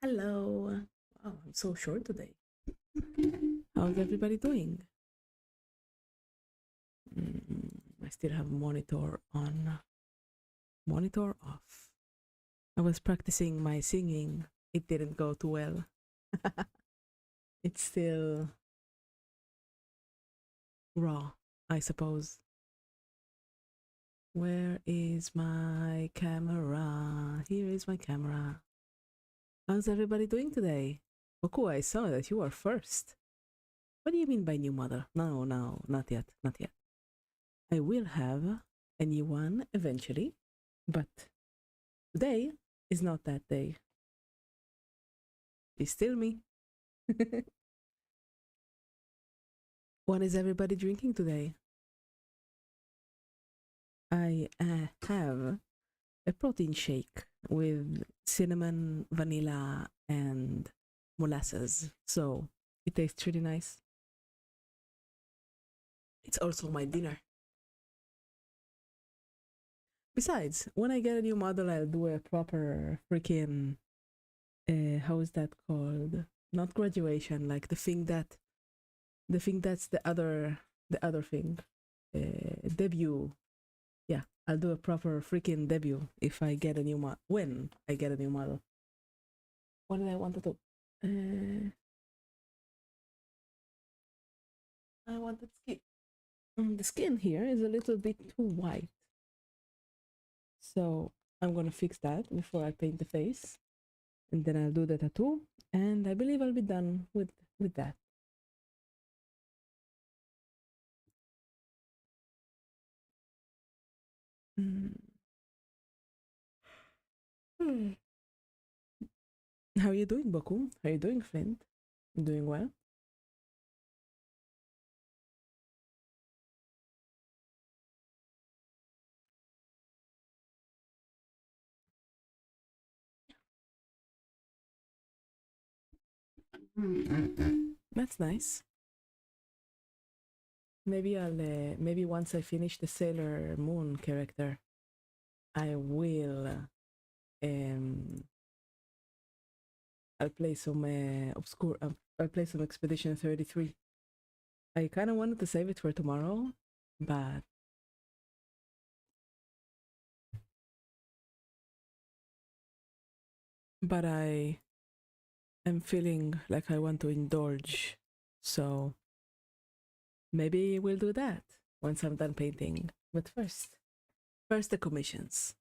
Hello. Wow, I'm so short today. How's everybody doing? I still have monitor on, monitor off. I was practicing my singing. It didn't go too well. It's still raw, I suppose. Where is my camera? Here is my camera. How's everybody doing today? Boku, I saw that you are first. What do you mean by new model? No, not yet, not yet. I will have a new one eventually, but today is not that day. It's still me. What is everybody drinking today? I have a protein shake with cinnamon, vanilla, and molasses. So it tastes really nice. It's also my dinner. Besides, when I get a new model, I'll do a proper freaking how is that called? Not graduation, like the thing that's the other thing. Debut. Yeah, I'll do a proper freaking debut if I get a new model. When I get a new model. What did I want to do? I wanted skin. The skin here is a little bit too white. So I'm gonna fix that before I paint the face. And then I'll do the tattoo. And I believe I'll be done with that. Mm. Hmm. How are you doing, Boku? How are you doing, Flint? Doing well? That's nice. Maybe once I finish the Sailor Moon character, I will um I'll play some obscure I'll play some Expedition 33. I kind of wanted to save it for tomorrow, but I am feeling like I want to indulge. So maybe we'll do that once I'm done painting. But first the commissions.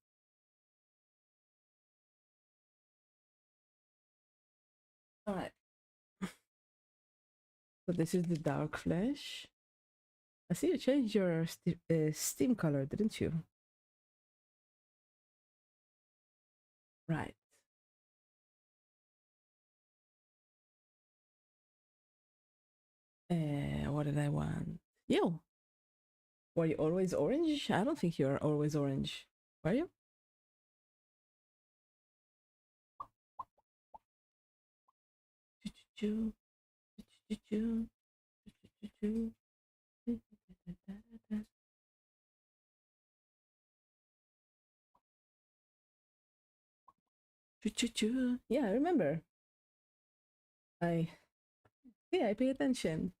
All right. So this is the dark flesh. I see you changed your steam color, didn't you? Right. What did I want? You. Were you always orange? I don't think you're always orange. Were you? Choo-choo-choo, choo-choo-choo, choo-choo-choo. Choo-choo-choo. Yeah, I remember. I Yeah, I pay attention.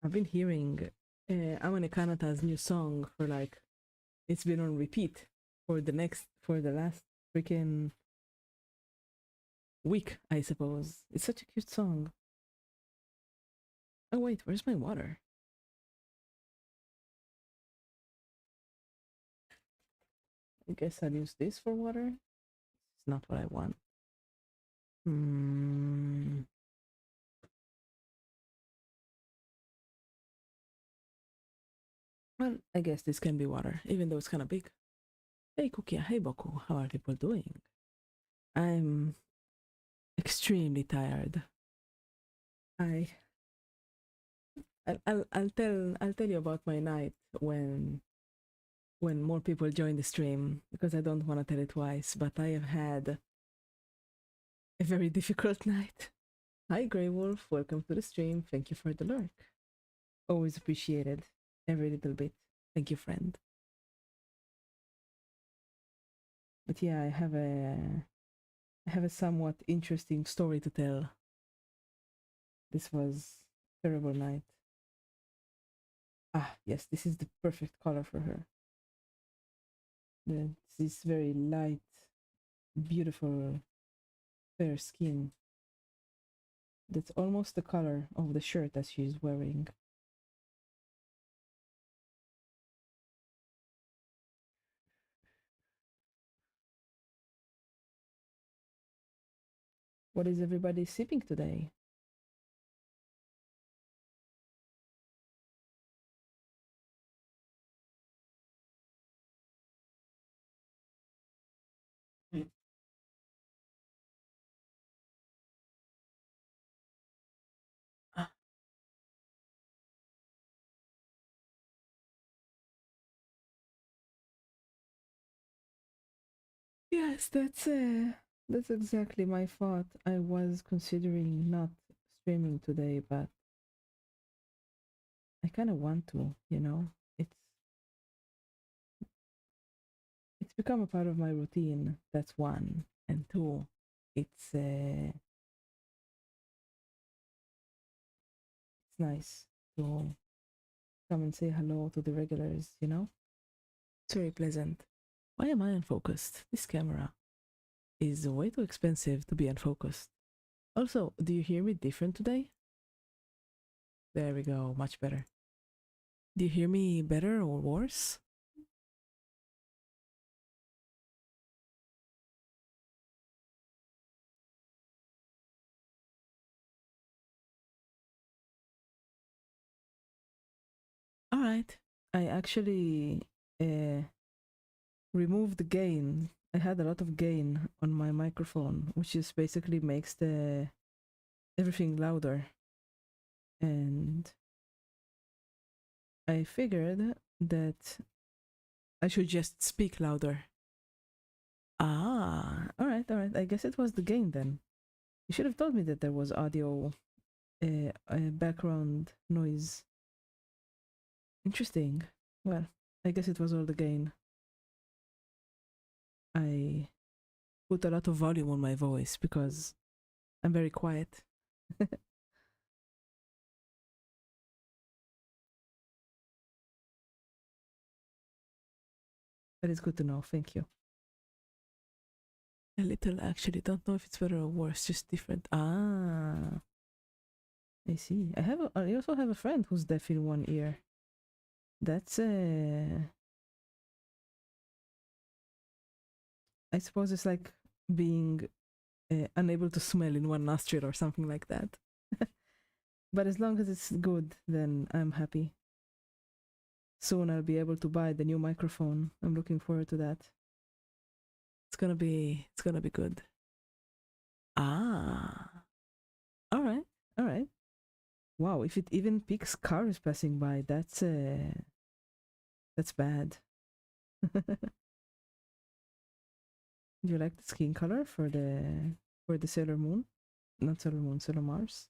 I've been hearing Amane Kanata's new song for like it's been on repeat for the last freaking week, I suppose. It's such a cute song. Oh wait, where's my water? I guess I'll use this for water. It's not what I want. Hmm. Well, I guess this can be water, even though it's kind of big. Hey Kukia, hey Boku, how are people doing? I'm extremely tired. I I'll tell you about my night when more people join the stream because I don't want to tell it twice, but I have had a very difficult night. Hi, Grey Wolf. Welcome to the stream. Thank you for the lurk. Always appreciated. Every little bit. Thank you, friend. But yeah, I have a somewhat interesting story to tell. This was a terrible night. Ah, yes, this is the perfect color for her. This very light, beautiful, fair skin. That's almost the color of the shirt that she's wearing. What is everybody sipping today? Ah, yes, that's exactly my thought. I was considering not streaming today, but I kind of want to, you know. It's become a part of my routine. That's one, and two, it's nice to come and say hello to the regulars, you know. It's very pleasant. Why am I unfocused? This camera is way too expensive to be unfocused. Also, do you hear me different today? There we go, much better. Do you hear me better or worse? All right. I actually uh, removed the gain. I had a lot of gain on my microphone, which is basically makes the everything louder. And I figured that I should just speak louder. Ah, all right, all right. I guess it was the gain then. You should have told me that there was audio background noise. Interesting. Well, I guess it was all the gain. I put a lot of volume on my voice because I'm very quiet. That is good to know. Thank you. A little, actually. Don't know if it's better or worse. Just different. Ah, I see. I also have a friend who's deaf in one ear. That's I suppose it's like being unable to smell in one nostril or something like that. But as long as it's good, then I'm happy. Soon I'll be able to buy the new microphone. I'm looking forward to that. It's gonna be good. Ah, all right, all right. Wow, if it even picks cars passing by, that's bad. Do you like the skin color for the Sailor Moon? Not Sailor Moon, Sailor Mars.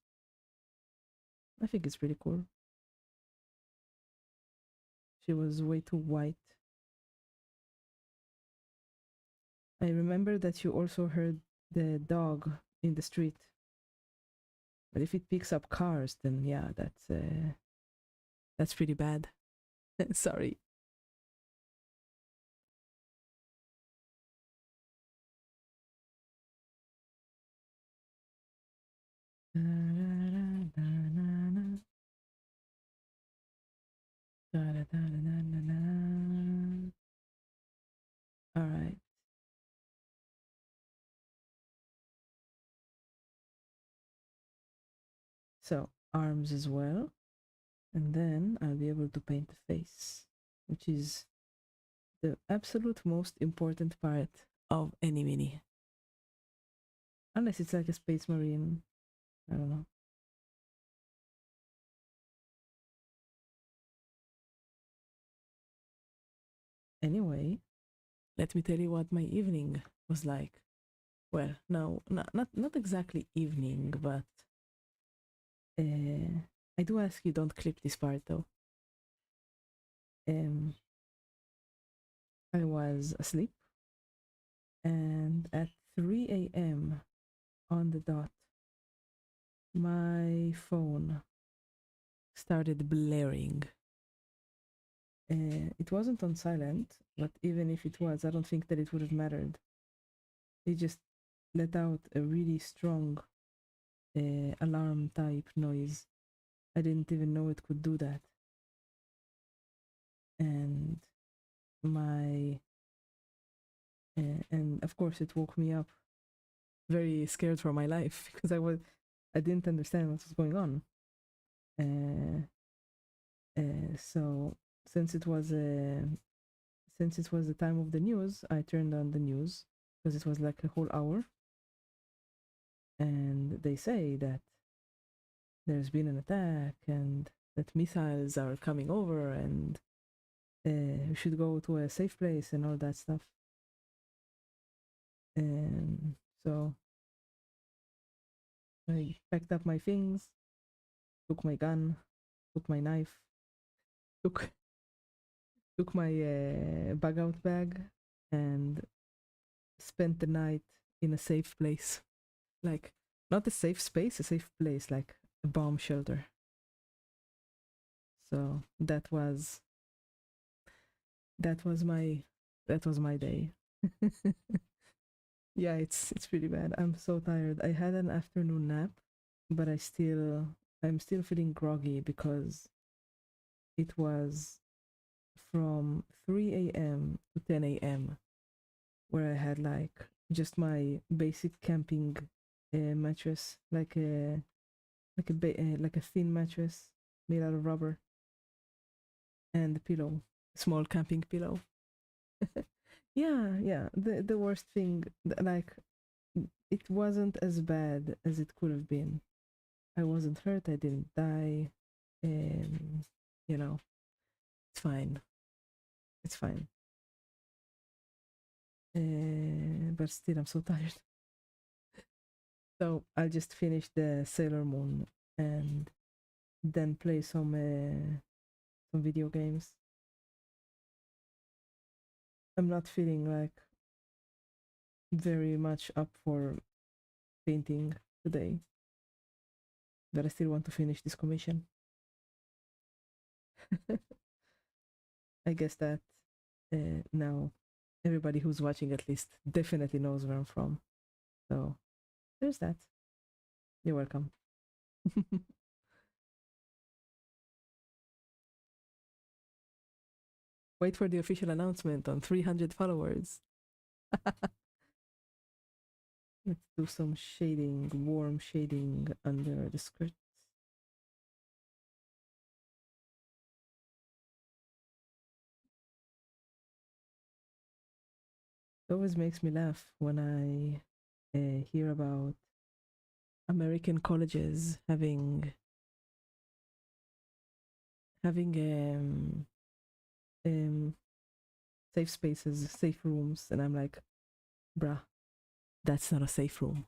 I think it's pretty cool. She was way too white. I remember that you also heard the dog in the street. But if it picks up cars, then yeah, that's pretty bad. Sorry. All right. So arms as well. And then I'll be able to paint the face, which is the absolute most important part of any mini. Unless it's like a space marine. I don't know. Anyway, let me tell you what my evening was like. Well, no, not exactly evening, but I do ask you don't clip this part though. Um, I was asleep, and at 3 a.m. on the dot, my phone started blaring. It wasn't on silent, but even if it was, I don't think that it would have mattered. It just let out a really strong alarm type noise. I didn't even know it could do that. And my and of course it woke me up very scared for my life because I didn't understand what was going on. Uh, so since it was since it was the time of the news, I turned on the news because it was like a whole hour, and they say that there's been an attack and that missiles are coming over and we should go to a safe place and all that stuff. And so I packed up my things, took my gun, took my knife, took took my bug out bag, and spent the night in a safe place. Like, not a safe space, a safe place, like a bomb shelter. So that was my that was my day. Yeah, it's pretty bad. I'm so tired. I had an afternoon nap, but I'm still feeling groggy because it was from 3 a.m. to 10 a.m. where I had like just my basic camping mattress, like a thin mattress made out of rubber, and the pillow, small camping pillow. Yeah, yeah. The worst thing, like, it wasn't as bad as it could have been. I wasn't hurt. I didn't die. Um, you know, it's fine. It's fine. But still, I'm so tired. So I'll just finish the Sailor Moon and then play some video games. I'm not feeling like very much up for painting today, but I still want to finish this commission. I guess that now everybody who's watching at least definitely knows where I'm from. So there's that. You're welcome. Wait for the official announcement on 300 followers. Let's do some shading, warm shading under the skirt. It always makes me laugh when I hear about American colleges having um, safe spaces, safe rooms, and I'm like, bruh, that's not a safe room.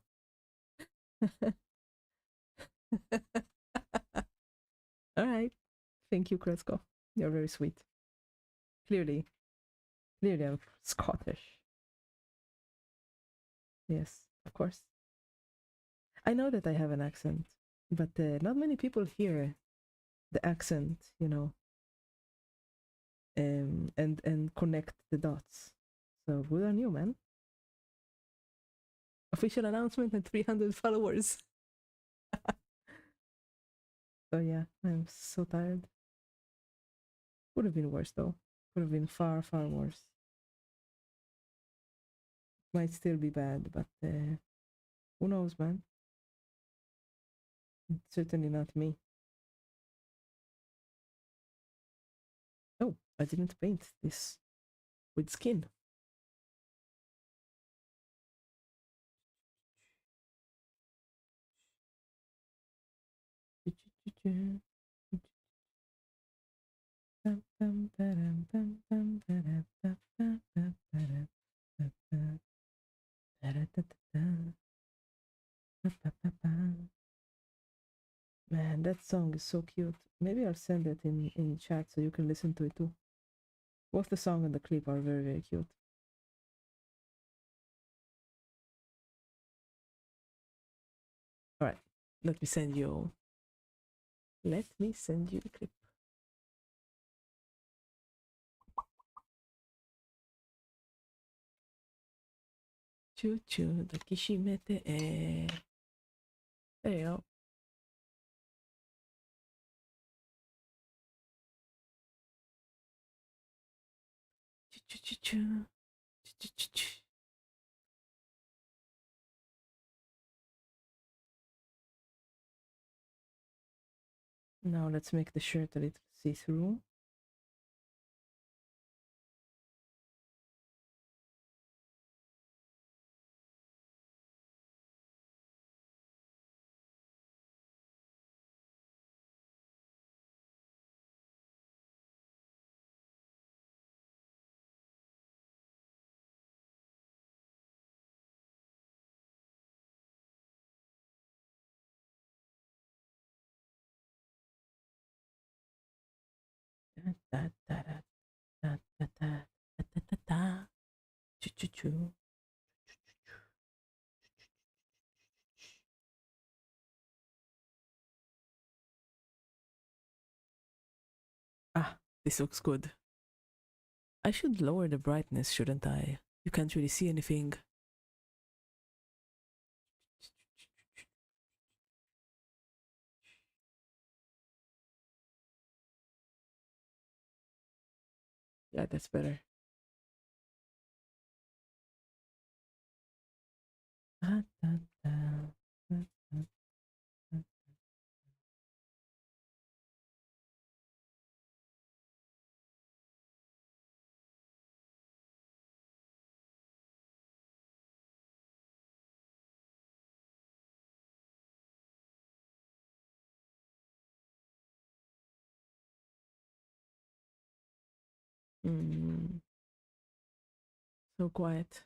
All right, thank you, Kresko. You're very sweet. Clearly, clearly, I'm Scottish. Yes, of course. I know that I have an accent, but not many people hear the accent, and connect the dots. So good on you, man. Official announcement and 300 followers. So yeah, I'm so tired. Would have been worse though. Would have been far, far worse. Might still be bad, but who knows, man? It's certainly not me. Oh, I didn't paint this with skin. Man, that song is so cute. Maybe I'll send it in chat so you can listen to it too. Both the song and the clip are very, very cute. All right, let me send you. Let me send you the clip. Choo choo, the kishimete e. There you go. Choo choo choo choo. Choo choo choo. Now let's make the shirt a little see-through. Da, da, da, da, da, da, da, da, da, da. Choo choo choo. Ah, this looks good. I should lower the brightness, shouldn't I? You can't really see anything. Yeah, that's better. Da, da, da, da, da, da. Mm, so quiet.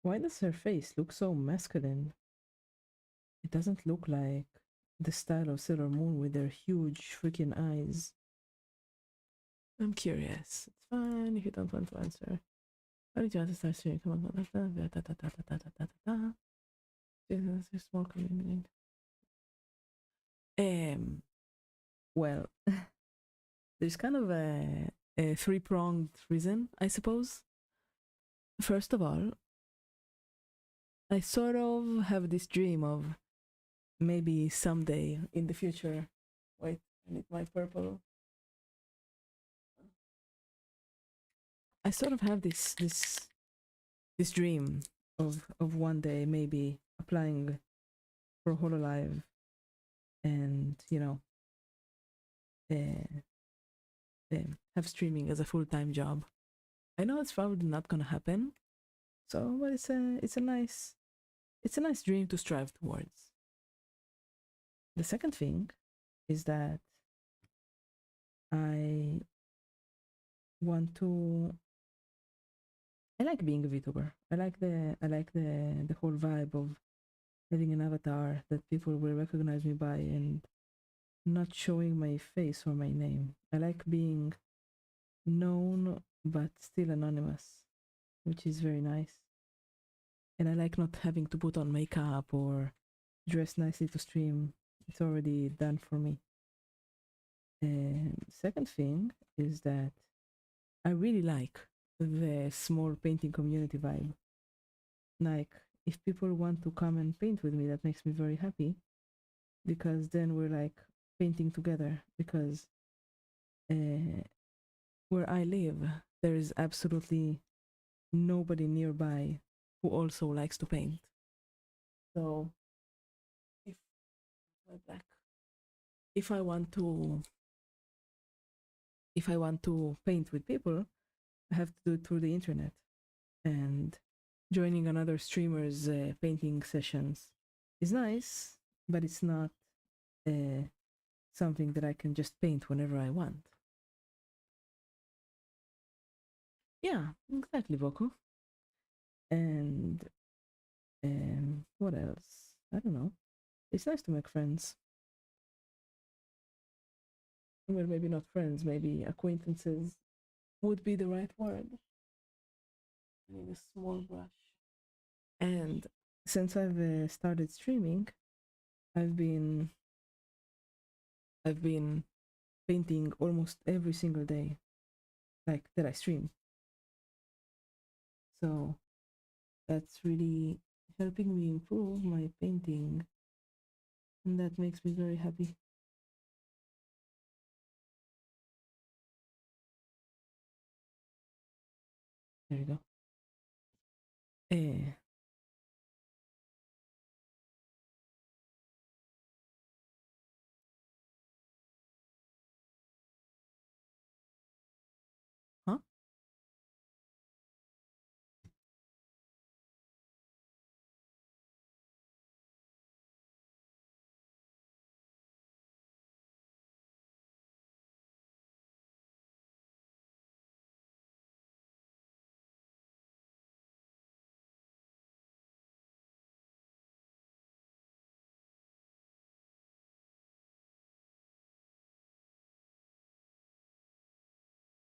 Why does her face look so masculine? It doesn't look like the style of Sailor Moon with their huge freaking eyes. I'm curious. It's fine if you don't want to answer. Why did you want to start streaming? Come on. This is small community. Well, there's kind of a three-pronged reason, I suppose. First of all, I sort of have this dream of maybe someday in the future. Wait, I need my purple. I sort of have this dream of one day maybe applying for Hololive and uh, have streaming as a full-time job. I know it's probably not gonna happen, so but it's a nice dream to strive towards. The second thing is that I want to. I like being a VTuber. I like the whole vibe of having an avatar that people will recognize me by and not showing my face or my name. I like being known but still anonymous, which is very nice. And I like not having to put on makeup or dress nicely to stream. It's already done for me. And second thing is that I really like the small painting community vibe. Like, if people want to come and paint with me, that makes me very happy because then we're like painting together. Because where I live, there is absolutely nobody nearby who also likes to paint. So, if black, if I want to, if I want to paint with people, I have to do it through the internet and joining another streamer's painting sessions is nice, but it's not uh, something that I can just paint whenever I want. Yeah, exactly, Boku. And what else? I don't know. It's nice to make friends. Well, maybe not friends, maybe acquaintances would be the right word. I need a small brush. And since I've started streaming, I've been I've been painting almost every single day, like that I stream. So that's really helping me improve my painting, and that makes me very happy. There you go. Eh, huh?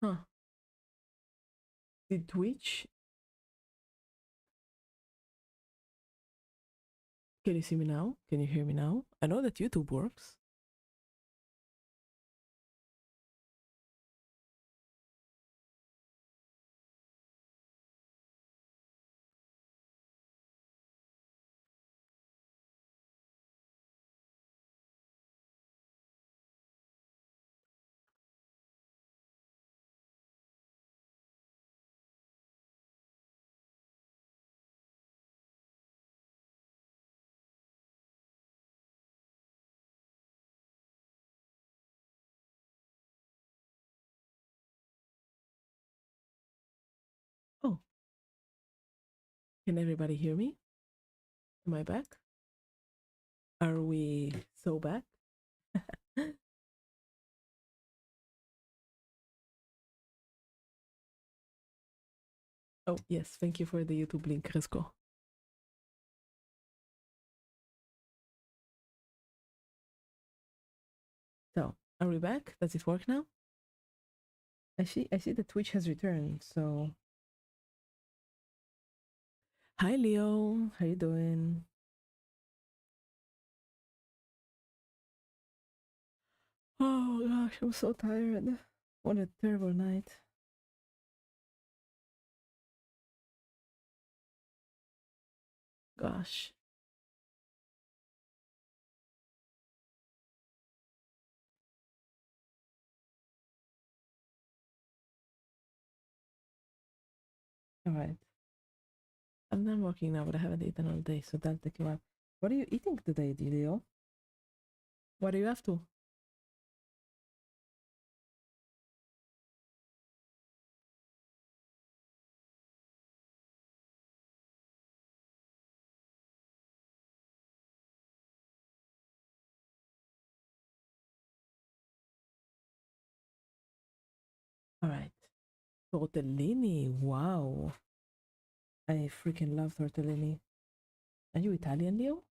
Huh? Did Twitch? Can you see me now? Can you hear me now? I know that YouTube works. Oh, can everybody hear me? Am I back? Are we so back? Oh, yes. Thank you for the YouTube link, Resco. So, are we back? Does it work now? I see the Twitch has returned, so hi Leo, how you doing? Oh gosh, I'm so tired. What a terrible night. Gosh. Alright. I'm done working now, but I haven't eaten all day, so that'll take a while. What are you eating today, Leo? What are you up to? Alright. Tortellini. Wow. I freaking love tortellini. Are you Italian, Leo?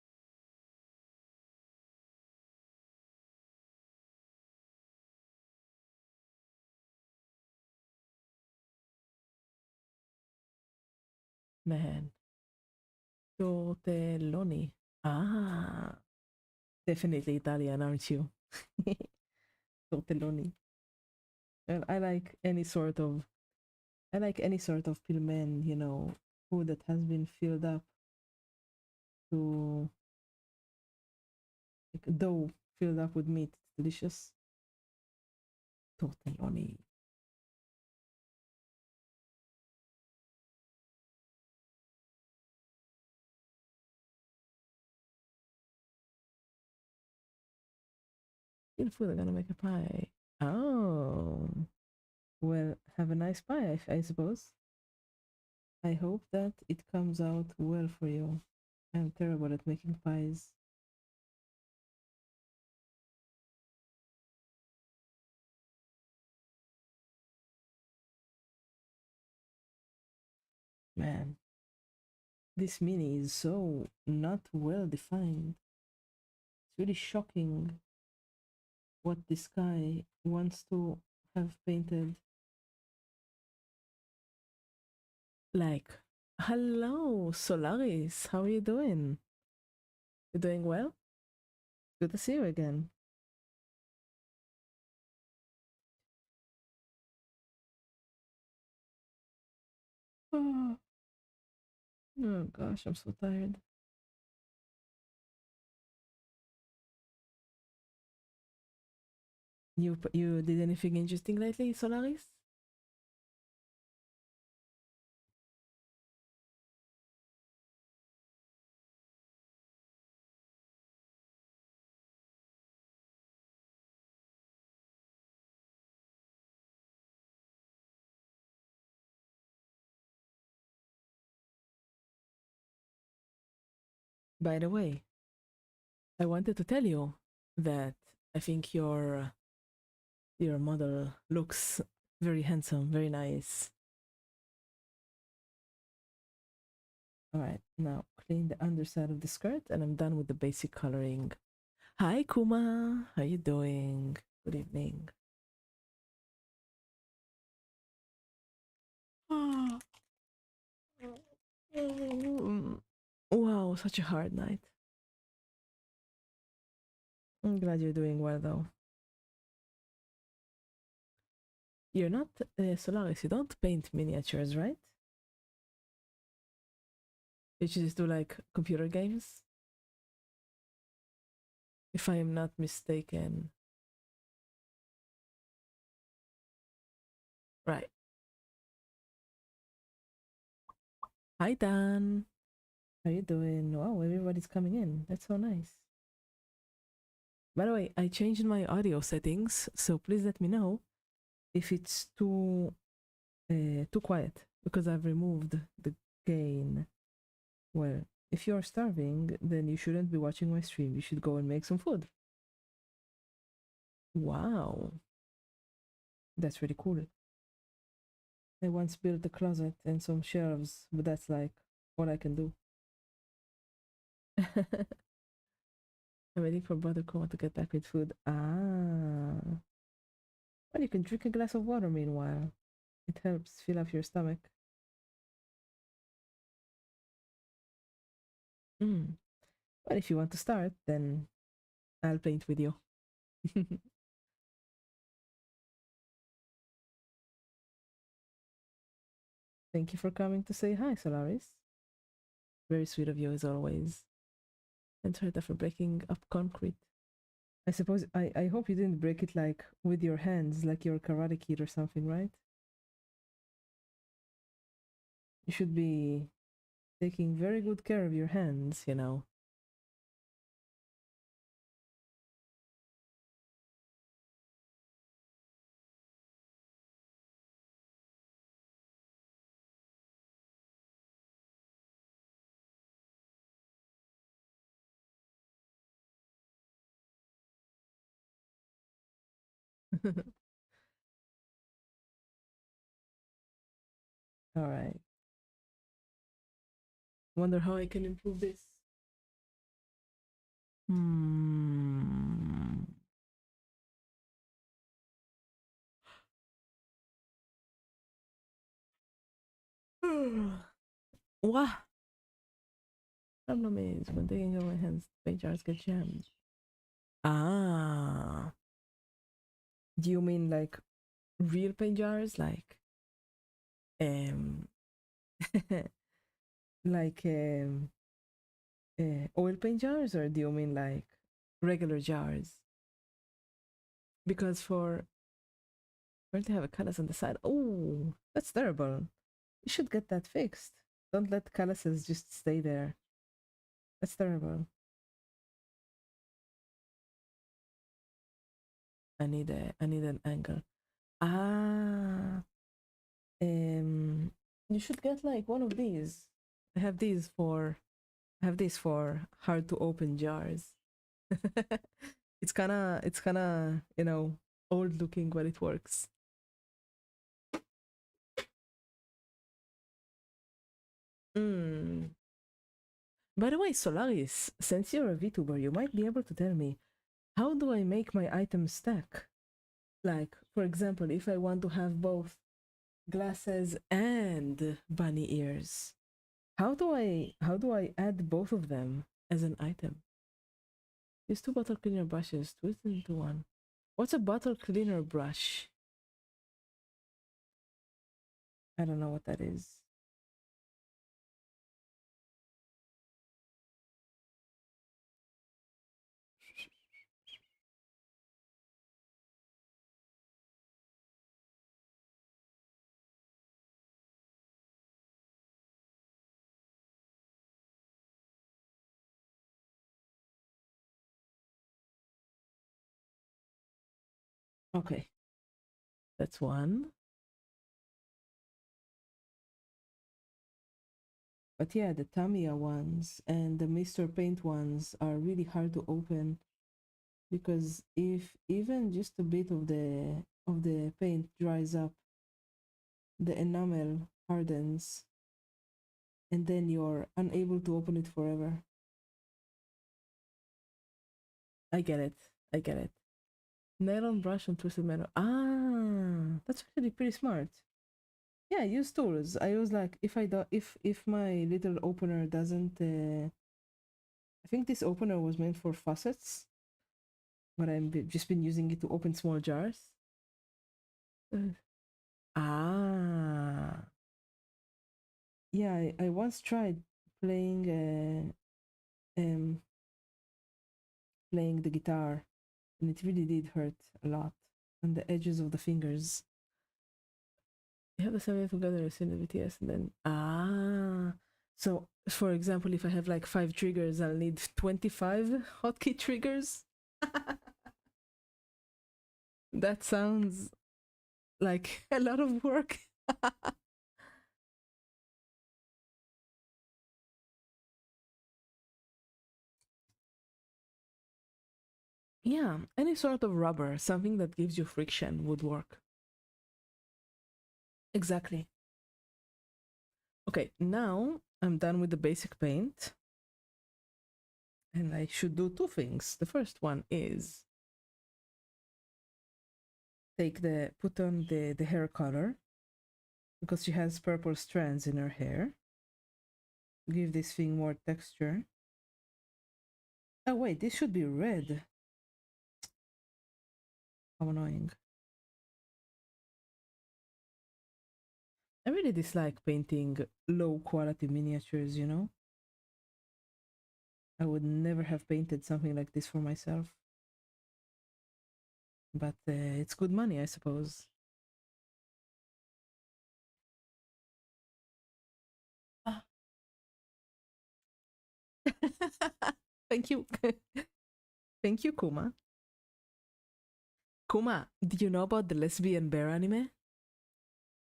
Man. Tortelloni. Ah. Definitely Italian, aren't you? Tortelloni. And I like any sort of pilmen, food that has been filled up to like dough filled up with meat. It's delicious. Tortelloni. In food, I'm gonna make a pie. Oh, well, have a nice pie, I suppose. I hope that it comes out well for you. I'm terrible at making pies. Man, this mini is so not well defined. It's really shocking what this guy wants to have painted. Like, hello, Solaris. How are you doing? You doing well? Good to see you again. Oh, oh gosh, I'm so tired. You did anything interesting lately, Solaris? By the way, I wanted to tell you that I think your model looks very handsome, very nice. All right, now clean the underside of the skirt, and I'm done with the basic coloring. Hi, Kuma. How you doing? Good evening. Oh, wow, such a hard night. I'm glad you're doing well, though. You're not Solaris. You don't paint miniatures, right? You just do like computer games, if I am not mistaken. Right. Hi, Dan. How you doing? Wow, everybody's coming in. That's so nice. By the way, I changed my audio settings, so please let me know if it's too quiet because I've removed the gain. Well, if you're starving, then you shouldn't be watching my stream. You should go and make some food. Wow, that's really cool. I once built a closet and some shelves, but that's like all I can do. I'm waiting for Brother Kuma to get back with food. Ah. Well, you can drink a glass of water meanwhile. It helps fill up your stomach. Mm. But if you want to start, then I'll paint with you. Thank you for coming to say hi, Solaris. Very sweet of you as always. And sorry for breaking up concrete. I suppose I hope you didn't break it like with your hands, like you're a karate kid or something, right? You should be taking very good care of your hands, you know. All right. Wonder how I can improve this. Hmm. What? Problem is, when taking out my hands, paint jars get jammed. Ah. Do you mean like real paint jars? Um, like oil paint jars, or do you mean like regular jars? Because for to have a callus on the side, oh, that's terrible. You should get that fixed. Don't let calluses just stay there. That's terrible. I need an angle. Ah, um, you should get like one of these. I have these for. have this for hard to open jars. It's kinda, old looking, but it works. Mm. By the way, Solaris, since you're a VTuber, you might be able to tell me, how do I make my items stack? Like, for example, if I want to have both glasses and bunny ears, how do I add both of them as an item? Use two bottle cleaner brushes, twist it into one. What's a bottle cleaner brush? I don't know what that is. Okay, that's one. But yeah, the Tamiya ones and the Mr. Paint ones are really hard to open because if even just a bit of the paint dries up, the enamel hardens and then you're unable to open it forever. I get it. I get it. Nylon brush and twisted metal. Ah, that's actually pretty smart. Yeah, I use tools. I use like if I do if my little opener doesn't. I think this opener was meant for faucets, but just been using it to open small jars. Uh, ah, yeah. I once tried playing playing the guitar, and it really did hurt a lot on the edges of the fingers. You have the 7 together as in the BTS, and then so for example, if I have like 5 triggers, I'll need 25 hotkey triggers. That sounds like a lot of work. Yeah, any sort of rubber, something that gives you friction would work. Exactly. Okay, now I'm done with the basic paint, and I should do two things. The first one is put on the hair color because she has purple strands in her hair. Give this thing more texture. Oh wait, this should be red. How annoying. I really dislike painting low quality miniatures. I would never have painted something like this for myself. But it's good money, I suppose. Ah. Thank you. Thank you, Kuma. Kuma, do you know about the lesbian bear anime?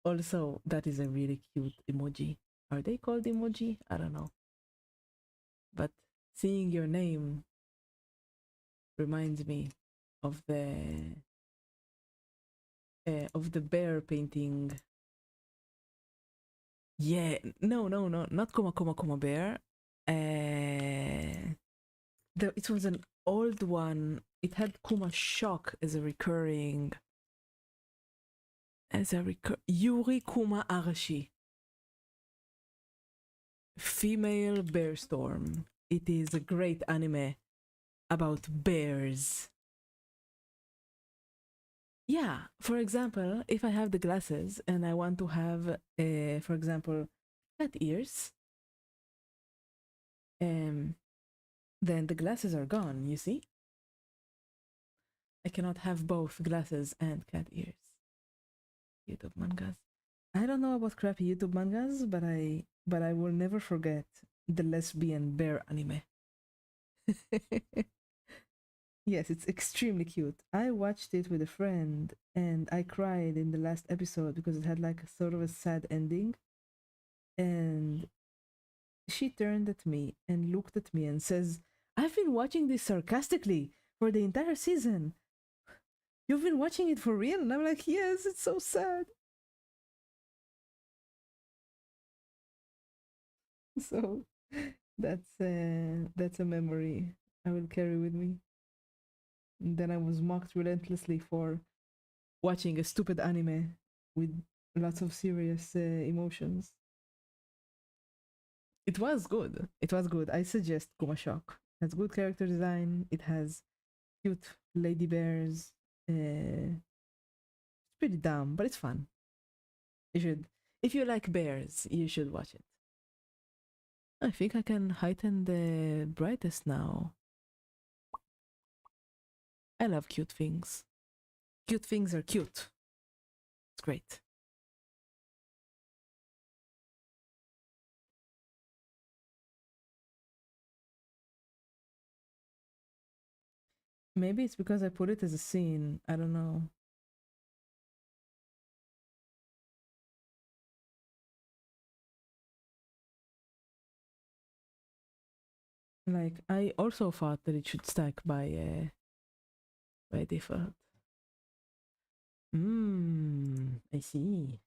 Also, that is a really cute emoji. Are they called emoji? I don't know. But seeing your name reminds me of the bear painting. Yeah, no, no, no, not Kuma Kuma Kuma Bear. It was an old one. It had Kuma Shock as a Yuri Kuma Arashi, female bear storm. It is a great anime about bears. Yeah, for example, if I have the glasses and I want to have, for example, cat ears, um, then the glasses are gone, you see? I cannot have both glasses and cat ears. YouTube mangas. I don't know about crappy YouTube mangas, but I will never forget the lesbian bear anime. Yes, it's extremely cute. I watched it with a friend and I cried in the last episode because it had like a sort of a sad ending. And she turned at me and looked at me and says, I've been watching this sarcastically for the entire season. You've been watching it for real? And I'm like, yes, it's so sad. So that's a memory I will carry with me. And then I was mocked relentlessly for watching a stupid anime with lots of serious emotions. It was good. It was good. I suggest Kuma Shock. It has good character design. It has cute lady bears. It's pretty dumb, but it's fun. You should, if you like bears, you should watch it. I think I can heighten the brightest now. I love cute things. Cute things are cute. It's great. Maybe it's because I put it as a scene. I don't know. Like I also thought that it should stack by default. I see.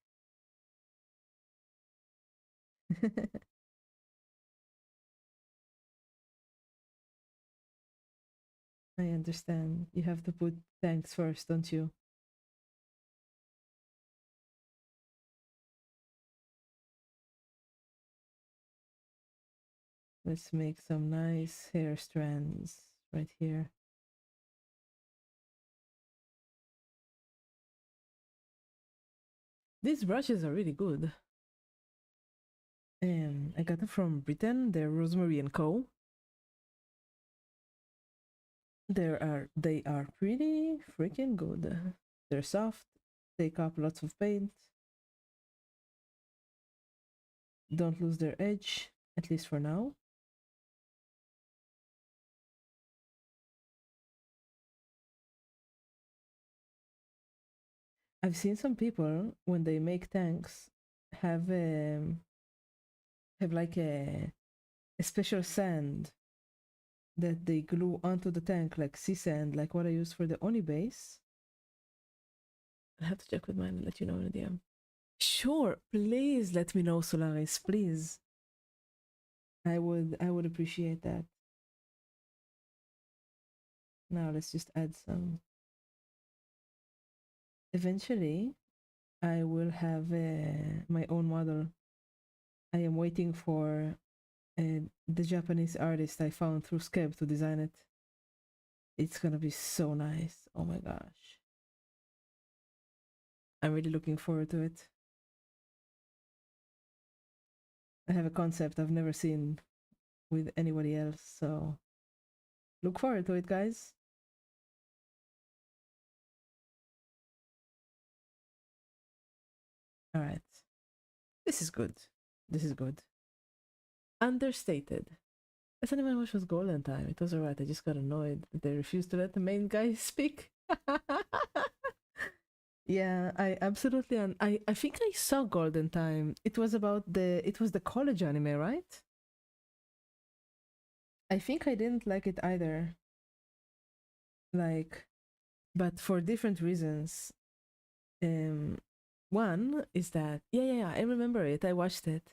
I understand. You have to put thanks first, don't you? Let's make some nice hair strands right here. These brushes are really good. I got them from Britain. They're Rosemary and Co. They are pretty freaking good. They're soft, take up lots of paint, don't lose their edge, at least for now. I've seen some people when they make tanks have have like a special sand that they glue onto the tank like sea sand, like what I use for the Oni base. I have to check with mine and let you know in the DM. Sure, please let me know, Solaris, please. I would appreciate that. Now let's just add some. Eventually, I will have my own model. I am waiting for the Japanese artist I found through Skeb to design it. It's gonna be so nice. Oh my gosh. I'm really looking forward to it. I have a concept I've never seen with anybody else, so look forward to it, guys. All right. This is good. This is good. Understated. I thought my watch was golden time. It was alright. I just got annoyed that they refused to let the main guy speak. Yeah, I absolutely. I think I saw Golden Time. It was the college anime, right? I think I didn't like it either. Like, but for different reasons. Um, One is that yeah, I remember it. I watched it.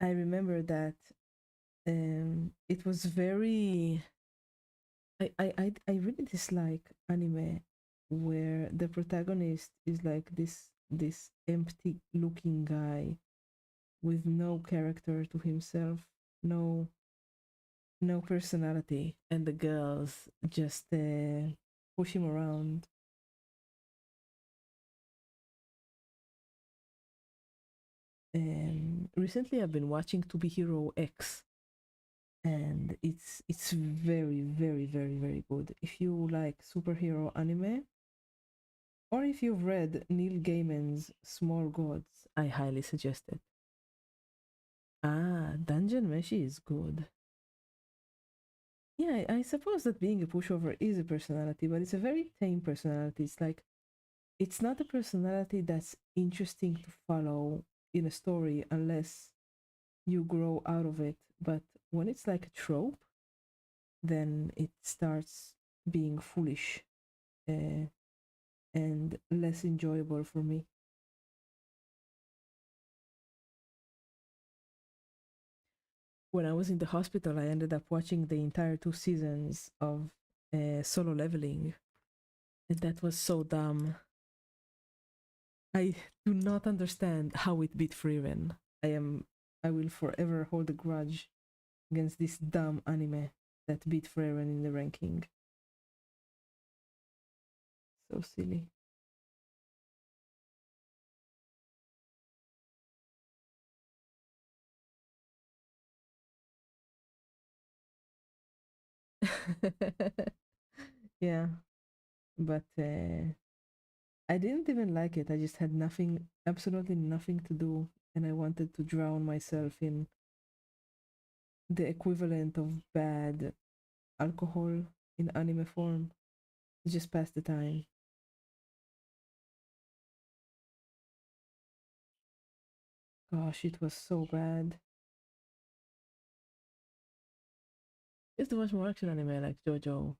I remember that it was very I really dislike anime where the protagonist is like this empty looking guy with no character to himself, no no personality, and the girls just push him around. Recently, I've been watching To Be Hero X, and it's very good. If you like superhero anime, or if you've read Neil Gaiman's Small Gods, I highly suggest it. Ah, Dungeon Meshi is good. Yeah, I suppose that being a pushover is a personality, but it's a very tame personality. It's like it's not a personality that's interesting to follow in a story unless you grow out of it. But when it's like a trope, then it starts being foolish uh, and less enjoyable for me. When I was in the hospital, I ended up watching the entire 2 seasons of Solo Leveling, and that was so dumb. I do not understand how it beat Frieren. I am. I will forever hold a grudge against this dumb anime that beat Frieren in the ranking. So silly. Yeah, but I didn't even like it. I just had nothing, absolutely nothing to do, and I wanted to drown myself in the equivalent of bad alcohol in anime form. Just pass the time. Gosh, it was so bad. Just to watch more action anime like JoJo.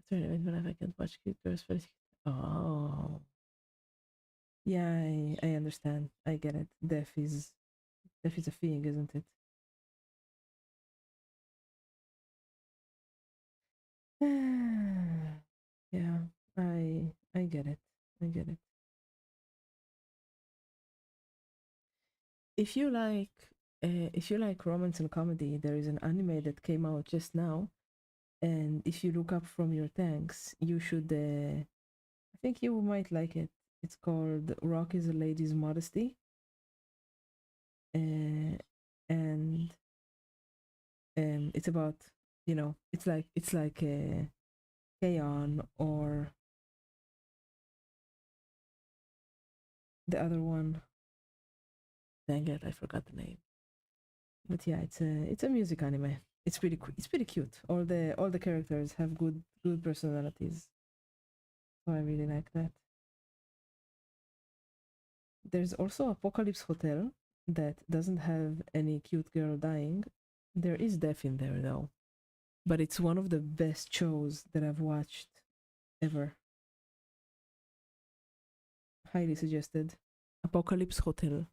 That's an event when I can't watch characters. Oh, yeah, I understand. I get it. Death is a thing, isn't it? Yeah, I get it. I get it. If you like, if you like romance and comedy, there is an anime that came out just now, and if you look up from your tanks, you should. I think you might like it. It's called "Rock is a Lady's Modesty," uh, and it's about it's like a K-On! Or the other one. Dang it, I forgot the name. But yeah, it's a music anime. It's pretty cute. All the characters have good personalities. So I really like that. There's also Apocalypse Hotel that doesn't have any cute girl dying. There is death in there though. But it's one of the best shows that I've watched ever. Highly suggested. Apocalypse Hotel.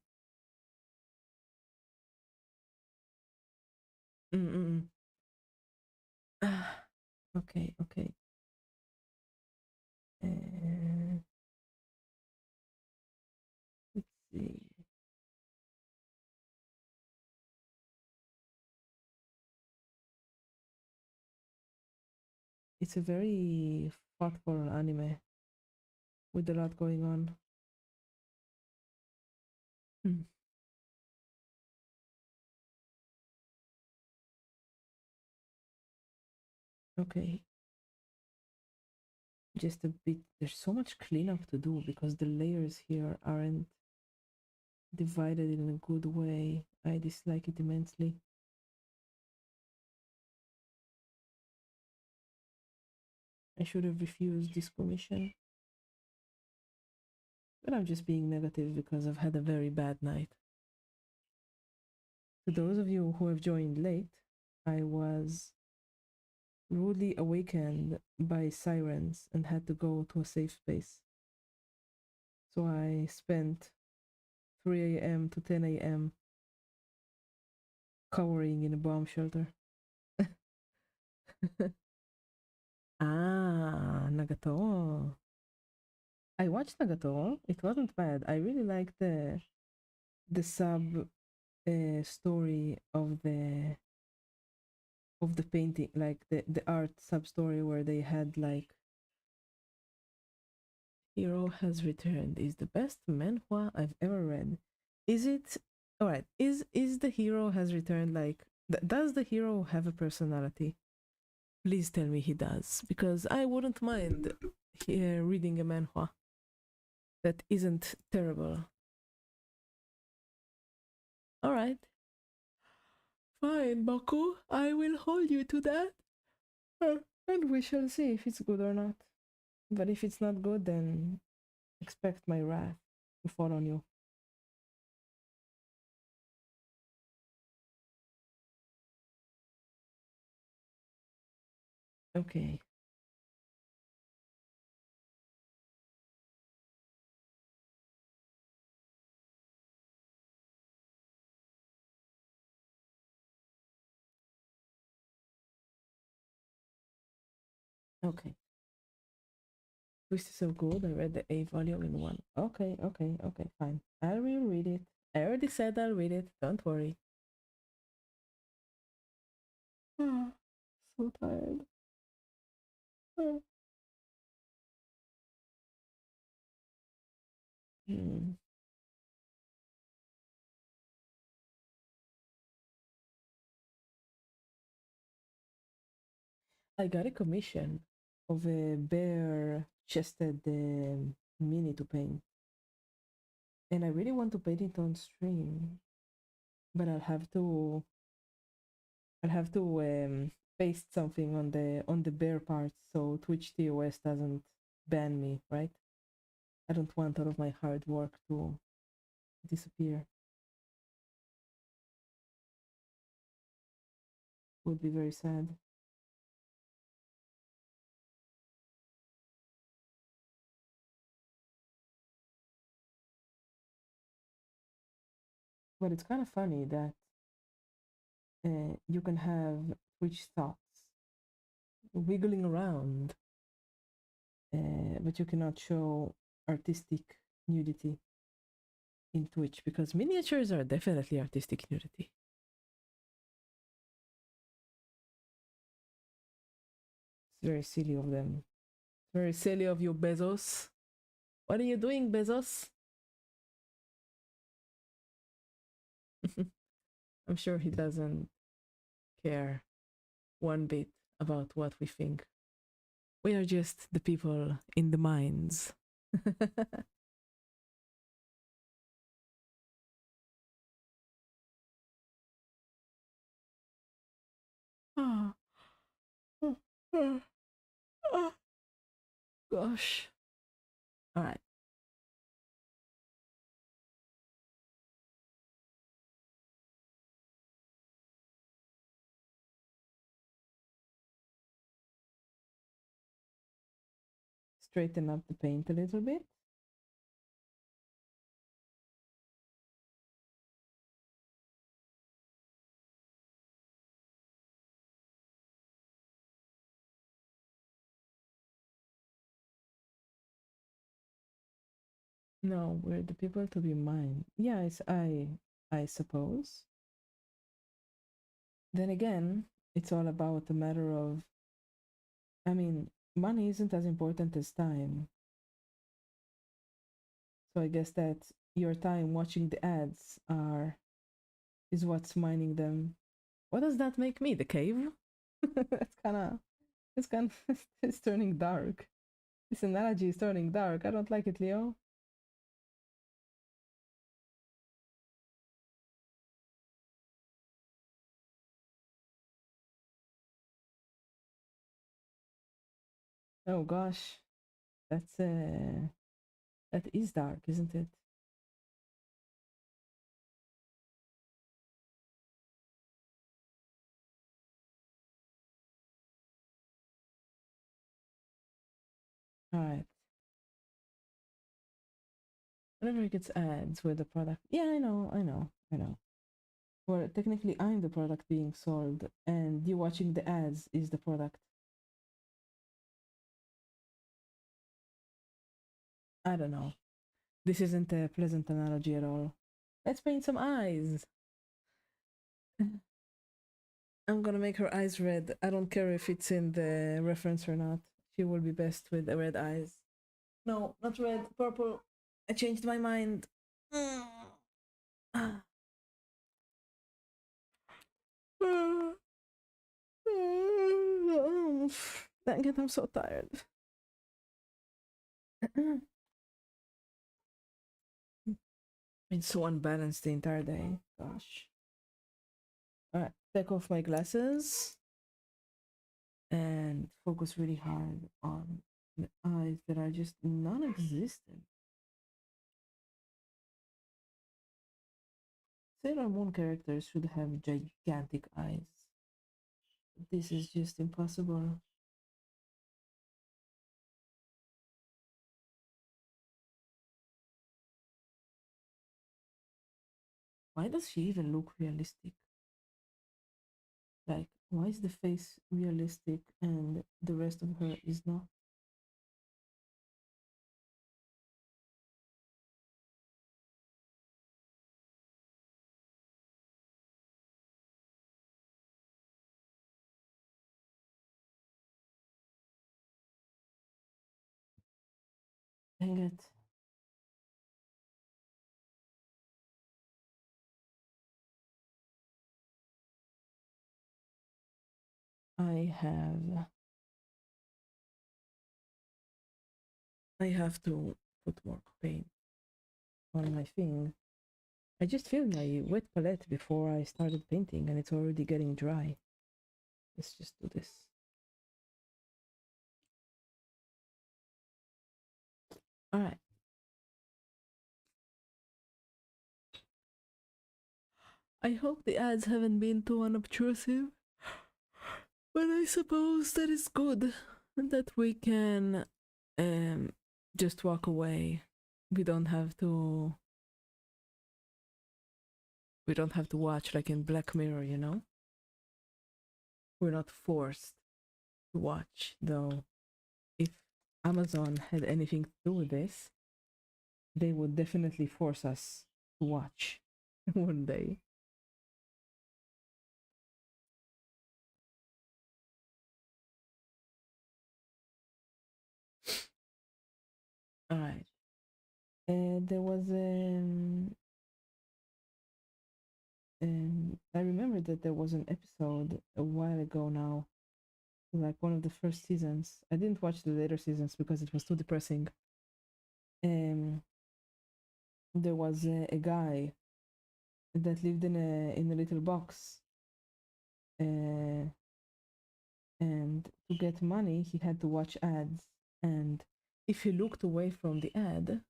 Mm-mm. Ah, okay, okay. Uh, let's see. It's a very thoughtful anime with a lot going on. Hmm. Okay, just a bit. There's so much cleanup to do because the layers here aren't divided in a good way. I dislike it immensely. I should have refused this commission, but I'm just being negative because I've had a very bad night. To those of you who have joined late, I was rudely awakened by sirens and had to go to a safe space. So I spent 3 a.m. to 10 a.m. cowering in a bomb shelter. Ah, Nagatoro. I watched Nagatoro. It wasn't bad. I really liked the sub story of the painting, like the art sub story where they had like Hero has returned is the best manhwa I've ever read. Is it all right? Is the hero has returned like does the hero have a personality? Please tell me he does, because I wouldn't mind reading a manhwa that isn't terrible. All right, fine, Baku. I will hold you to that, and we shall see if it's good or not. But if it's not good, then expect my wrath to fall on you. Okay. Okay. Twist is so good. I read the A volume in one. Okay, okay, okay, fine. I will read it. I already said I'll read it. Don't worry. Ah, so tired. Ah. Hmm. I got a commission of a bare chested mini to paint, and I really want to paint it on stream, but I'll have to paste something on the bare parts so Twitch TOS doesn't ban me, right? I don't want all of my hard work to disappear. Would be very sad. But it's kind of funny that you can have Twitch thoughts wiggling around, but you cannot show artistic nudity in Twitch because miniatures are definitely artistic nudity. It's very silly of them. Very silly of you, Bezos. What are you doing, Bezos? I'm sure he doesn't care one bit about what we think. We are just the people in the mines. Ah, ah, ah, ah. Gosh. All right. Straighten up the paint a little bit. No, we're the people to be mine. Yes, I suppose. Then again, it's all about a matter of, I mean, money isn't as important as time. So I guess that your time watching the ads are is what's mining them. What does that make me? The cave? It's kind of it's turning dark. This analogy is turning dark. I don't like it, Leo. Oh gosh, that's that is dark, isn't it? All right. Whenever it gets ads with the product, yeah, I know. Well, technically, I'm the product being sold, and you watching the ads is the product. I don't know. This isn't a pleasant analogy at all. Let's paint some eyes. I'm gonna make her eyes red. I don't care if it's in the reference or not. She will be best with the red eyes. No, not red, purple. I changed my mind. Mm. Ah. Dang it, I'm so tired. Been so unbalanced the entire day. Gosh. Alright, take off my glasses and focus really hard on the eyes that are just non existent. Sailor Moon characters should have gigantic eyes. This is just impossible. Why does she even look realistic? Like, why is the face realistic and the rest of her is not? Dang it. I have I have to put more paint on my thing. I just filled my wet palette before I started painting and it's already getting dry. Let's just do this. Alright. I hope the ads haven't been too unobtrusive, but I suppose that is good that we can um just walk away. We don't have to watch like in Black Mirror, you know? We're not forced to watch, though. If Amazon had anything to do with this, they would definitely force us to watch one day. All right. There was I remember that there was an episode a while ago now, like one of the first seasons. I didn't watch the later seasons because it was too depressing. Um, there was a guy that lived in a little box, uh, and to get money, he had to watch ads. And if he looked away from the ad,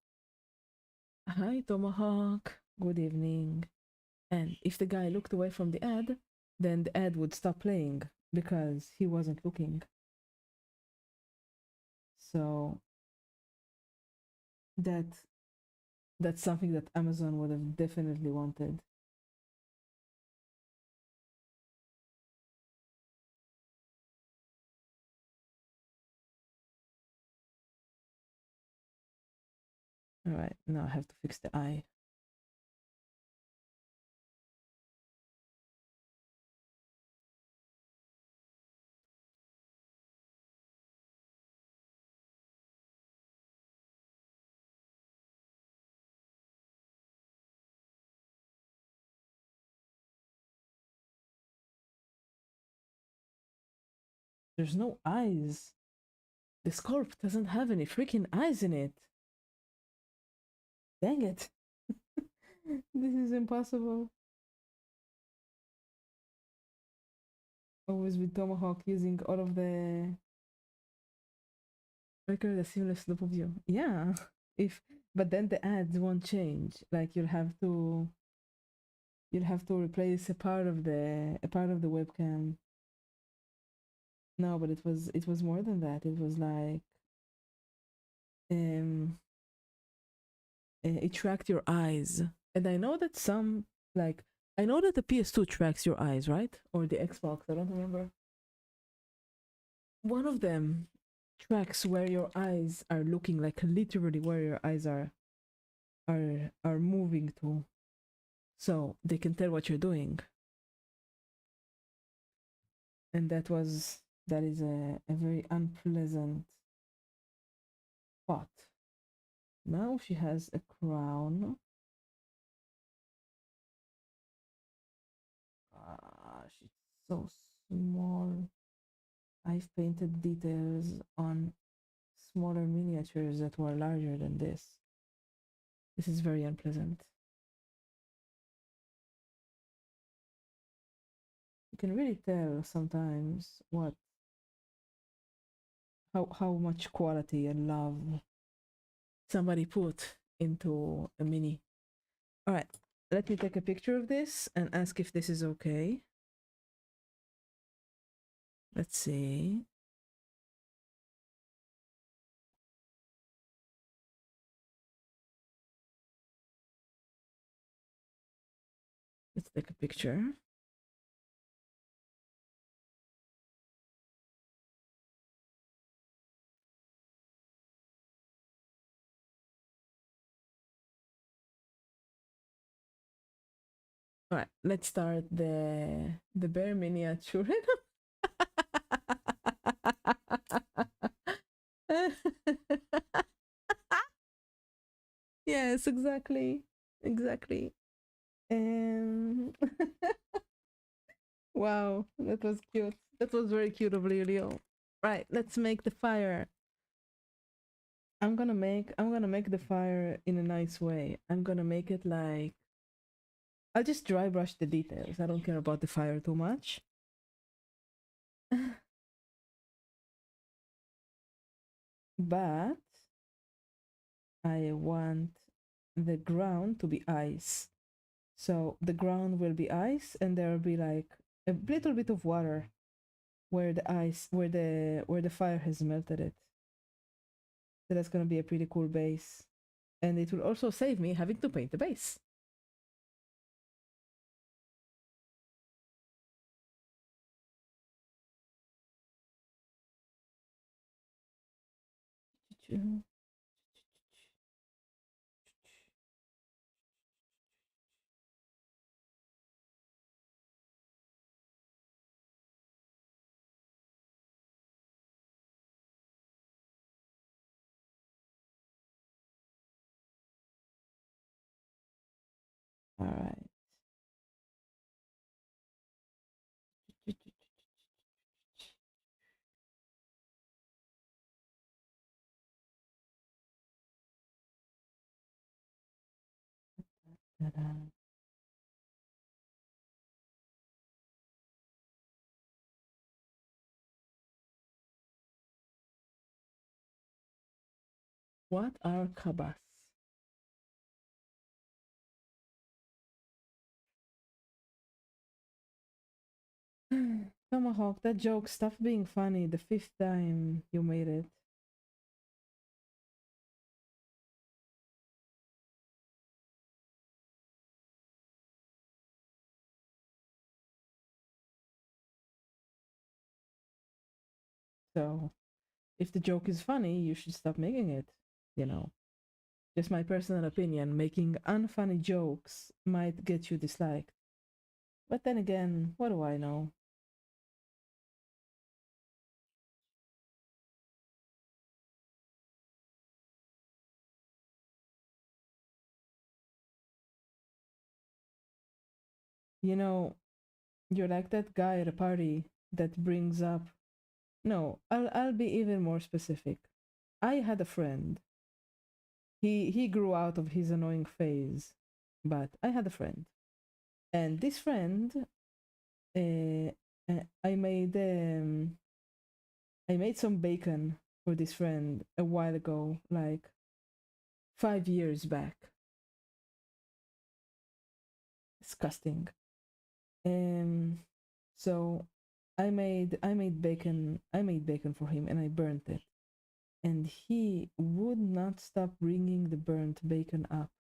hi Tomahawk, good evening. And if the guy looked away from the ad, then the ad would stop playing because he wasn't looking. So that that's something that Amazon would have definitely wanted. All right, now I have to fix the eye. There's no eyes. The sculpt doesn't have any freaking eyes in it. Dang it. This is impossible. Always with Tomahawk using all of the record a seamless loop of view. Yeah. If but then the ads won't change. Like you'll have to replace a part of the webcam. No, but it was more than that. It was like um it tracked your eyes. And I know that some like I know that the PS2 tracks your eyes, right? Or the Xbox, I don't remember. One of them tracks where your eyes are looking, like literally where your eyes are moving to. So they can tell what you're doing. And that is a very unpleasant spot. Now she has a crown. Gosh, it's so small. I've painted details on smaller miniatures that were larger than this. This is very unpleasant. You can really tell sometimes what how much quality and love somebody put into a mini. All right, let me take a picture of this and ask if this is okay. Let's see. take a picture. All right, let's start the bear miniature. Yes, exactly. Exactly. Um, wow, that was cute. That was very cute of Leo. Right, let's make the fire. I'm gonna make the fire in a nice way. I'm gonna make it like I'll just dry brush the details. I don't care about the fire too much. But I want the ground to be ice. So the ground will be ice and there will be like a little bit of water where the ice where the fire has melted it. So that's gonna be a pretty cool base. And it will also save me having to paint the base. All right. What are kabas? Tomahawk, that joke stopped being funny the fifth time you made it. So if the joke is funny, you should stop making it. You know, just my personal opinion. Making unfunny jokes might get you disliked. But then again, what do I know? You know, you're like that guy at a party that brings up. No, I'll be even more specific. I had a friend. He grew out of his annoying phase, but I had a friend, and this friend, uh, I made some bacon for this friend a while ago, like 5 years back. Disgusting. Um, so I made bacon for him and I burnt it. And he would not stop bringing the burnt bacon up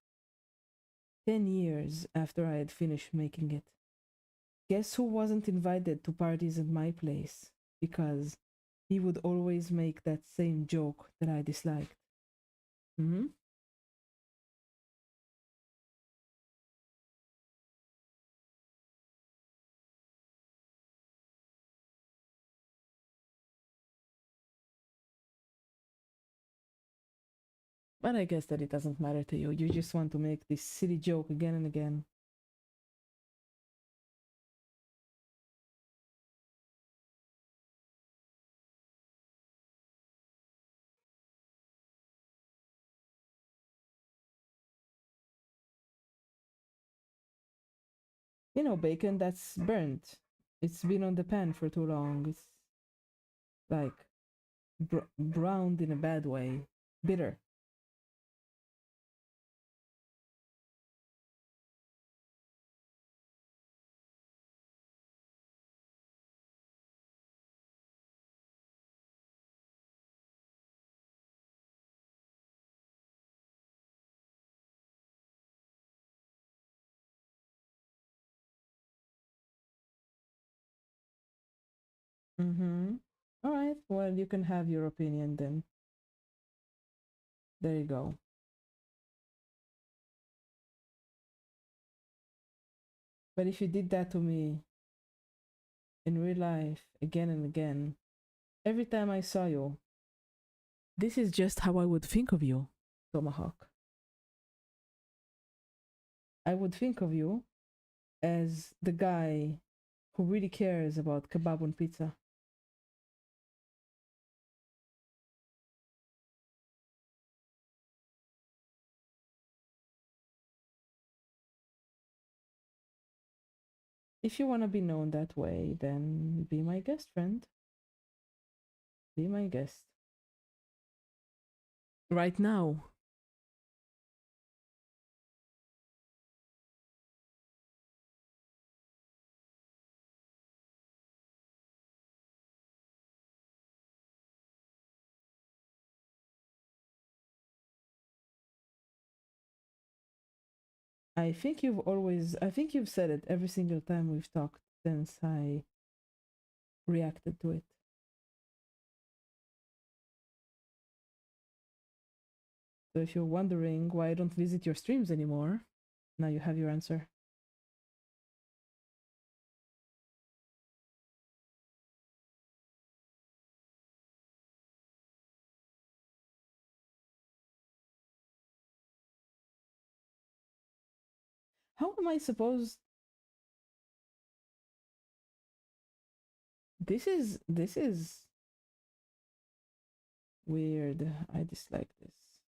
10 years after I had finished making it. Guess who wasn't invited to parties at my place? Because he would always make that same joke that I disliked. Hmm. But I guess that it doesn't matter to you. You just want to make this silly joke again and again. You know, bacon that's burnt. It's been on the pan for too long. It's like browned in a bad way. Bitter. Mm-hmm. All right. Well, you can have your opinion then. There you go. But if you did that to me in real life again and again, every time I saw you, this is just how I would think of you, Tomahawk. I would think of you as the guy who really cares about kebab and pizza. If you want to be known that way, then be my guest friend. Be my guest. Right now. I think you've said it every single time we've talked since I reacted to it. So if you're wondering why I don't visit your streams anymore, now you have your answer. How am I supposed this is weird. I dislike this.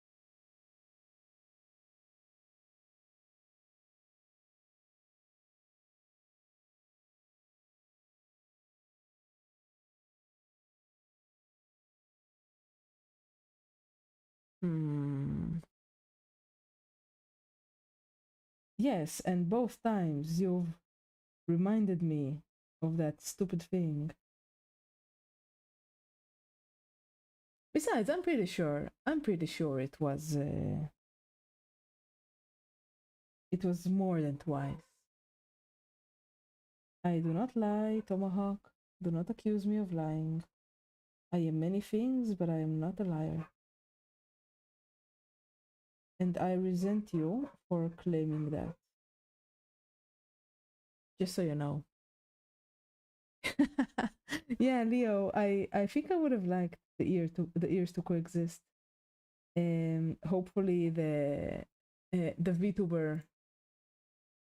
Hmm. Yes, and both times you've reminded me of that stupid thing. Besides, I'm pretty sure it was more than twice. I do not lie, Tomahawk. Do not accuse me of lying. I am many things, but I am not a liar. And I resent you for claiming that. Just so you know. Yeah, Leo, I think I would have liked the ears to coexist. Hopefully the VTuber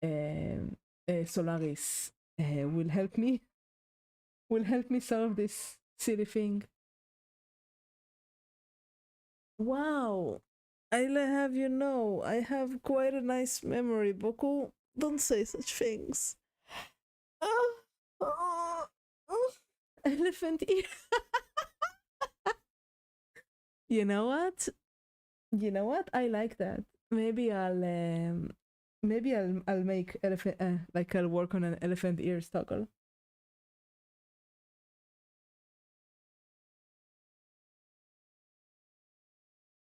um, Solaris will help me solve this silly thing. Wow, I'll have you know, I have quite a nice memory, Boku. Don't say such things. Ah, ah, ah. Elephant ear. You know what? You know what? I like that. Maybe I'll make elephant like I'll work on an elephant ear toggle.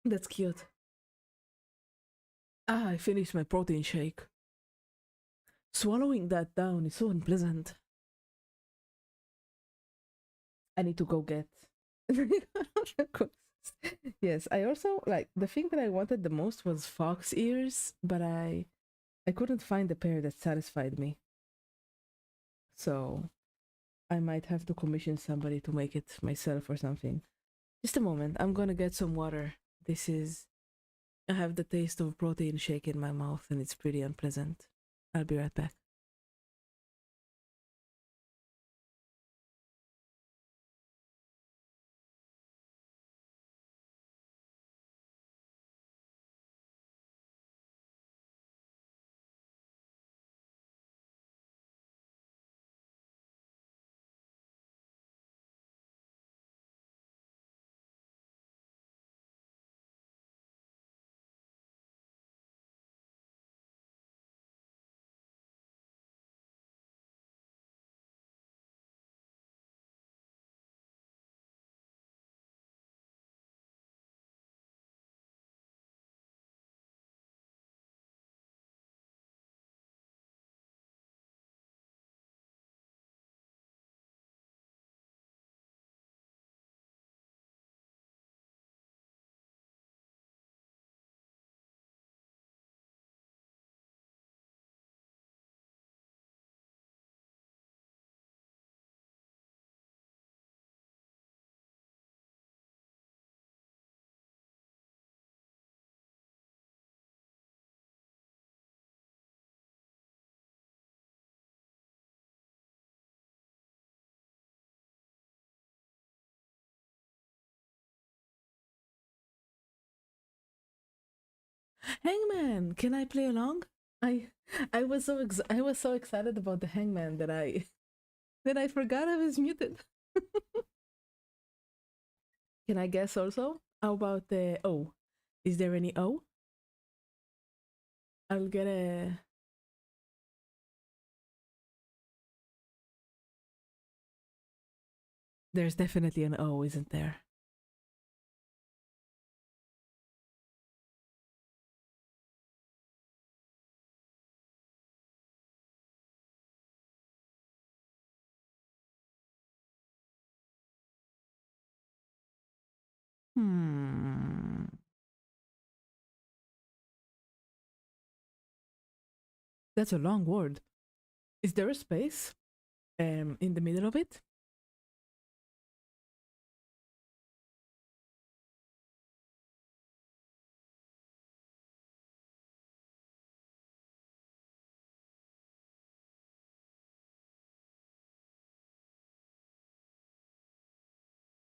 That's cute. Ah, I finished my protein shake. Swallowing that down is so unpleasant. I need to go get. Yes, I also like the thing that I wanted the most was fox ears, but I couldn't find a pair that satisfied me. So I might have to commission somebody to make it myself or something. Just a moment, I'm gonna get some water. This is I have the taste of protein shake in my mouth and it's pretty unpleasant. I'll be right back. Hangman, can I play along? I I was so excited about the Hangman that I forgot I was muted. Can I guess also? How about the O? Is there any O? I'll get a. There's definitely an O, isn't there? Hmm. That's a long word. Is there a space in the middle of it?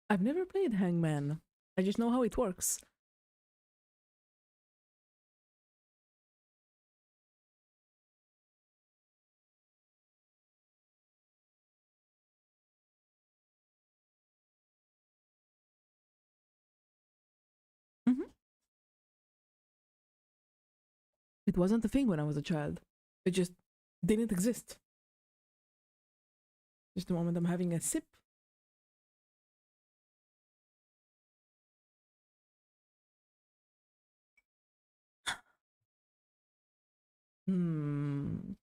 I've never played Hangman. I just know how it works. Hmm. It wasn't a thing when I was a child. It just didn't exist. Just the moment I'm having a sip. Hmm.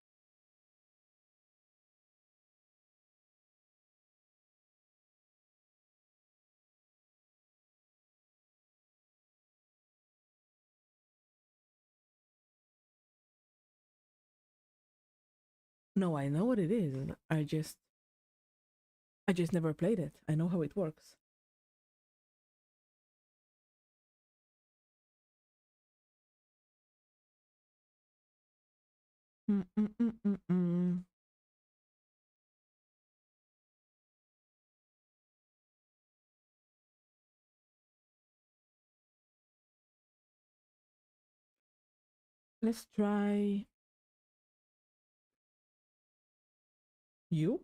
No, I know what it is. I just never played it. I know how it works. Mm, mm, mm, mm, mm. Let's try you.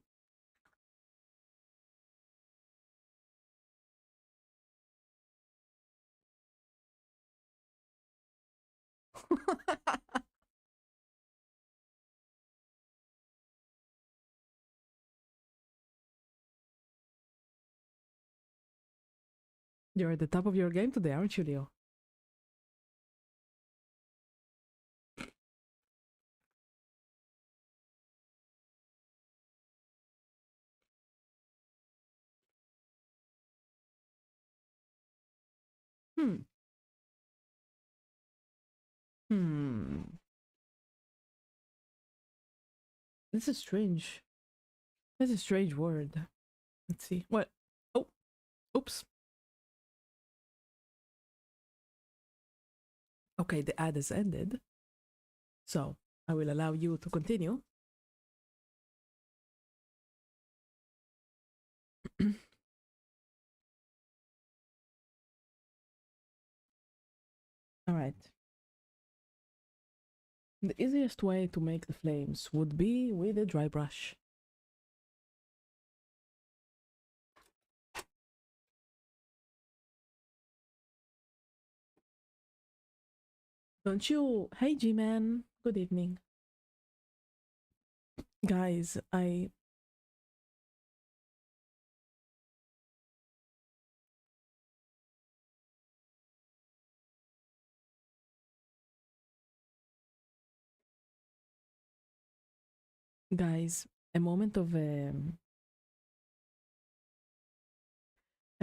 You're at the top of your game today, aren't you, Leo? Hmm. Hmm. This is strange. That's a strange word. Let's see. What? Oh, oops. Okay, the ad has ended. So I will allow you to continue. All right. The easiest way to make the flames would be with a dry brush. Don't you? Hey, G Man. Good evening. Guys, guys, a moment of a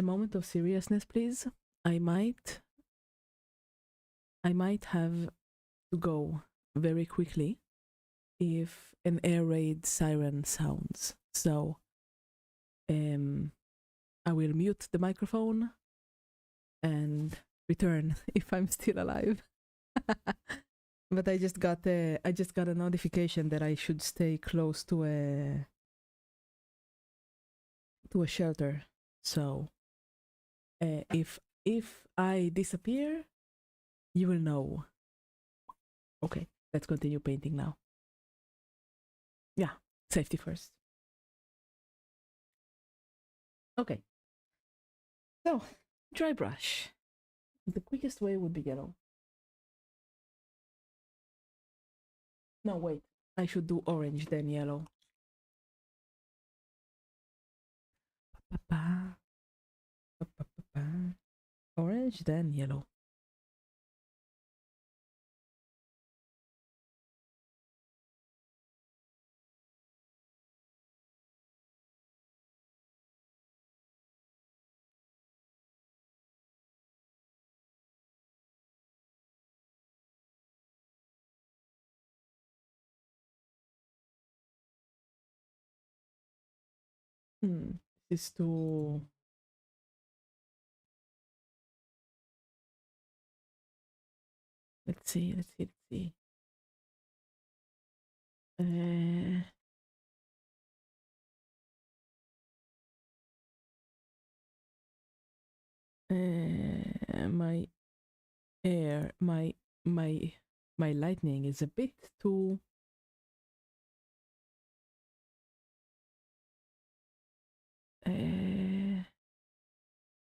moment of seriousness, please. I might I might have to go very quickly if an air raid siren sounds. So um I will mute the microphone and return if I'm still alive. But I just got a notification that I should stay close to a shelter. So if I disappear, you will know. Okay, let's continue painting now. Yeah, safety first. Okay, so dry brush. The quickest way would be yellow. No, wait. I should do orange then yellow. Pa-pa-pa. Pa-pa-pa-pa. Orange then yellow. This is too... Let's see, let's see, let's see. My air, my lightning is a bit too...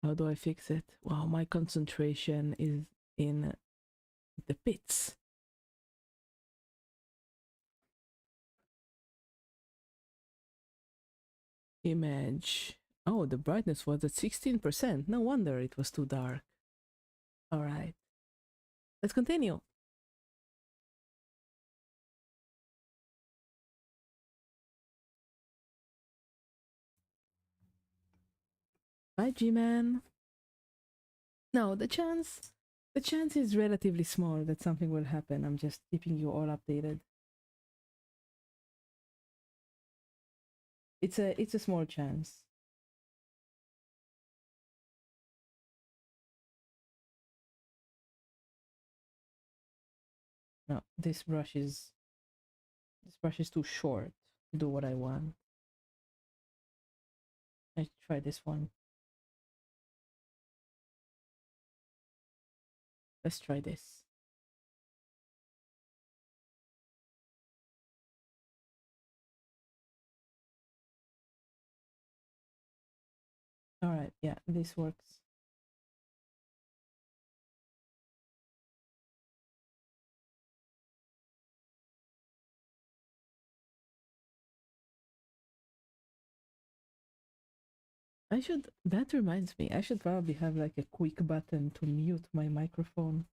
how do I fix it? Wow, my concentration is in the pits. Image. Oh, the brightness was at 16%. No wonder it was too dark. All right. Let's continue. Bye, G-Man. No, the chance is relatively small that something will happen. I'm just keeping you all updated. It's a small chance. No, this brush is too short to do what I want. I try this one. Let's try this. All right, yeah, this works. That reminds me, I should probably have like a quick button to mute my microphone.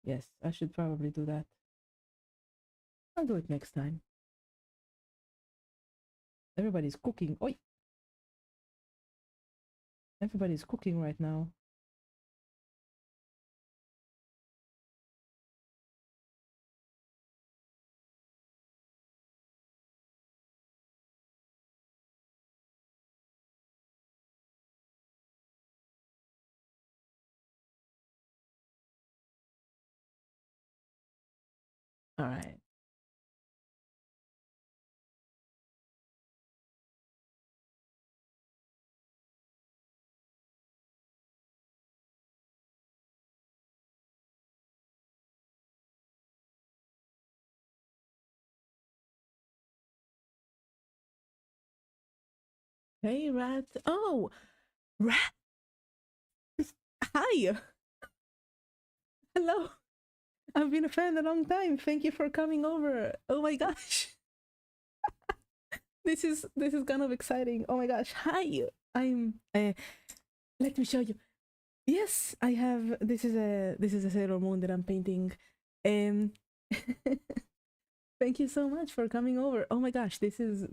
Yes, I should probably do that. I'll do it next time. Everybody's cooking. Oi! Everybody's cooking right now. All right. Hey, Rat. Oh, Rat. Hi. Hello. I've been a fan a long time. Thank you for coming over. Oh my gosh. This is kind of exciting. Oh my gosh. Hi. I'm let me show you. Yes, I have this is a Sailor Moon that I'm painting. Um Thank you so much for coming over. Oh my gosh, this is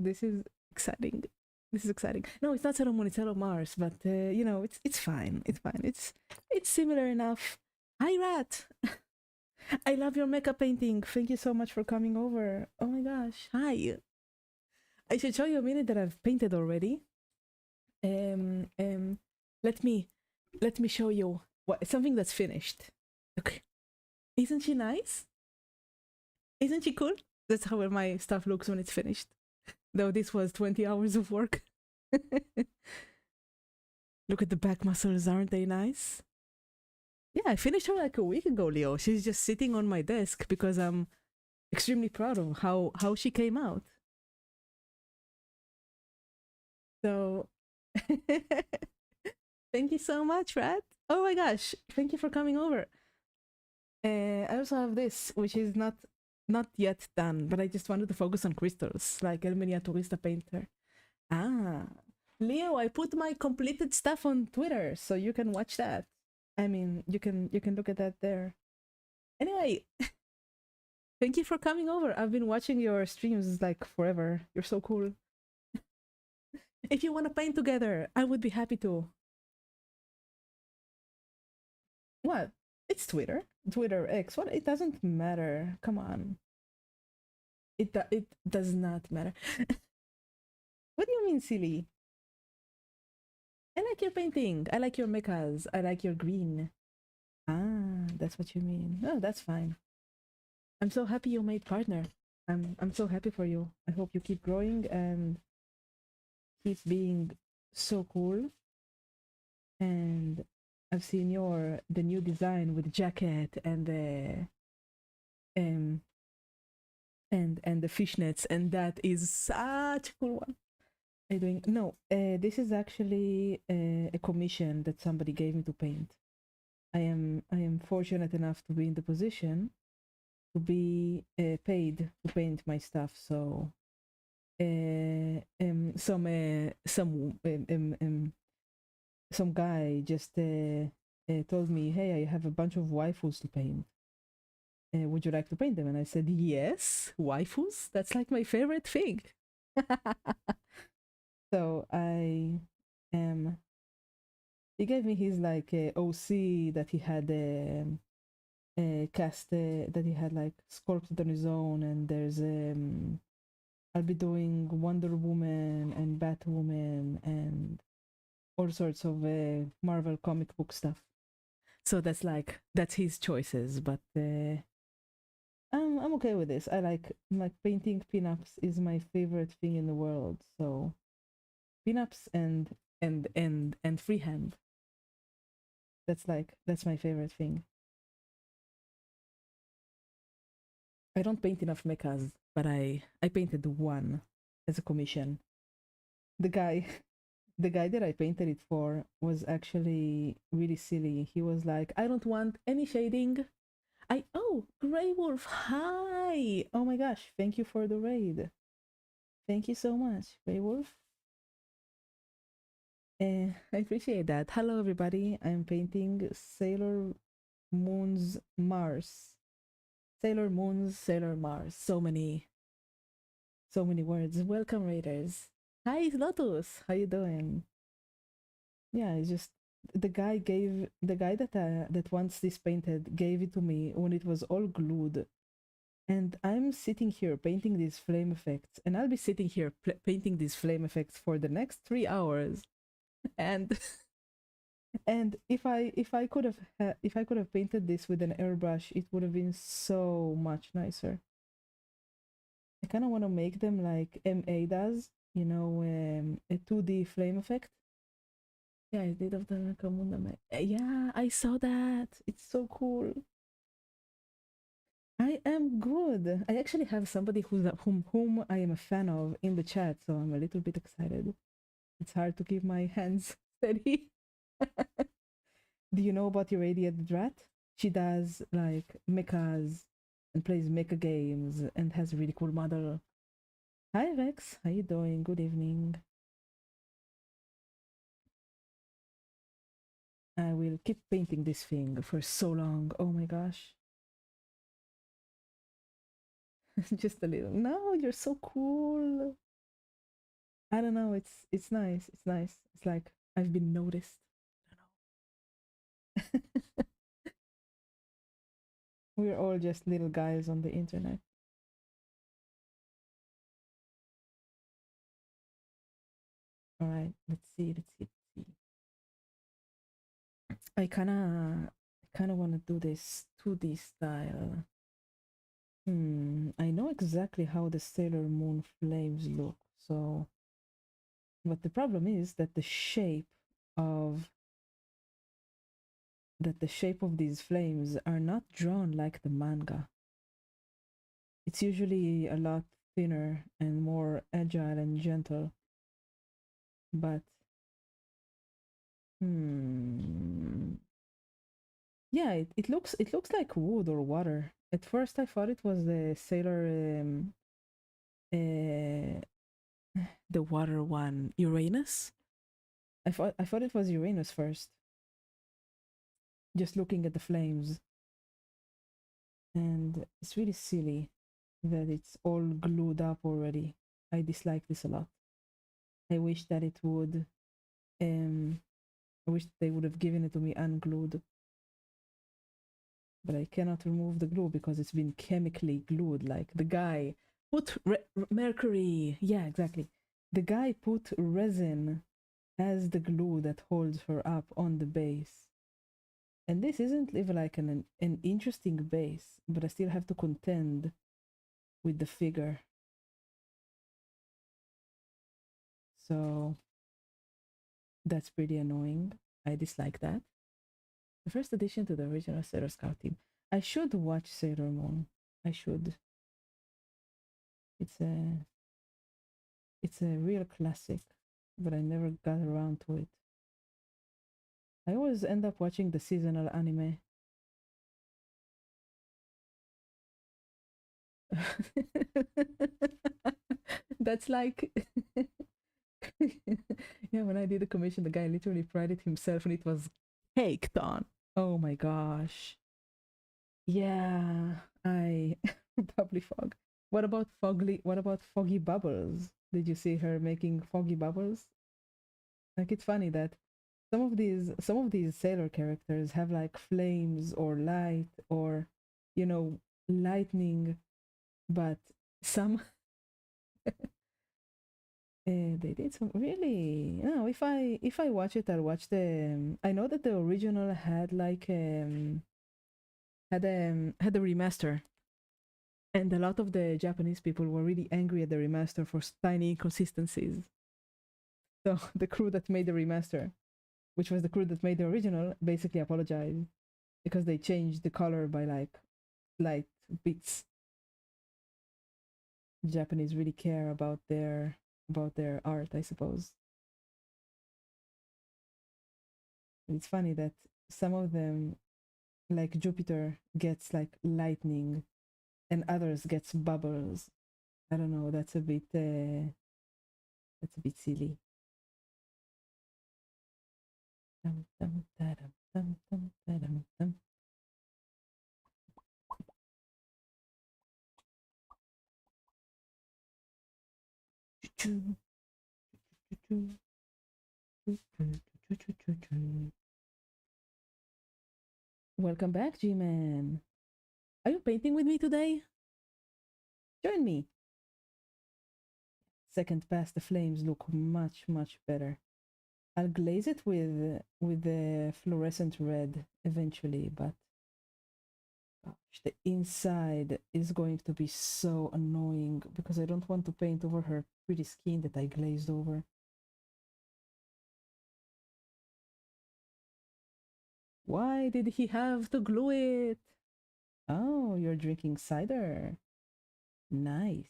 exciting. This is exciting. No, it's not Sailor Moon, it's Sailor Mars, but you know, it's fine. It's fine. It's similar enough. Hi Rat. I love your mecha painting. Thank you so much for coming over. Oh my gosh. Hi. I should show you a minute that I've painted already. Um um let me show you something that's finished. Okay. Isn't she nice? Isn't she cool? That's how my stuff looks when it's finished. Though this was 20 hours of work. Look at the back muscles, aren't they nice? Yeah, I finished her like a week ago, Leo. She's just sitting on my desk because I'm extremely proud of how she came out. So thank you so much, Rat. Oh my gosh, thank you for coming over. I also have this, which is not yet done, but I just wanted to focus on crystals, like El Miniaturista Painter. Ah, Leo, I put my completed stuff on Twitter, so you can watch that. I mean, you can look at that there. Anyway, thank you for coming over. I've been watching your streams like forever. You're so cool. If you want to paint together, I would be happy to. What? It's Twitter. Twitter X. What? It doesn't matter. Come on. It does not matter. What do you mean, silly? I like your painting. I like your mechas. I like your green. Ah, that's what you mean. Oh, that's fine. I'm so happy you made partner. I'm so happy for you. I hope you keep growing and keep being so cool. And I've seen the new design with the jacket and the um and the fishnets, and that is such a cool one. Are you doing? No, this is actually a commission that somebody gave me to paint. I am fortunate enough to be in the position to be paid to paint my stuff. So some guy just told me, "Hey, I have a bunch of waifus to paint. Would you like to paint them?" And I said, "Yes, waifus. That's like my favorite thing." So I am. He gave me his like OC that he had cast that he had like sculpted on his own, and there's I'll be doing Wonder Woman and Batwoman and all sorts of Marvel comic book stuff. So that's his choices, but I'm okay with this. I like painting pinups is my favorite thing in the world. So pinups and freehand. That's my favorite thing. I don't paint enough mechas, but I painted one as a commission. The guy the guy that I painted it for was actually really silly. He was like, "I don't want any shading." Grey Wolf, hi! Oh my gosh, thank you for the raid. Thank you so much, Grey Wolf. I appreciate that. Hello, everybody. I'm painting Sailor Moon's Mars. Sailor Moon's Sailor Mars. So many words. Welcome, Raiders. Hi, Lotus. How you doing? Yeah, it's just the guy that wants this painted gave it to me when it was all glued, and I'm sitting here painting these flame effects, and I'll be sitting here painting these flame effects for the next 3 hours, and and if I could have painted this with an airbrush, it would have been so much nicer. I kind of want to make them like MA does, a 2D flame effect. Yeah, I did of the Nakamura. Yeah, I saw that. It's so cool. I am good. I actually have somebody whom I am a fan of in the chat, so I'm a little bit excited. It's hard to keep my hands steady. Do you know about your lady at the Drat? She does like mechas and plays mecha games and has a really cool model. Hi Rex, how you doing? Good evening. I will keep painting this thing for so long. Oh my gosh. Just a little. No, you're so cool. I don't know. It's nice. It's nice. It's like I've been noticed. I don't know. We're all just little guys on the internet. All right. Let's see. Let's see. Let's see. I kind of want to do this 2D style. I know exactly how the Sailor Moon flames look. So, but the problem is that the shape of that the shape of these flames are not drawn like the manga. It's usually a lot thinner and more agile and gentle. But hmm, yeah, it looks like wood or water. At first, I thought it was the sailor, uh, the water one, Uranus. I thought it was Uranus first. Just looking at the flames, and it's really silly that it's all glued up already. I dislike this a lot. I wish that it would. Um, I wish they would have given it to me unglued, but I cannot remove the glue because it's been chemically glued. Like the guy put mercury. Yeah, exactly. The guy put resin as the glue that holds her up on the base. And this isn't even like an interesting base, but I still have to contend with the figure. So that's pretty annoying. I dislike that. The first addition to the original Sailor Scout team. I should watch Sailor Moon. I should. It's a it's a real classic, but I never got around to it. I always end up watching the seasonal anime. That's like yeah, when I did the commission, the guy literally fried it himself and it was caked on. Oh my gosh. Yeah, I bubbly fog. What about Foggy Bubbles? Did you see her making Foggy Bubbles? Like it's funny that some of these sailor characters have like flames or light or you know lightning, but some they did some really. No, if I watch it, I'll watch the. I know that the original had like had a remaster, and a lot of the Japanese people were really angry at the remaster for tiny inconsistencies. So the crew that made the remaster, which was the crew that made the original, basically apologized because they changed the color by like light bits. The Japanese really care about their art, I suppose. And it's funny that some of them, like Jupiter, gets like lightning, and others gets bubbles. I don't know. That's a bit silly. Dum, dum, da-dum, dum, dum, da-dum, dum. Welcome back, G-Man. Are you painting with me today? Join me. Second pass, the flames look much, much better. I'll glaze it with the fluorescent red eventually, but gosh, the inside is going to be so annoying because I don't want to paint over her pretty skin that I glazed over. Why did he have to glue it? Oh, you're drinking cider. Nice.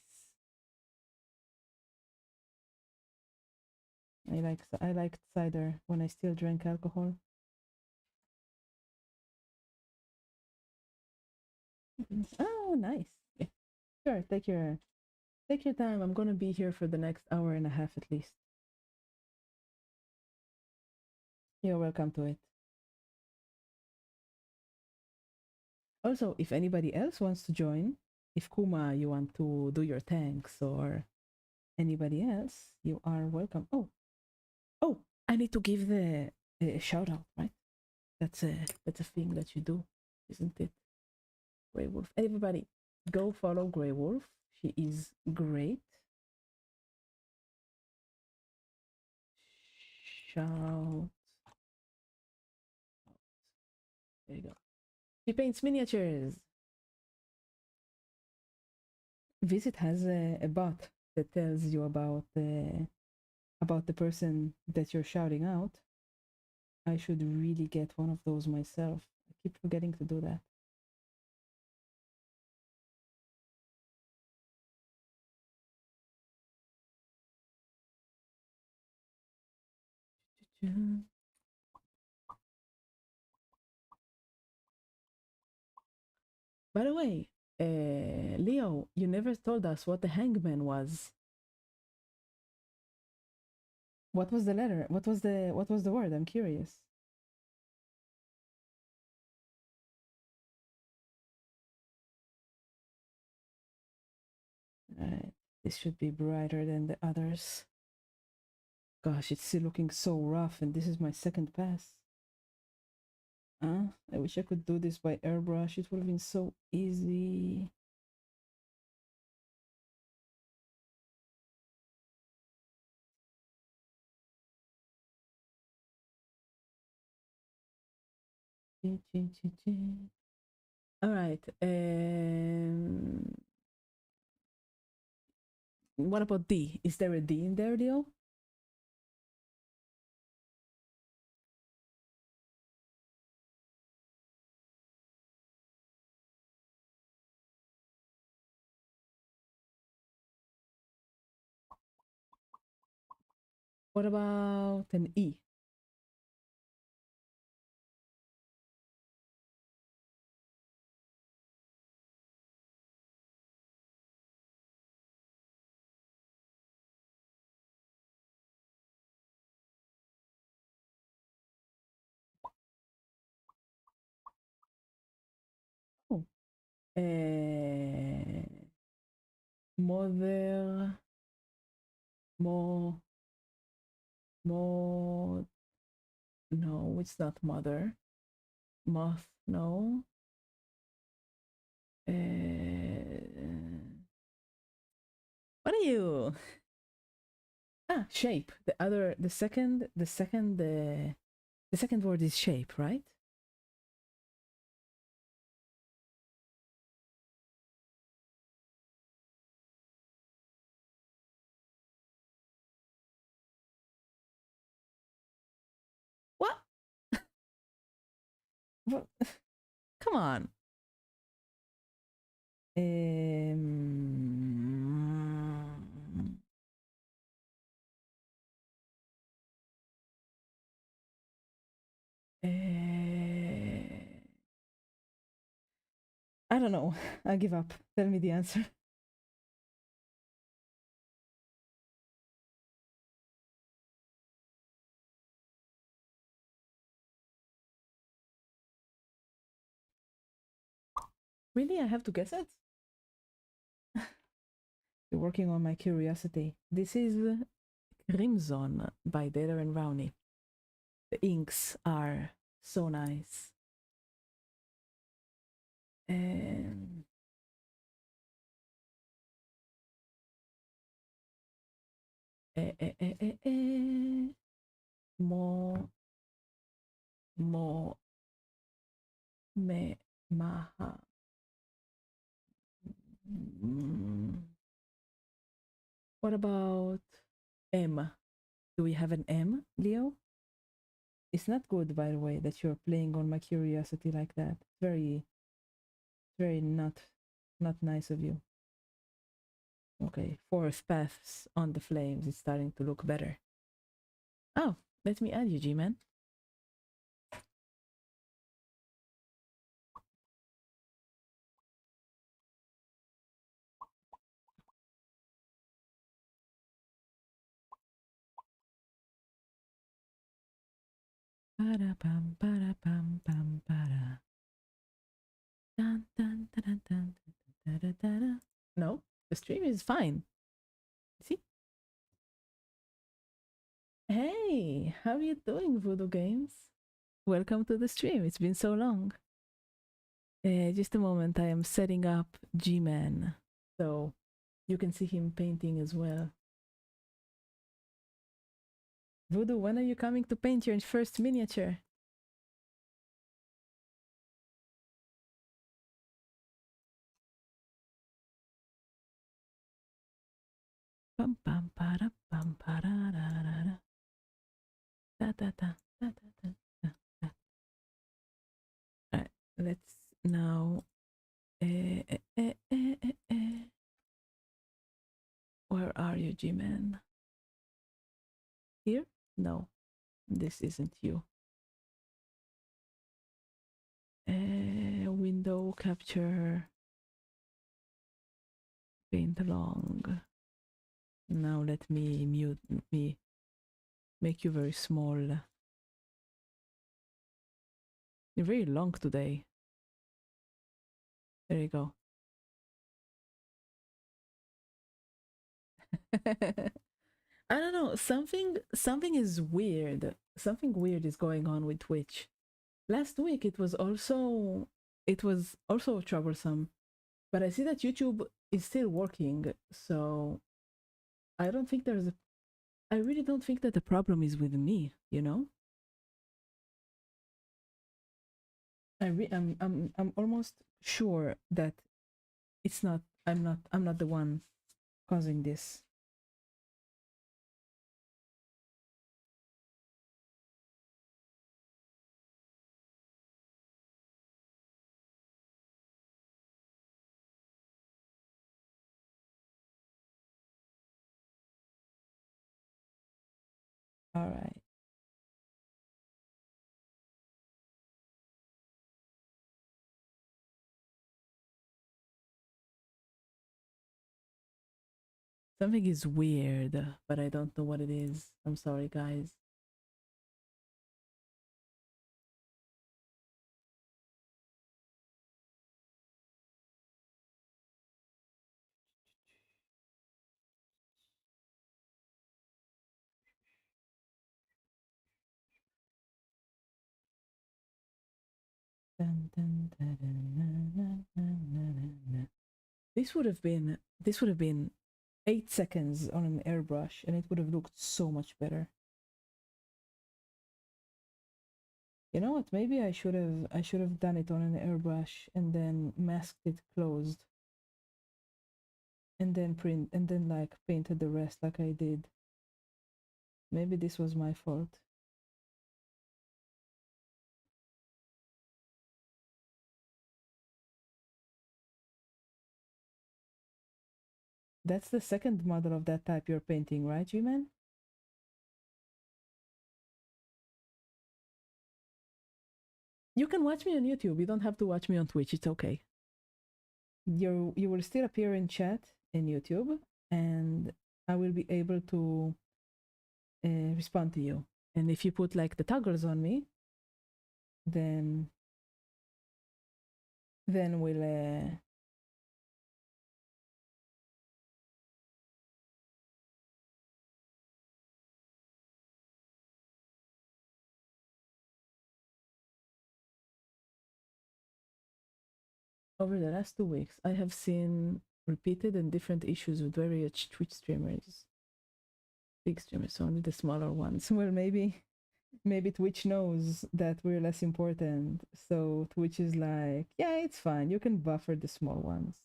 I liked cider when I still drank alcohol. Oh, nice. Yeah, sure. Take your time. I'm gonna be here for the next hour and a half at least. You're welcome to it. Also, if anybody else wants to join, if Kuma, you want to do your thanks or anybody else, you are welcome. Oh, I need to give the shout out, right? That's a thing that you do, isn't it? Grey Wolf. Everybody, go follow Grey Wolf. She is great. Shout. There you go. She paints miniatures. Visit has a bot that tells you about the person that you're shouting out. I should really get one of those myself. I keep forgetting to do that. By the way, Leo, you never told us what the hangman was. What was the letter? What was the word? I'm curious. Alright, this should be brighter than the others. Gosh, it's still looking so rough, and this is my second pass. I wish I could do this by airbrush. It would have been so easy. All right. What about D? Is there a D in there, Leo? What about an E? Oh. Mother. More. More. No, it's not mother. Moth. No. What are you? Shape. The second word is shape, right? What? What? Come on. I don't know. I give up. Tell me the answer. Really? I have to guess it? You're working on my curiosity. This is Crimson by Data and Rowney. The inks are so nice. Um, Mo, mo, me, maha. What about M? Do we have an M, Leo? It's not good, by the way, that you're playing on my curiosity like that. Very, very not nice of you. Okay, fourth paths on the flames. It's starting to look better. Oh, let me add you, G-Man. Para pam para pam pam para. Dun, dun, dun, dun, dun, dun, dun, dun. No, the stream is fine. See? Hey, how are you doing, Voodoo Games? Welcome to the stream. It's been so long. Just a moment. I am setting up G-Man, so you can see him painting as well. Voodoo, when are you coming to paint your first miniature? Pam pam para pam para da da da da da da da da Now, where are you, G-Man? Here? No, this isn't you. Window capture, paint long. Now let me mute me, make you very small. You're very long today. There you go. I don't know. Something is weird. Something weird is going on with Twitch. Last week it was also troublesome, but I see that YouTube is still working. So I don't think there's a I really don't think that the problem is with me, you know? I'm almost sure that it's not I'm not the one causing this. All right. Something is weird, but I don't know what it is. I'm sorry, guys. Dun, dun, dun, dun, dun, dun, dun, dun, dun. This would have been 8 seconds on an airbrush and it would have looked so much better. You know what? Maybe I should have done it on an airbrush and then masked it closed and then like painted the rest like I did. Maybe this was my fault. That's the second model of that type you're painting, right, G-Man? You can watch me on YouTube. You don't have to watch me on Twitch. It's okay. You will still appear in chat in YouTube, and I will be able to respond to you. And if you put like the toggles on me, then we'll over the last 2 weeks, I have seen repeated and different issues with various Twitch streamers, big streamers, so only the smaller ones. Well, maybe Twitch knows that we're less important, so Twitch is like, yeah, it's fine. You can buffer the small ones.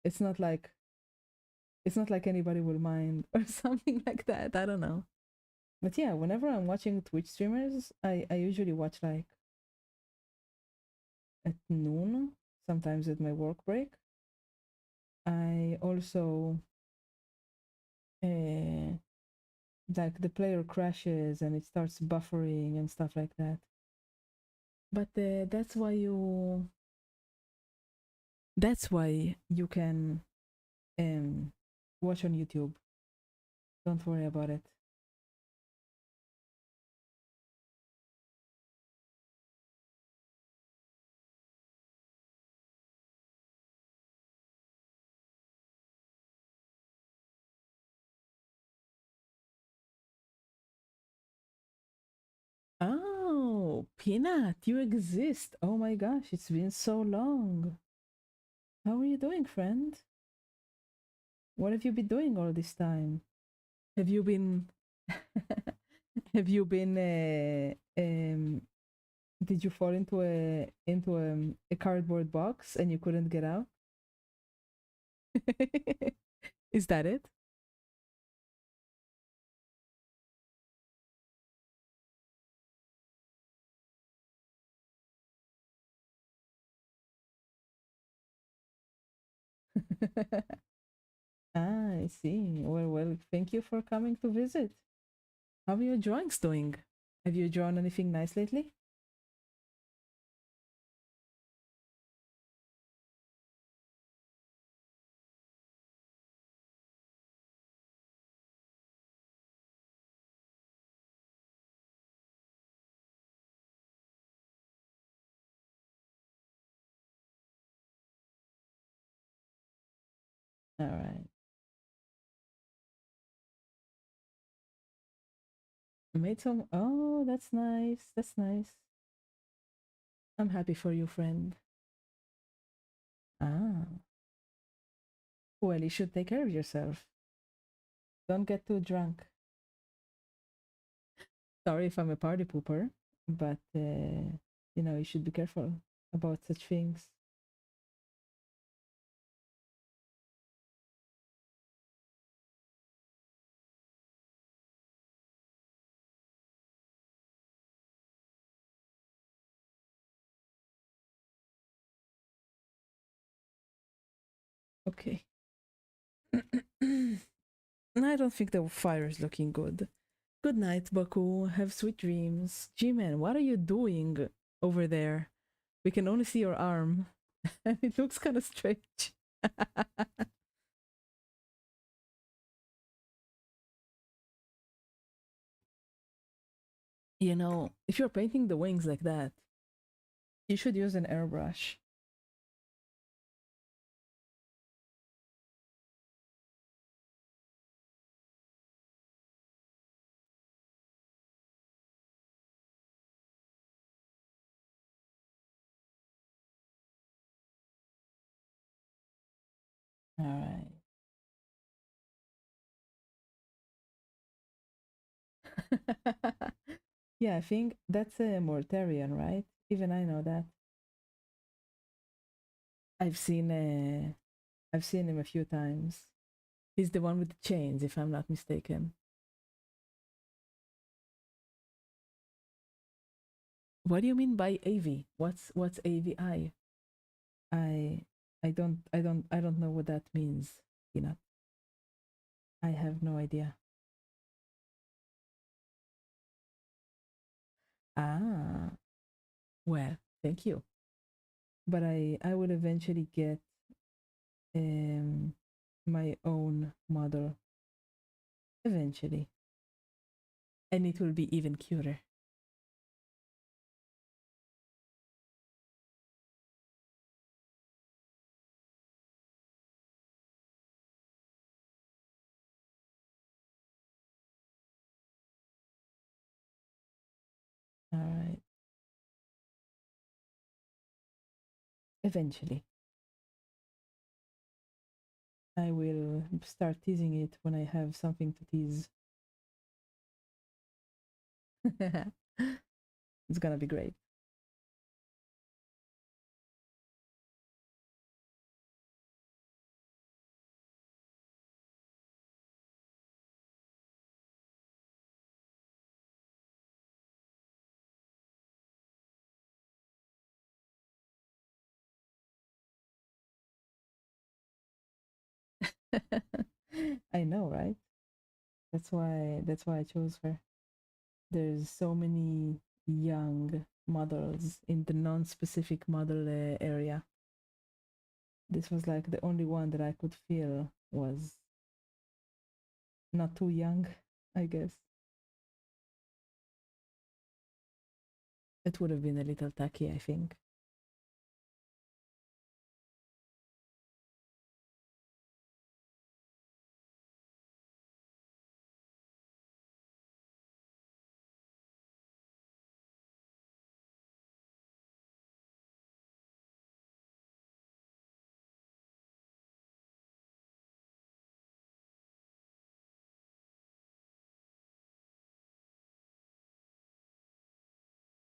It's not like anybody will mind or something like that. I don't know. But yeah, whenever I'm watching Twitch streamers, I usually watch like at noon, sometimes at my work break. I also uh, like the player crashes and it starts buffering and stuff like that. But that's why you can watch on YouTube. Don't worry about it. Oh, Peanut, you exist. Oh my gosh, it's been so long. How are you doing, friend? What have you been doing all this time? Have you been have you been did you fall into a cardboard box and you couldn't get out? Is that it? Ah, I see. Well, thank you for coming to visit. How are your drawings doing? Have you drawn anything nice lately? All right. Made some. Oh, that's nice. That's nice. I'm happy for you, friend. Ah, well, you should take care of yourself. Don't get too drunk. Sorry if I'm a party pooper, but you should be careful about such things. Okay. I don't think the fire is looking good. Good night, Baku. Have sweet dreams. G-Man, what are you doing over there? We can only see your arm, and it looks kind of strange. If you're painting the wings like that, you should use an airbrush. All right. Yeah, I think that's a Mortarian, right? Even I know that. I've seen I've seen him a few times. He's the one with the chains, if I'm not mistaken. What do you mean by AV? What's AVI? I I don't know what that means. Peanut. I have no idea. Ah, well, thank you. But I will eventually get um my own model eventually, and it will be even cuter. All right, eventually. I will start teasing it when I have something to tease. It's gonna be great. I know, right? That's why I chose her. There's so many young models in the non-specific model area. This was like the only one that I could feel was not too young, I guess. It would have been a little tacky, I think.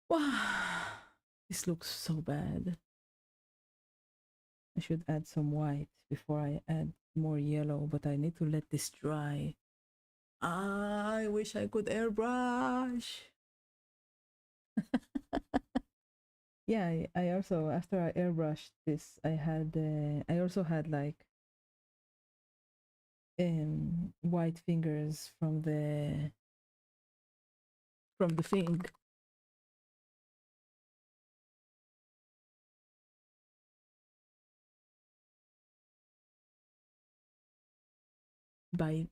Wow, this looks so bad. I should add some white before I add more yellow, but I need to let this dry. I wish I could airbrush. Yeah, I also after I airbrushed this, I also had like white fingers from the thing. By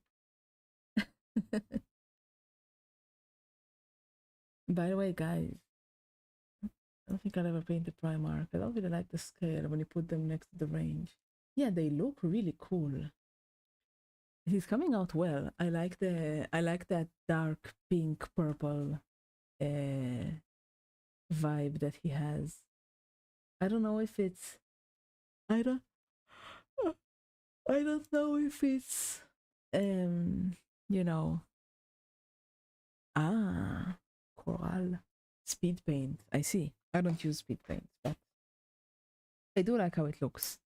by the way, guys, I don't think I'll ever paint the Primark. I don't really like the scale when you put them next to the range. Yeah, they look really cool. He's coming out well. I like that dark pink purple uh, vibe that he has. I don't know if it's I don't I don't know if it's um you know ah coral speed paint. I see. I don't use speed paint, but I do like how it looks.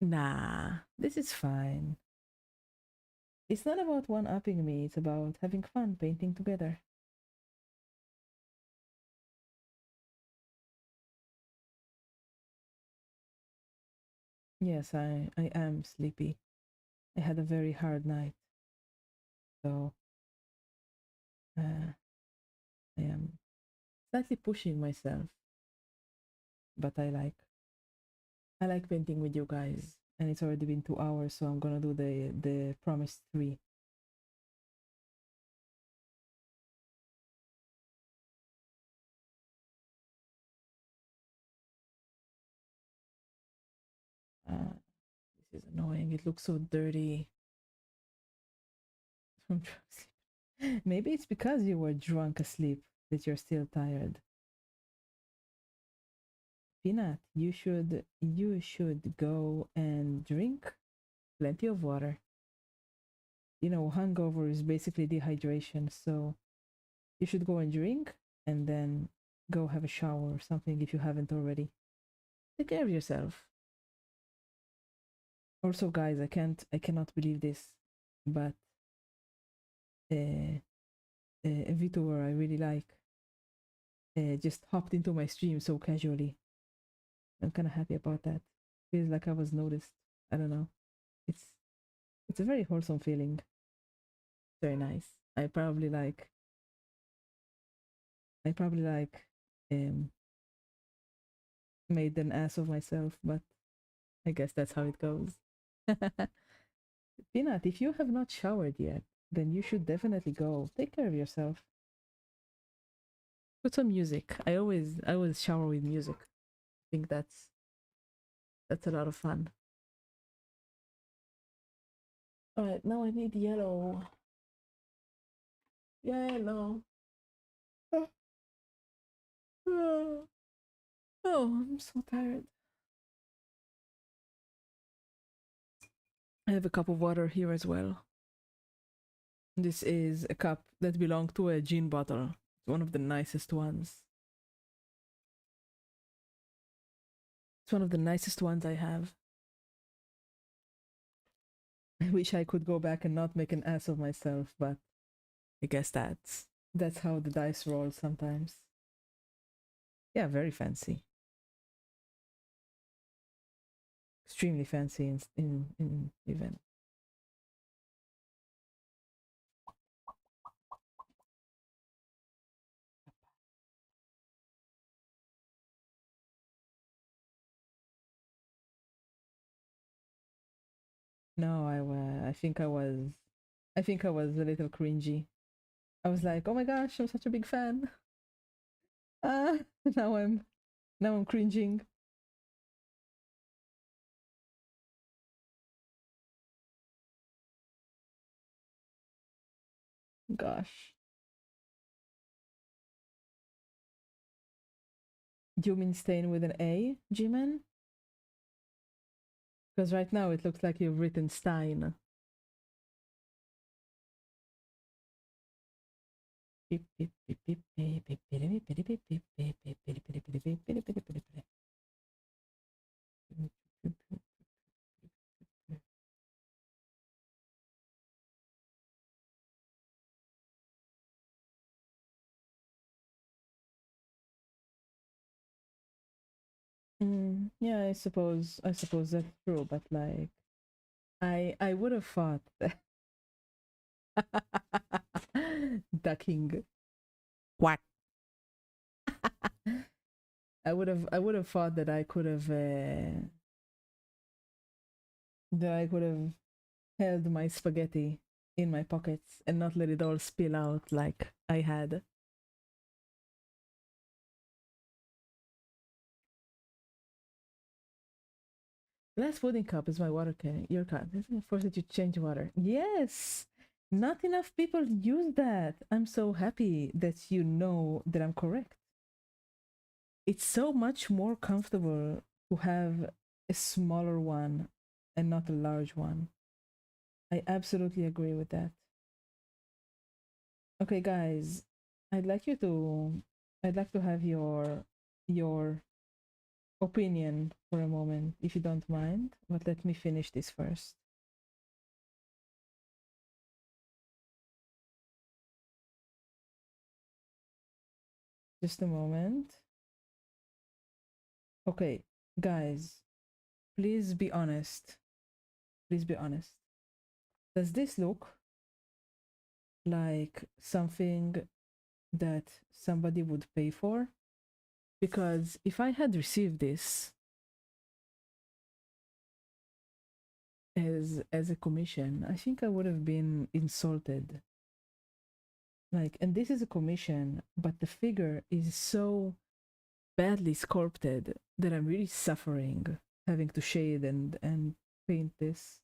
Nah, this is fine. It's not about one upping me, it's about having fun painting together. Yes, I am sleepy. I had a very hard night, so I am slightly pushing myself, but I like painting with you guys, and it's already been 2 hours, so I'm gonna do the promised three. This is annoying. It looks so dirty from drunk sleep. Maybe it's because you were drunk asleep that you're still tired. Peanut, you should go and drink plenty of water. You know, hungover is basically dehydration, so you should go and drink and then go have a shower or something if you haven't already. Take care of yourself. Also, guys, I cannot believe this, but uh, a VTuber I really like just hopped into my stream so casually. I'm kind of happy about that. Feels like I was noticed. I don't know. It's it's a very wholesome feeling. Very nice. I probably like um made an ass of myself, but I guess that's how it goes. Peanut, if you have not showered yet, then you should definitely go. Take care of yourself. Put some music. I always shower with music. I think that's a lot of fun. All right, now I need yellow. Yellow. Oh, I'm so tired. I have a cup of water here as well. This is a cup that belonged to a gin bottle. It's one of the nicest ones. It's one of the nicest ones I have. I wish I could go back and not make an ass of myself, but I guess that's how the dice roll sometimes. Yeah, very fancy. Extremely fancy in event. No, I think I was a little cringy. I was like, oh my gosh, I'm such a big fan. Ah, now I'm cringing. Gosh. Do you mean staying with an A, G-Man? Because right now it looks like you've written Stein. Yeah, I suppose that's true, but like I would have thought that ducking. Quack. I would have thought that I could have held my spaghetti in my pockets and not let it all spill out like I had. Last pudding cup is my water can. Your cup. Force it to change water. Yes. Not enough people use that. I'm so happy that you know that I'm correct. It's so much more comfortable to have a smaller one and not a large one. I absolutely agree with that. Okay, guys, I'd like you to I'd like to have your opinion for a moment, if you don't mind. But let me finish this first. Just a moment. Okay, guys, please be honest. Please be honest. Does this look like something that somebody would pay for? Because if I had received this as a commission, I think I would have been insulted. Like, and this is a commission, but the figure is so badly sculpted that I'm really suffering having to shade and paint this.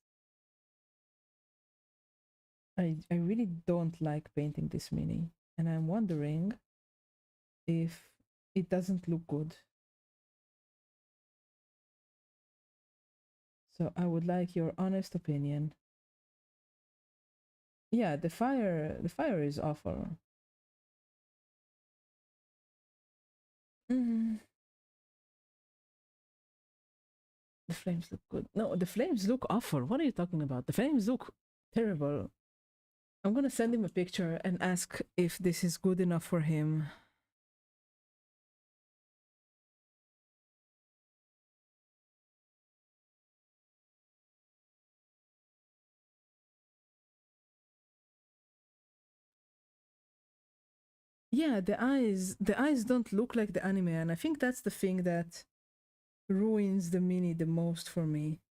I really don't like painting this mini, and I'm wondering if it doesn't look good. So I would like your honest opinion. Yeah, the fire is awful. Mm, the flames look good. No, the flames look awful. What are you talking about? The flames look terrible. I'm gonna send him a picture and ask if this is good enough for him. Yeah, the eyes don't look like the anime, and I think that's the thing that ruins the mini the most for me.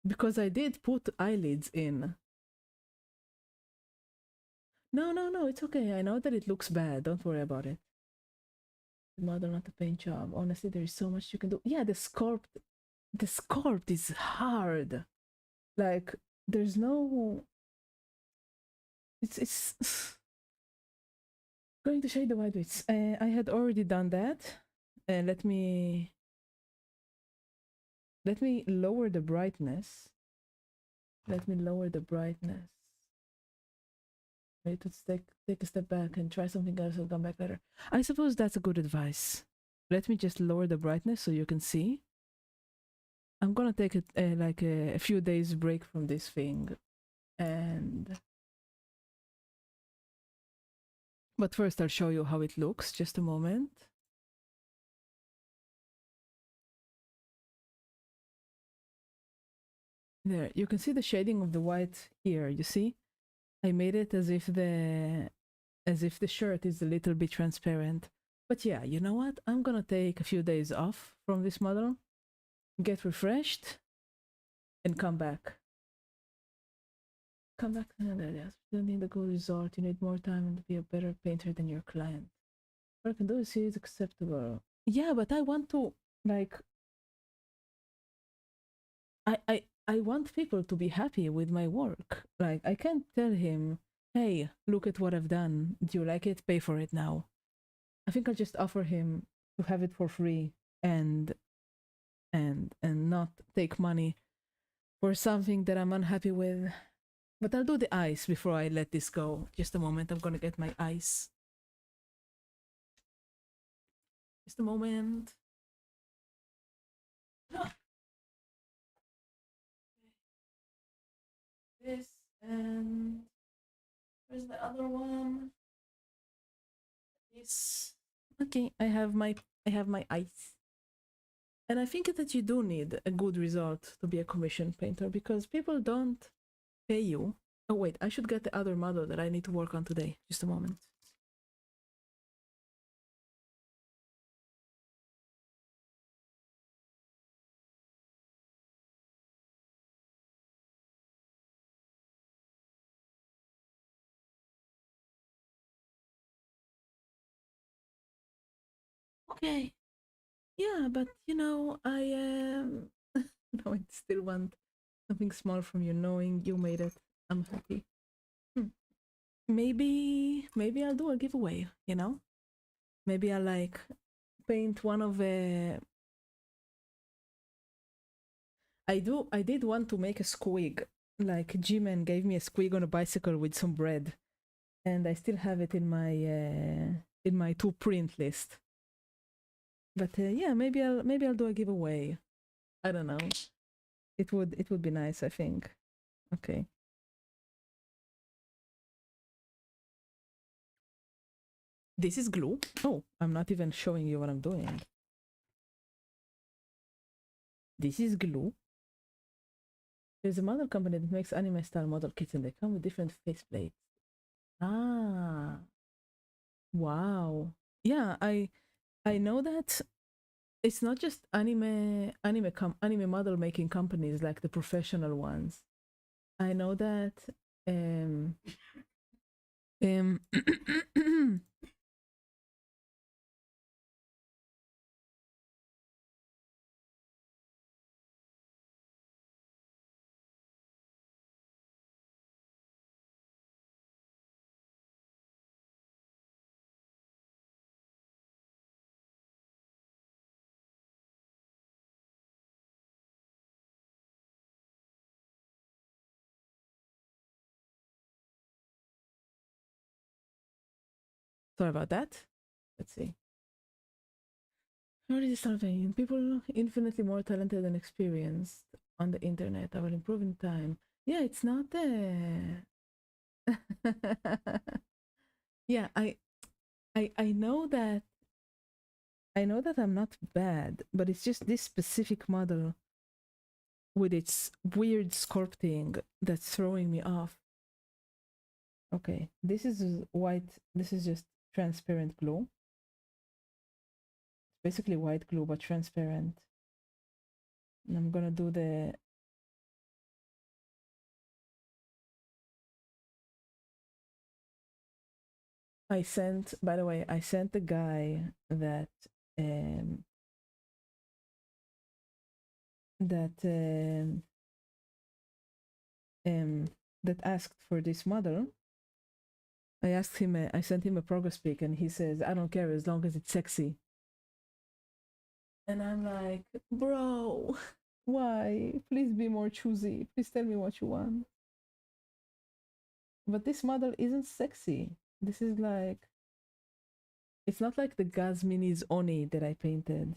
Because I did put eyelids in. No, no, no, it's okay. I know that it looks bad. Don't worry about it. The model, not the paint job. Honestly, there is so much you can do. Yeah, the sculpt is hard. Like there's no. It's going to shade the white bits. I had already done that. Let me lower the brightness. Let me lower the brightness. Wait, let's take a step back and try something else and come back later. I suppose that's a good advice. Let me just lower the brightness so you can see. I'm gonna take like a few days break from this thing, and but first I'll show you how it looks. Just a moment. There, you can see the shading of the white here. You see, I made it as if the shirt is a little bit transparent. But yeah, you know what? I'm gonna take a few days off from this model, get refreshed, and come back. Come back to another yes. You don't need a good result. You need more time and to be a better painter than your client. What I can do is see it's acceptable. Yeah, but I want to like I want people to be happy with my work. Like I can't tell him, hey, look at what I've done. Do you like it? Pay for it now. I think I'll just offer him to have it for free and and not take money for something that I'm unhappy with. But I'll do the ice before I let this go. Just a moment, I'm gonna get my ice. Just a moment. This and where's the other one? This. Okay, I have my ice. And I think that you do need a good result to be a commission painter because people don't pay you. Oh, wait, I should get the other model that I need to work on today. Just a moment. Okay. Yeah, but I no, I still want something small from you. Knowing you made it, I'm happy. Hmm. Maybe I'll do a giveaway. Maybe I'll like paint one of the. I did want to make a squig. Like G-Man gave me a squig on a bicycle with some bread, and I still have it in my to print list. But yeah, maybe I'll do a giveaway. I don't know. It would be nice, I think. Okay. This is glue. Oh, I'm not even showing you what I'm doing. This is glue. There's a model company that makes anime style model kits and they come with different faceplates. Ah, wow. Yeah, I know that it's not just anime model making companies like the professional ones. I know that um um sorry about that. Let's see. What is something? People infinitely more talented and experienced on the internet. I will improve in time. Yeah, it's not yeah, I know that I'm not bad, but it's just this specific model with its weird sculpting that's throwing me off. Okay, this is white. This is just transparent glue. It's basically white glue, but transparent. And I'm gonna do the. By the way, I sent the guy um, that um, that asked for this model. I sent him a progress pic, and he says, "I don't care as long as it's sexy." And I'm like, bro, why? Please be more choosy. Please tell me what you want. But this model isn't sexy. This is like, it's not like the Gazmini's Oni that I painted.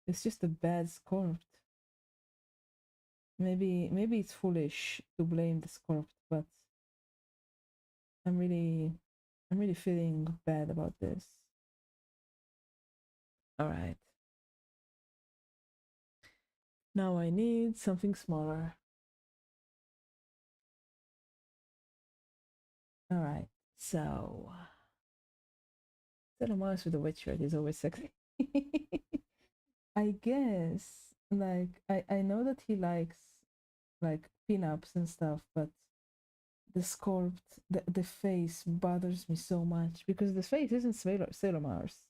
It's just a bad sculpt. Maybe it's foolish to blame the sculpt, but I'm really I'm really feeling bad about this. All right. Now I need something smaller. All right. So, Telemas with a wet shirt is always sexy. I guess like I know that he likes like pinups and stuff, but the sculpt, the face bothers me so much because the face isn't Sailor Mars.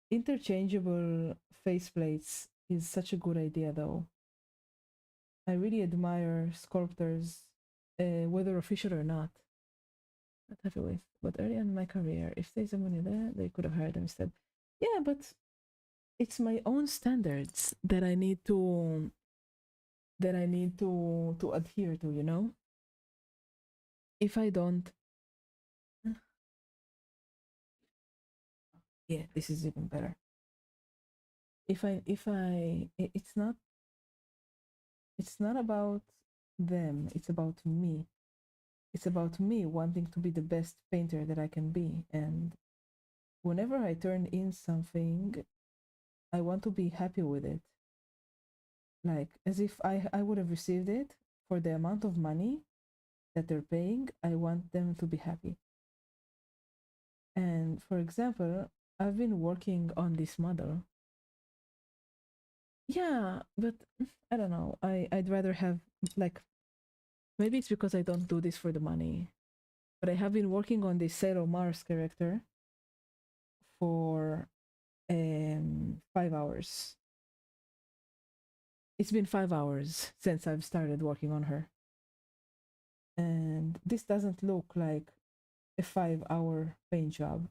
Interchangeable faceplates is such a good idea, though. I really admire sculptors, whether official or not. Not happy with, but early in my career, if there's someone in there, they could have hired them instead. Yeah, but it's my own standards that I need to adhere to. If I don't, yeah, this is even better. It's not about them, it's about me. It's about me wanting to be the best painter that I can be. And whenever I turn in something, I want to be happy with it. Like as if I would have received it for the amount of money that they're paying, I want them to be happy. And for example, I've been working on this model. Yeah, but I don't know. I'd rather have like maybe it's because I don't do this for the money, but I have been working on this Sailor Mars character for 5 hours. It's been 5 hours since I've started working on her. And this doesn't look like a 5 hour paint job.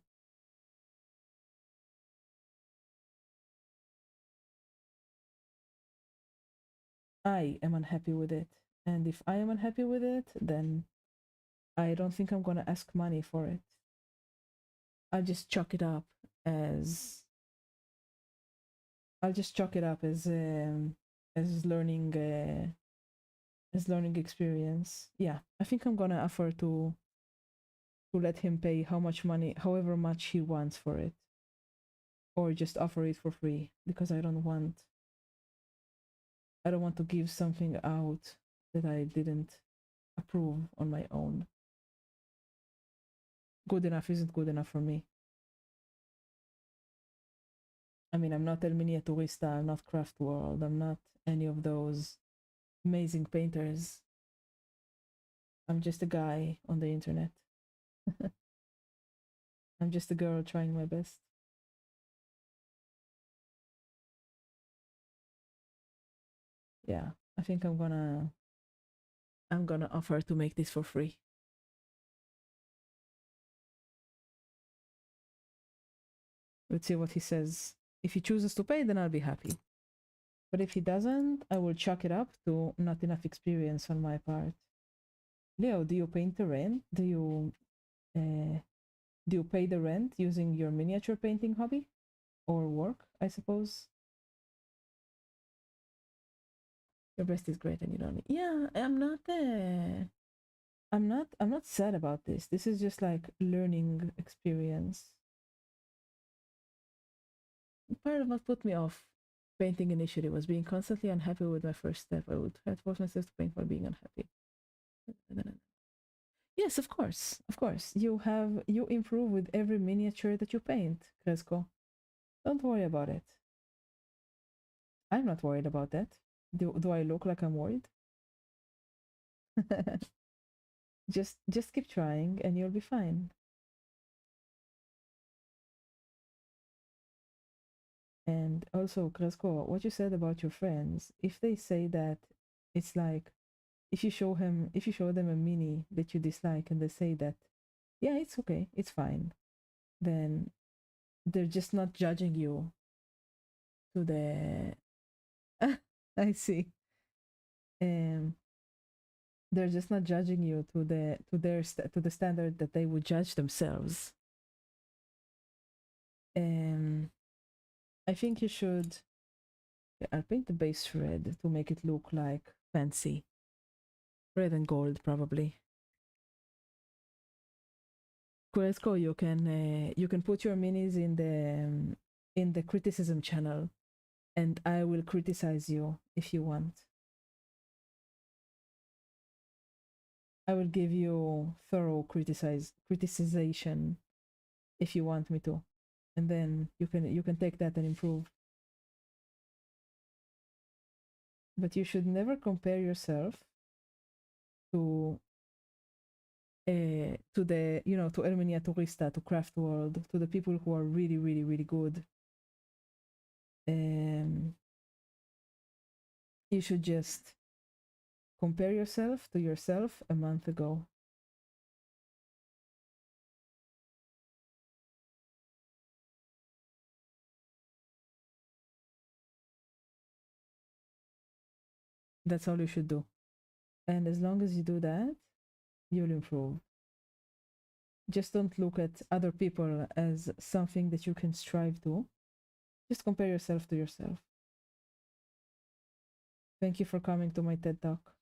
I am unhappy with it. And if I am unhappy with it, then I don't think I'm gonna ask money for it. I'll just chalk it up as I'll just chalk it up as learning as learning experience. Yeah, I think I'm gonna offer to let him pay how much money, however much he wants for it, or just offer it for free because I don't want to give something out that I didn't approve on my own. Good enough isn't good enough for me. I mean, I'm not El Miniaturista, I'm not Craft World, I'm not any of those amazing painters. I'm just a guy on the internet. I'm just a girl trying my best. Yeah, I think I'm gonna offer to make this for free. Let's see what he says. If he chooses to pay, then I'll be happy. But if he doesn't, I will chalk it up to not enough experience on my part. Leo, do you paint the rent? Do you pay the rent using your miniature painting hobby or work? I suppose your breast is great, and you don't. Yeah, I'm not. I'm not sad about this. This is just like learning experience. Part of what put me off painting initially was being constantly unhappy with my first step. I would try to force myself to paint while being unhappy. Yes, of course. Of course. You improve with every miniature that you paint, Cresco. Don't worry about it. I'm not worried about that. Do I look like I'm worried? Just keep trying and you'll be fine. And also, Cresco, what you said about your friends, if they say that it's like if you show them a mini that you dislike and they say that, yeah, it's okay, it's fine, then they're just not judging you to the I see. Um they're just not judging you to to the standard that they would judge themselves. Um I think you should I'll paint the base red to make it look like fancy. Red and gold probably. Quesco, you can put your minis in the criticism channel, and I will criticize you if you want. I will give you thorough criticization if you want me to, and then you can take that and improve. But you should never compare yourself to to the to El Miniaturista, to Craft World, to the people who are really really really good. Um, you should just compare yourself to yourself a month ago. That's all you should do. And as long as you do that, you'll improve. Just don't look at other people as something that you can strive to. Just compare yourself to yourself. Thank you for coming to my TED Talk.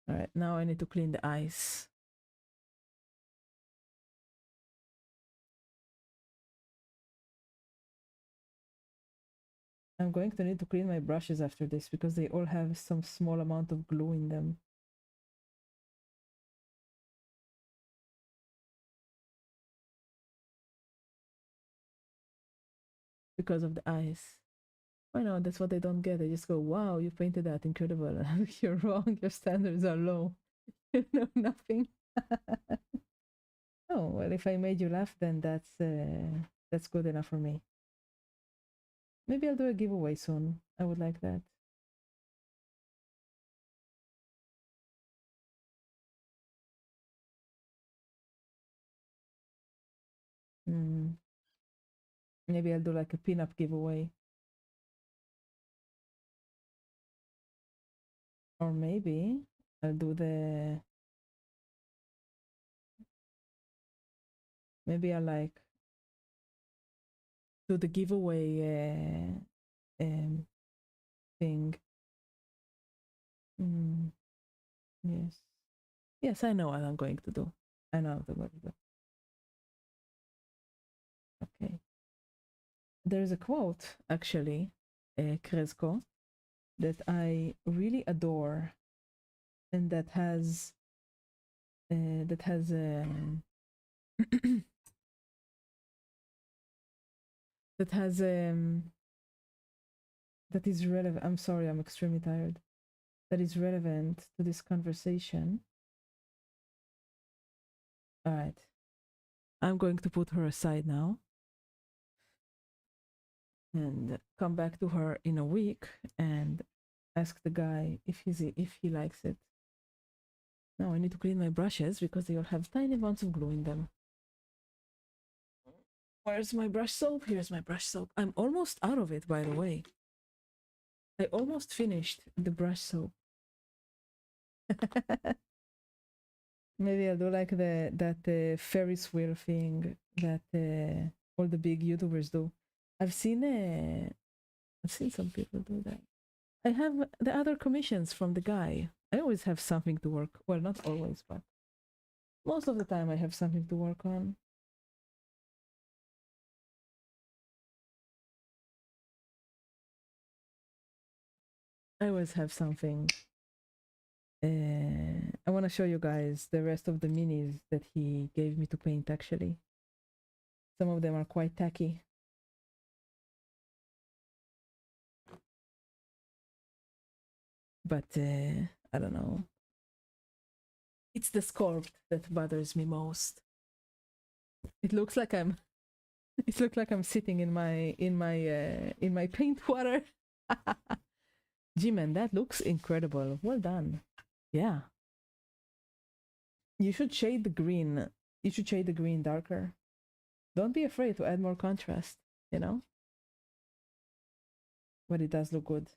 All right, now I need to clean the ice. I'm going to need to clean my brushes after this because they all have some small amount of glue in them. Because of the ice. I know, that's what I don't get. I just go, wow, you painted that, incredible. You're wrong, your standards are low. You know nothing. Oh, well, if I made you laugh, then that's good enough for me. Maybe I'll do a giveaway soon. I would like that. Mm. Maybe I'll do like a pinup giveaway. Or maybe I'll do the. Maybe I'll like do the giveaway thing. Mm. Yes. Yes, I know what I'm going to do. I know what I'm going to do. Okay. There's a quote, actually, Kresko, that I really adore, and that has uh, that has um, that has that is relevant. I'm sorry, I'm extremely tired. That is relevant to this conversation. All right, I'm going to put her aside now and come back to her in a week and ask the guy if he likes it. Now I need to clean my brushes because they all have tiny amounts of glue in them. Where's my brush soap? Here's my brush soap. I'm almost out of it, by the way. I almost finished the brush soap. Maybe I'll do like that Ferris wheel thing that all the big YouTubers do. I've seen some people do that. I have the other commissions from the guy. I always have something to work. Well, not always, but most of the time I have something to work on. I always have something. I want to show you guys the rest of the minis that he gave me to paint, actually. Some of them are quite tacky. But I don't know. It's the sculpt that bothers me most. It looks like I'm it looks like I'm sitting in my paint water. G-Man, that looks incredible. Well done. Yeah. You should shade the green. You should shade the green darker. Don't be afraid to add more contrast, you know? But it does look good.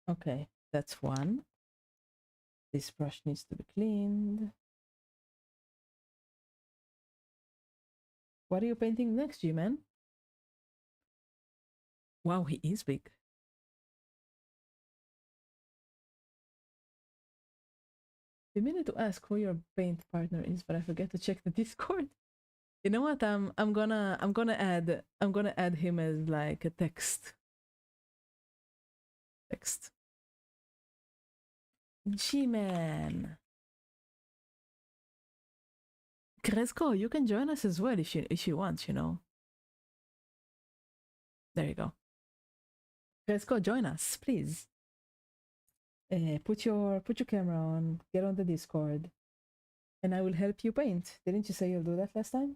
Okay, that's one. This brush needs to be cleaned. What are you painting next, G-Man? Wow, he is big. You meant to ask who your paint partner is, but I forget to check the Discord. You know what? I'm gonna add him as like a text. Text. G-Man. Kresko, you can join us as well if you want, you know. There you go. Kresko, join us, please. Put your camera on, get on the Discord, and I will help you paint. Didn't you say you'll do that last time?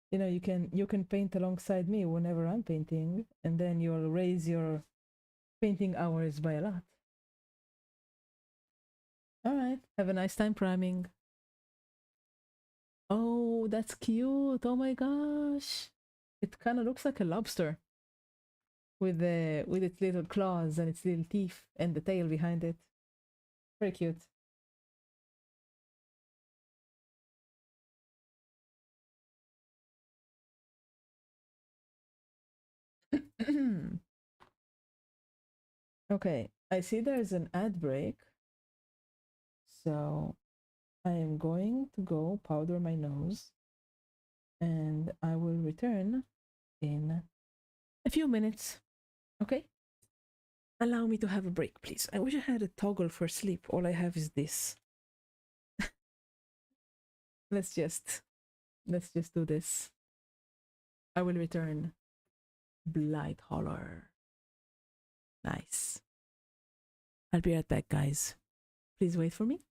You know, you can paint alongside me whenever I'm painting, and then you'll raise your painting hours by a lot. All right, have a nice time priming. Oh, that's cute. Oh my gosh. It kind of looks like a lobster. with its little claws and its little teeth and the tail behind it. Very cute. Okay, I see there's an ad break, so I am going to go powder my nose and I will return in a few minutes. Okay? Allow me to have a break, please. I wish I had a toggle for sleep. All I have is this. let's just let's just do this. I will return. Blight Holler. Nice. I'll be right back, guys. Please wait for me.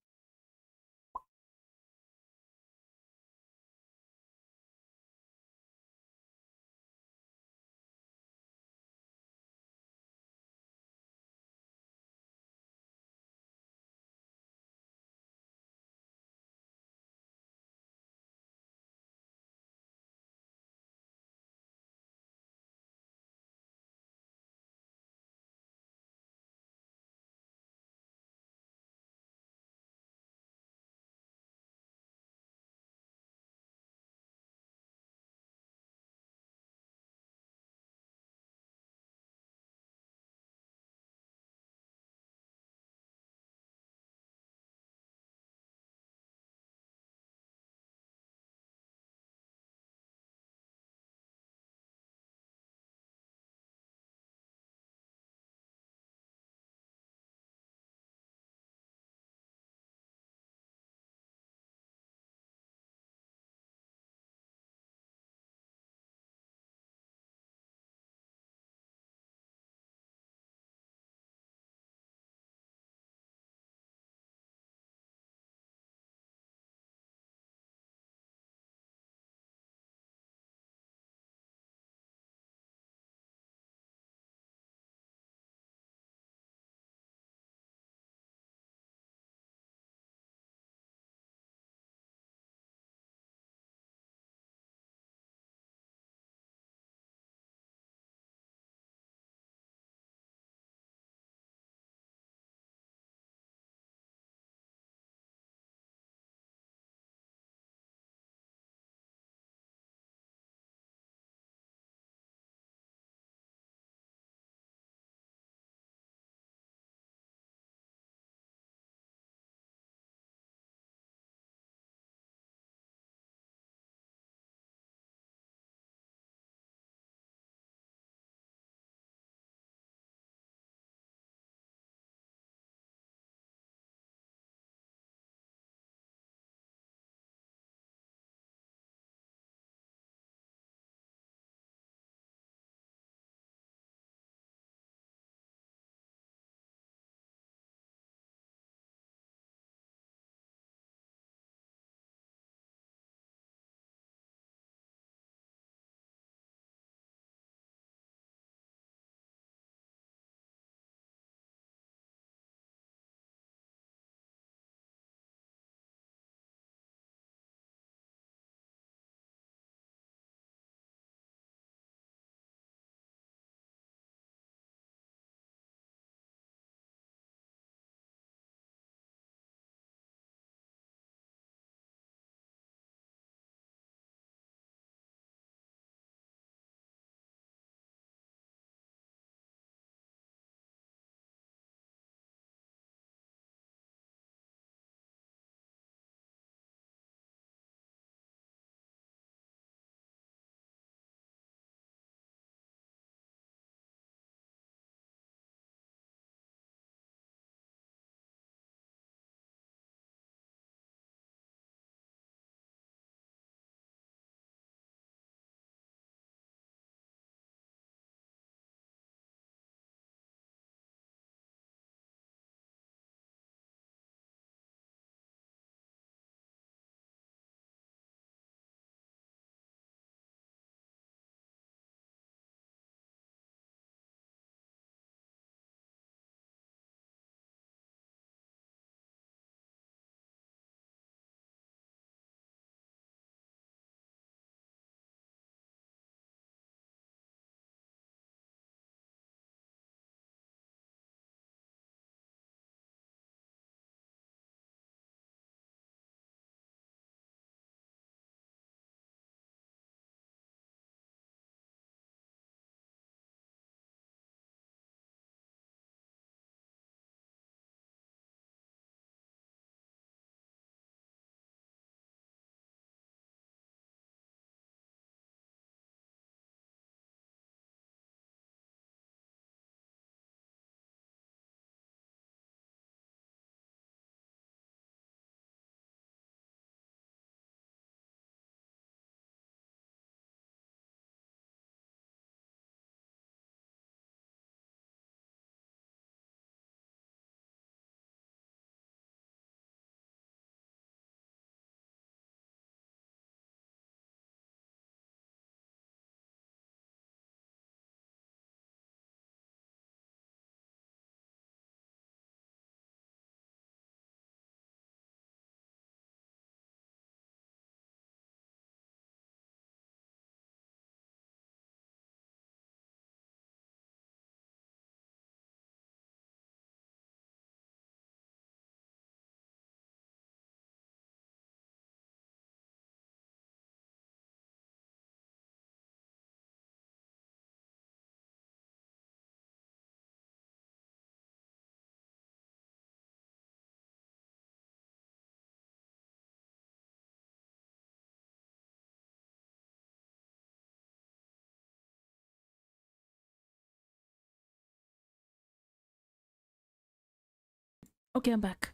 Okay, I'm back.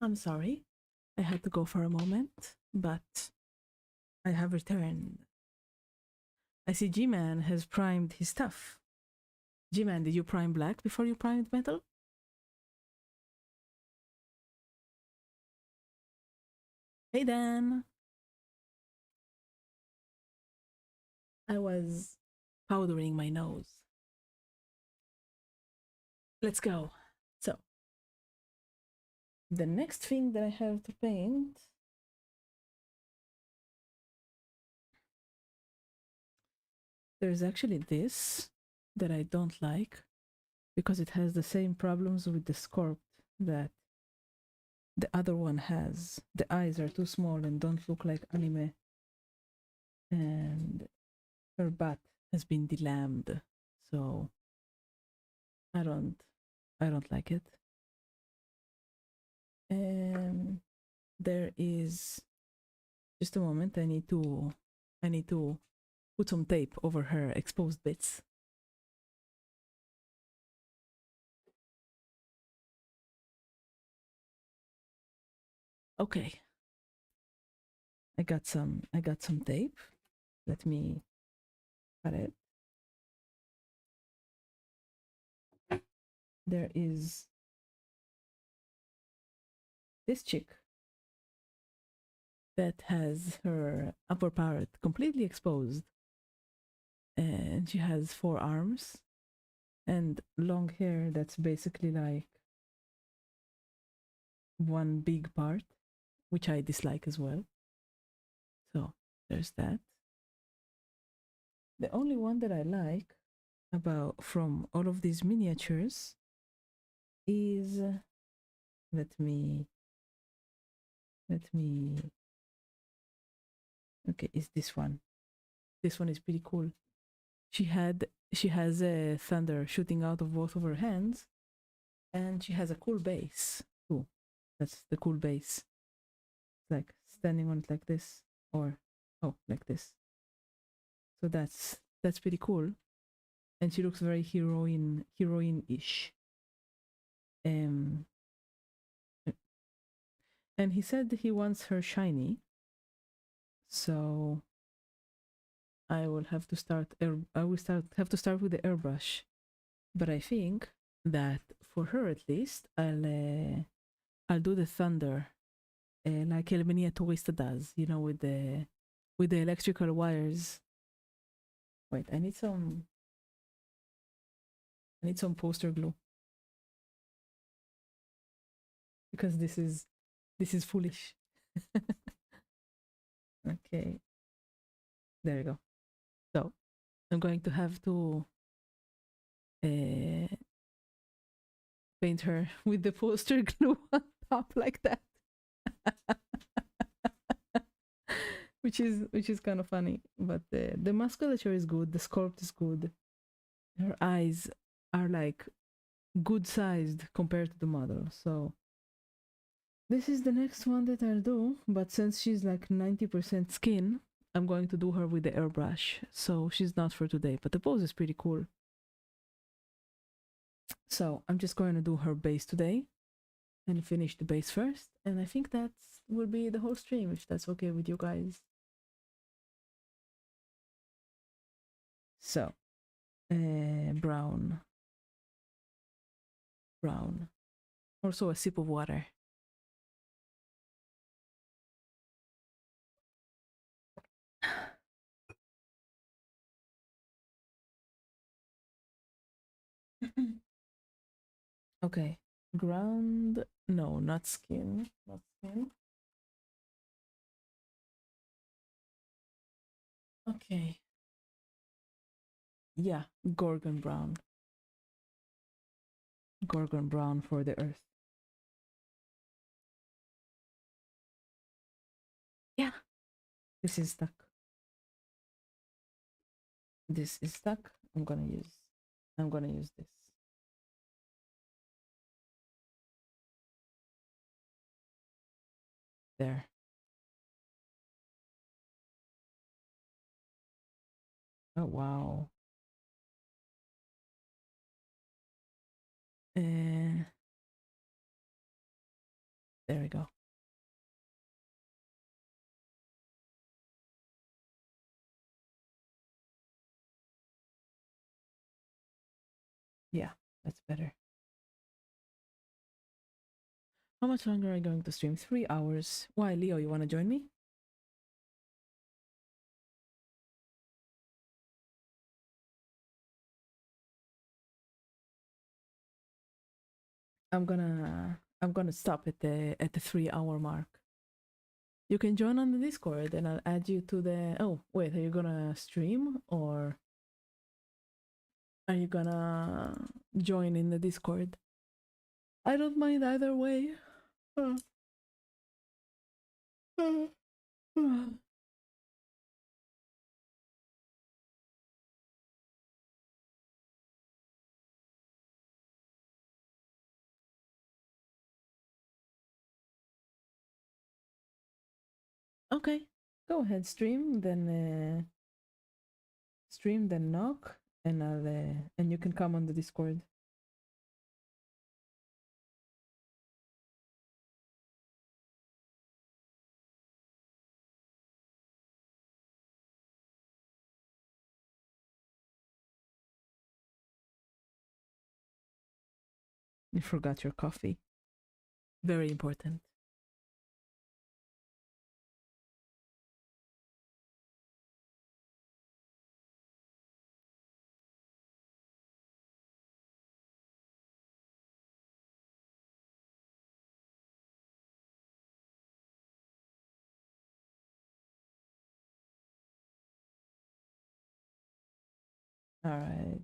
I'm sorry. I had to go for a moment, but I have returned. I see G-Man has primed his stuff. G-Man, did you prime black before you primed metal? Hey Dan! I was powdering my nose. Let's go. So, the next thing that I have to paint there's actually this that I don't like because it has the same problems with the sculpt that the other one has. The eyes are too small and don't look like anime, and her butt has been delambed, so I don't I don't like it. And there is just a moment. I need to put some tape over her exposed bits. Okay. I got some tape. Let me cut it. There is this chick that has her upper part completely exposed, and she has 4 arms and long hair that's basically like one big part, which I dislike as well. So there's that. The only one that I like about from all of these miniatures is let me okay, is this one. This one is pretty cool. She has a thunder shooting out of both of her hands, and she has a cool base too. That's the cool base. Like standing on it like this, or oh, like this. So that's pretty cool, and she looks very heroine-ish. Um, and he said he wants her shiny, so I will have to have to start with the airbrush. But I think that for her at least, I'll do the thunder, like El Miniaturista does, you know, with the electrical wires. Wait, I need some poster glue because this is foolish. Okay, there you go. So I'm going to have to uh, paint her with the poster glue on top like that. Which is kind of funny, but the musculature is good, the sculpt is good. Her eyes are like good sized compared to the model, so this is the next one that I'll do. But since she's like 90% skin, I'm going to do her with the airbrush, so she's not for today, but the pose is pretty cool. So I'm just going to do her base today and finish the base first, and I think that will be the whole stream, if that's okay with you guys. So brown, also a sip of water. Okay, ground, no, not skin, not skin. Okay, yeah, Gorgon brown for the earth. Yeah, this is stuck. This is stuck. I'm gonna use this. There. Oh wow. There we go. Yeah, that's better. How much longer are you going to stream? 3 hours. Why, Leo, you want to join me? I'm gonna stop at the 3 hour mark. You can join on the Discord and I'll add you to the. Oh, wait, are you gonna stream or are you gonna join in the Discord? I don't mind either way. Uh, uh, uh. Okay, go ahead, stream, then knock, and and you can come on the Discord. You forgot your coffee. Very important. All right.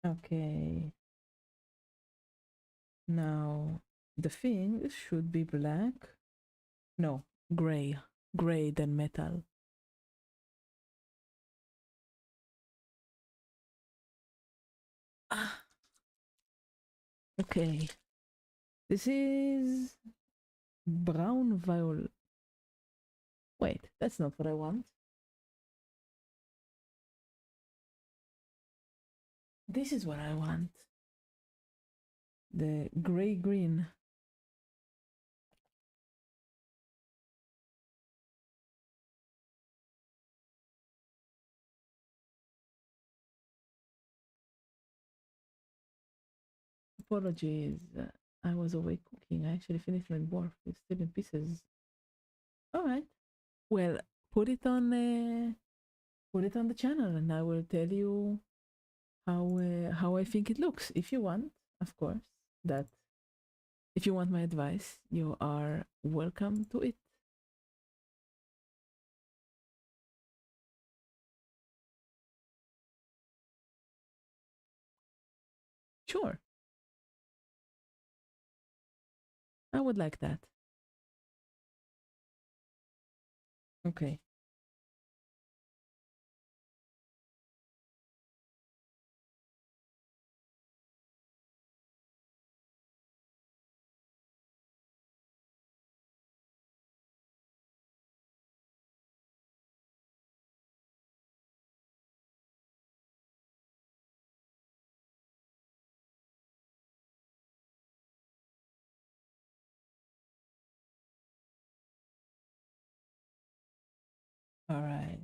Okay. Now the thing should be black. No, gray. Gray than metal. Ah, okay. This is brown violet. Wait, that's not what I want. This is what I want. The gray green. Apologies. I was awake cooking. I actually finished my dwarf. It's still in pieces. All right. Well, put it on the channel, and I will tell you how I think it looks. If you want, of course. That if you want my advice, you are welcome to it. Sure, I would like that. Okay. All right.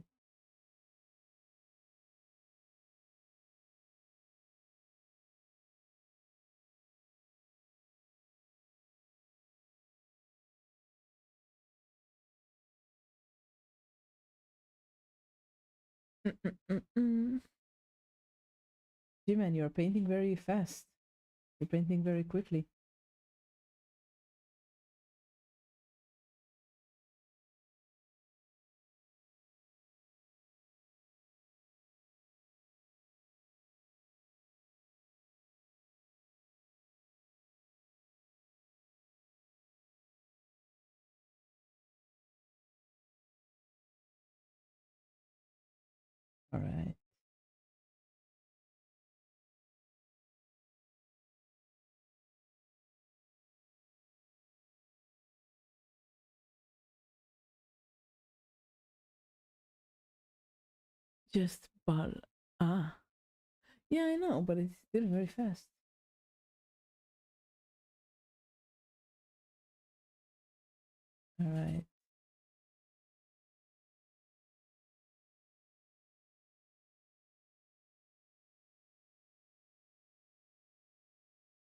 Mm-mm-mm-mm. G-Man, you're painting very fast. You're painting very quickly. All right. Just ball. Ah. Yeah, I know, but it's still very fast. All right.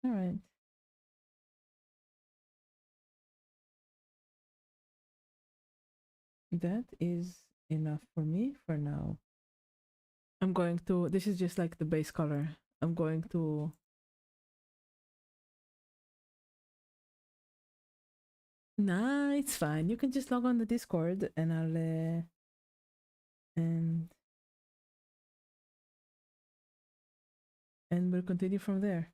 All right. That is enough for me for now. I'm going to, this is just like the base color. I'm going to, nah, it's fine. You can just log on the Discord and and, and we'll continue from there.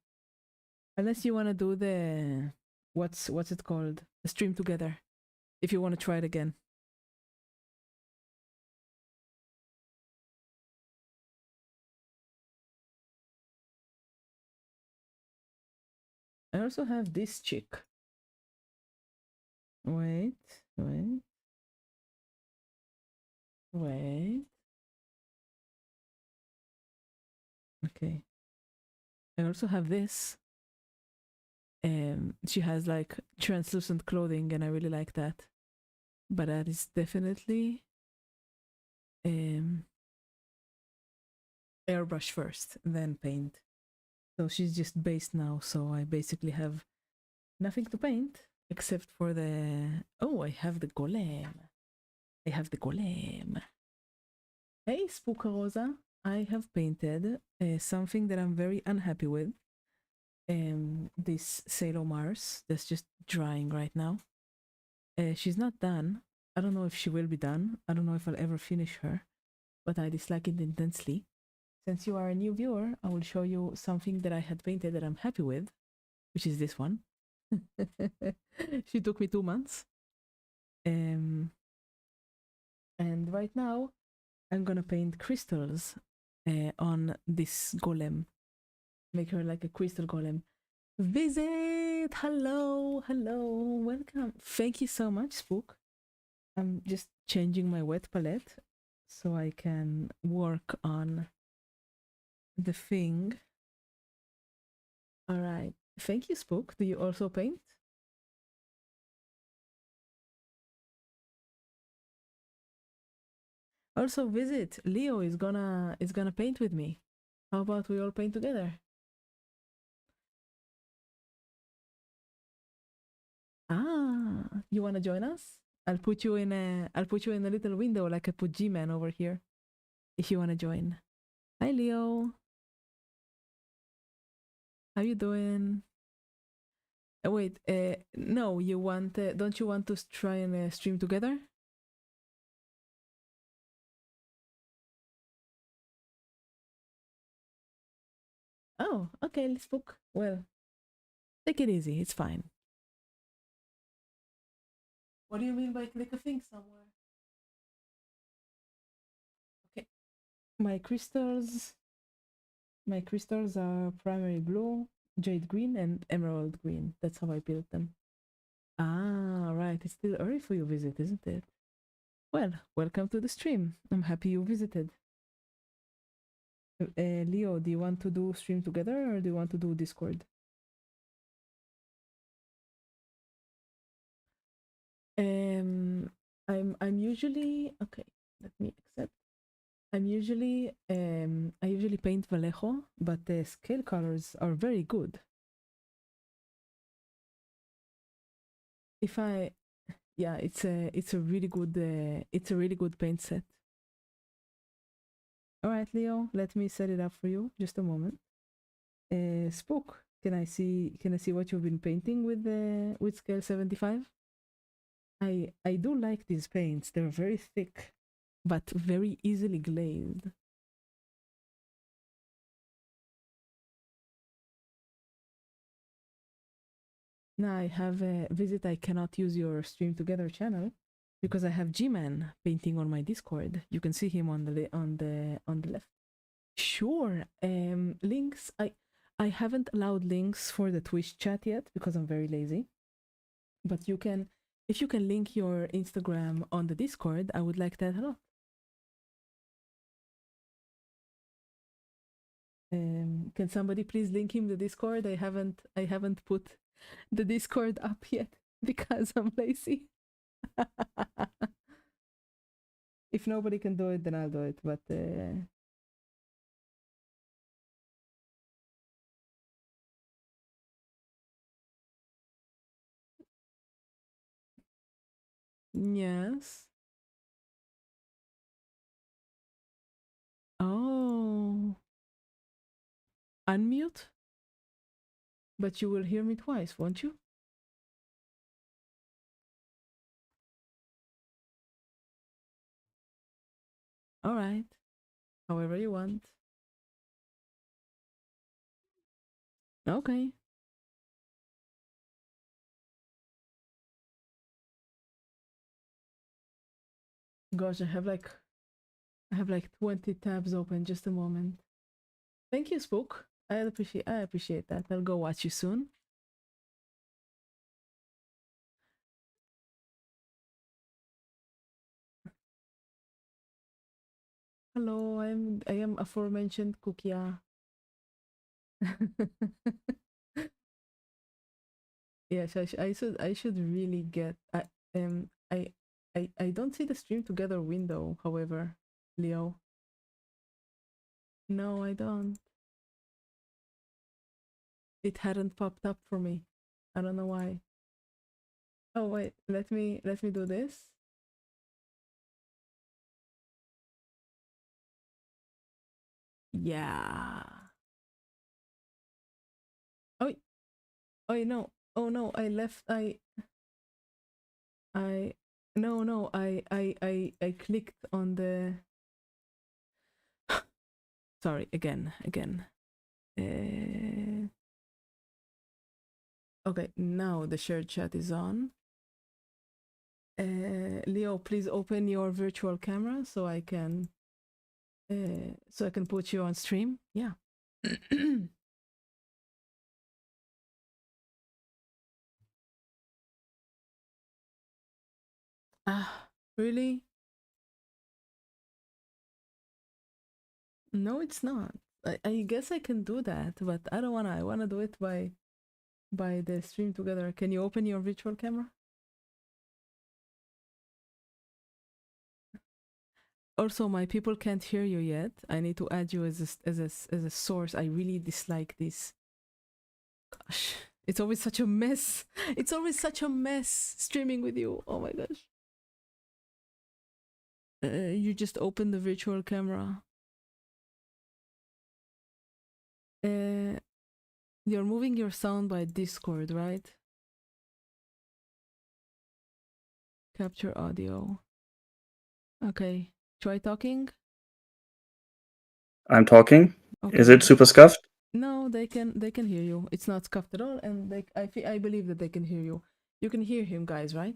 Unless you want to do the, what's it called? The stream together. If you want to try it again. I also have this chick. Wait, wait, wait. Okay. I also have this. She has like translucent clothing, and I really like that. But that is definitely um, airbrush first, then paint. So she's just based now. So I basically have nothing to paint except for the. Oh, I have the golem. I have the golem. Hey, Spookarosa. I have painted something that I'm very unhappy with. This Sailor Mars that's just drying right now. She's not done. I don't know if she will be done. I don't know if I'll ever finish her, but I dislike it intensely. Since you are a new viewer, I will show you something that I had painted that I'm happy with, which is this one. She took me 2 months. Um, and right now, I'm gonna paint crystals on this golem. Make her like a crystal golem. Visit! Hello, hello, welcome. Thank you so much, Spook. I'm just changing my wet palette so I can work on the thing. All right. Thank you, Spook. Do you also paint? Also, visit. Leo is gonna paint with me. How about we all paint together? Ah, you wanna join us? I'll put you in a little window like I put G-Man over here. If you wanna join. Hi, Leo. How you doing? Wait. No. You want? Don't you want to try and stream together? Oh, okay. Let's book. Well, take it easy. It's fine. What do you mean by click a thing somewhere? Okay. My crystals. My crystals are primary blue, jade green, and emerald green. That's how I built them. Ah, right. It's still early for you visit, isn't it? Well, welcome to the stream. I'm happy you visited. Leo, do you want to do stream together or do you want to do Discord? Um, I'm usually okay. Let me accept. I usually paint Vallejo, but the scale colors are very good. If I Yeah, it's a really good paint set. All right, Leo, let me set it up for you. Just a moment. Spook, can I see what you've been painting with scale 75? I do like these paints. They're very thick, but very easily glazed. Now I have a visit. I cannot use your stream together channel because I have G-Man painting on my Discord. You can see him on the left. Sure. Links. I haven't allowed links for the Twitch chat yet because I'm very lazy. But you can, if you can link your Instagram on the Discord, I would like that a lot. Can somebody please link him the Discord? I haven't put the Discord up yet because I'm lazy. If nobody can do it, then I'll do it. But yes. Oh, unmute. But you will hear me twice, won't you? All right. However you want. Okay. Gosh, I have like 20 tabs open. Just a moment. Thank you, Spook. I appreciate that. I'll go watch you soon. Hello, I am aforementioned Kukia. Yes, I should really get um I I don't see the stream together window, however, Leo. No, I don't. It hadn't popped up for me. I don't know why. Oh wait, let me do this. Yeah. Oh, oh no. Oh no, I left I no no I clicked on the sorry again. Uh, okay, now the shared chat is on. Leo, please open your virtual camera so I can put you on stream. Yeah. Ah, really? No, it's not. I guess I can do that, but I don't wanna. I wanna do it by the stream together. Can you open your virtual camera? Also, my people can't hear you yet. I need to add you as a source. I really dislike this. Gosh, it's always such a mess. It's always such a mess streaming with you. Oh my gosh. You just open the virtual camera. You're moving your sound by Discord, right? Capture audio. Okay, try talking. I'm talking. Okay. Is it super scuffed? No, they can hear you. It's not scuffed at all, and I believe that they can hear you. You can hear him, guys, right?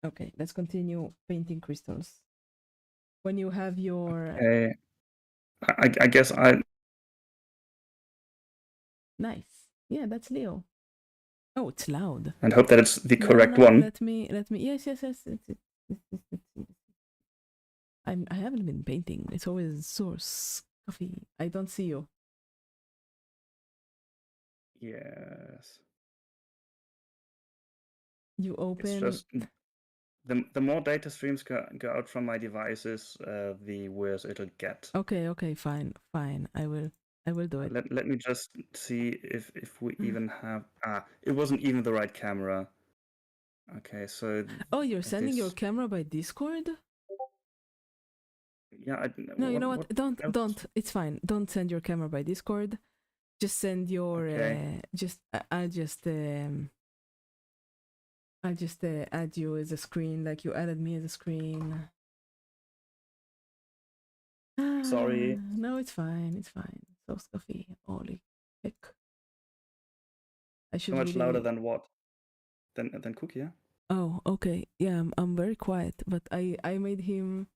Okay, let's continue painting crystals. When you have your Okay. I guess I. nice, yeah, that's Leo. Oh, it's loud. And hope that it's the No, correct no, one. let me. Yes. I haven't been painting. It's always so scuffy. I don't see you. Yes. You It's open. just the more data streams go out from my devices, the worse it'll get. Okay, fine. I will do it. Let me just see if we even have. It wasn't even the right camera. Okay, so Oh, you're sending your this. camera by Discord? Yeah. No, you know what? What else? Don't. It's fine. Don't send your camera by Discord. Just send your. Okay. I'll just add you as a screen, like you added me as a screen. Sorry. No, it's fine. It's fine. So scuffy. Holy heck. I So should much louder really. than what? Than Cookie, yeah? Oh, okay. Yeah, I'm very quiet, but I made him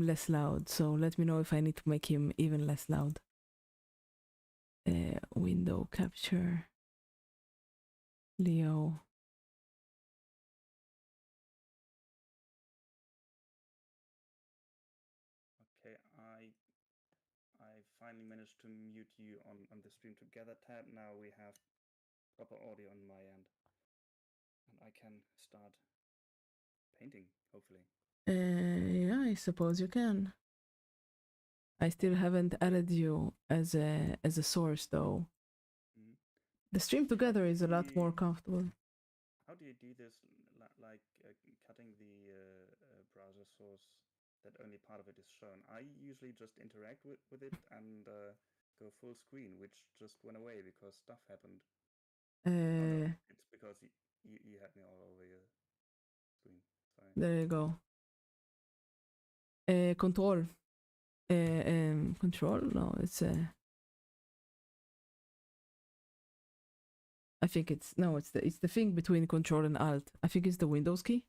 less loud. So let me know if I need to make him even less loud. Window capture. Leo. mute you on the stream together tab. Now we have proper audio on my end. And I can start painting, hopefully. Yeah, I suppose you can. I still haven't added you as a source though. Mm. The stream together is a lot more comfortable. How do you do this, like cutting the browser source that only part of it is shown? I usually just interact with it and go full screen, which just went away because stuff happened. Oh no, it's because you had me all over your screen. Sorry. There you go. Control. Control? No, it's I think it's the thing between Control and Alt. I think it's the Windows key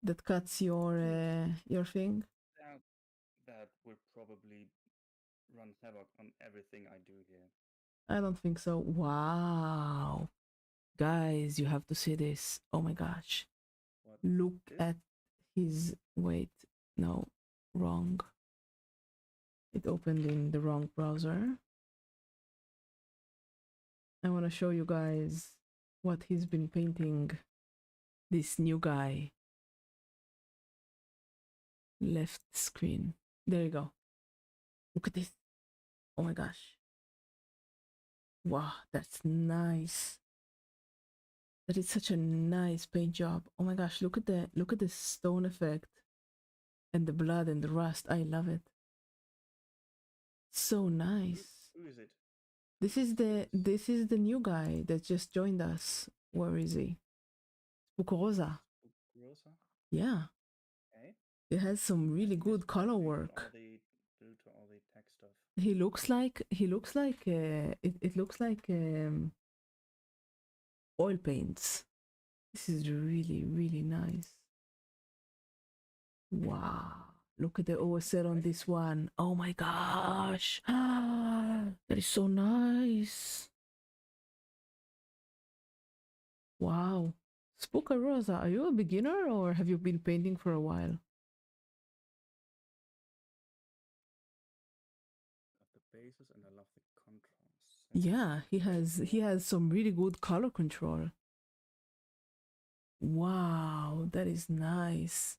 that cuts your thing. That would probably run havoc on everything I do here. I don't think so. Wow, guys, you have to see this. Oh my gosh! What? Look at his wait. No, wrong. It opened in the wrong browser. I want to show you guys what he's been painting. This new guy. Left screen. There you go. Look at this. Oh my gosh. Wow, that's nice. That is such a nice paint job. Oh my gosh, look at the stone effect and the blood and the rust. I love it. So nice. Who is it? This is the new guy that just joined us. Where is he? Rosa. Rosa? Yeah. Okay. It has some really good color work. Due to all the tech stuff. He looks like it looks like oil paints. This is really, really nice. Wow. Look at the OSL on this one. Oh my gosh. That is so nice. Wow. Spooka Rosa, are you a beginner or have you been painting for a while? The bases and I love the contrast. Yeah, he has some really good color control. Wow, that is nice.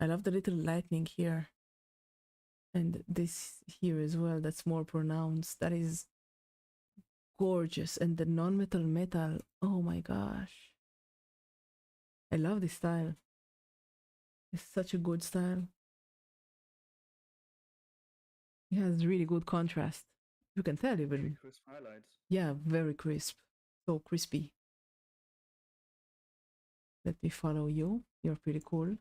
I love the little lightning here. And this here as well, that's more pronounced. That is gorgeous. And the non-metal metal, oh my gosh. I love this style. It's such a good style. It has really good contrast. You can tell even. Very crisp highlights. Yeah, very crisp. So crispy. Let me follow you. You're pretty cool.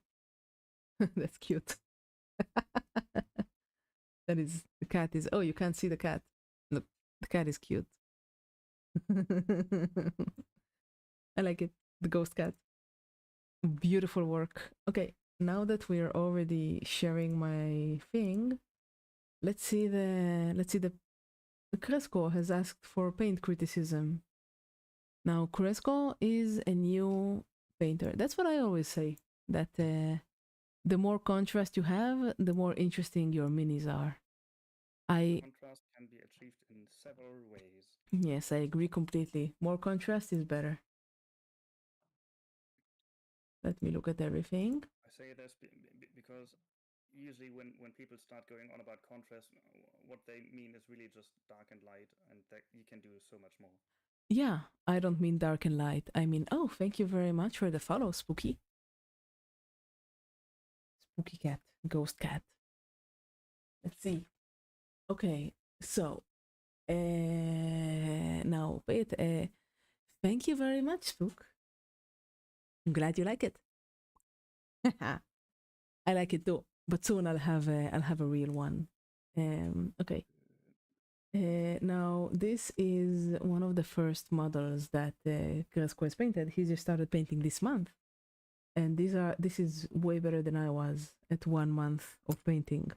That's cute. That is, the cat is, oh, you can't see the cat. Look, the cat is cute. I like it. The ghost cat. Beautiful work. Okay, now that we're already sharing my thing, let's see the Cresco has asked for paint criticism. Now, Cresco is a new painter. That's what I always say, that the more contrast you have, the more interesting your minis are. Contrast can be achieved in several ways. Yes, I agree completely. More contrast is better. Let me look at everything. I say this because usually when people start going on about contrast, what they mean is really just dark and light, and that you can do so much more. Yeah, I don't mean dark and light. I mean, oh, thank you very much for the follow, Spooky. Spooky cat, ghost cat. Let's see. Okay, so now wait. Thank you very much, Spook. I'm glad you like it. I like it too, but soon I'll have a real one. Okay. Now this is one of the first models that Cresco has painted. He just started painting this month, and this is way better than I was at 1 month of painting.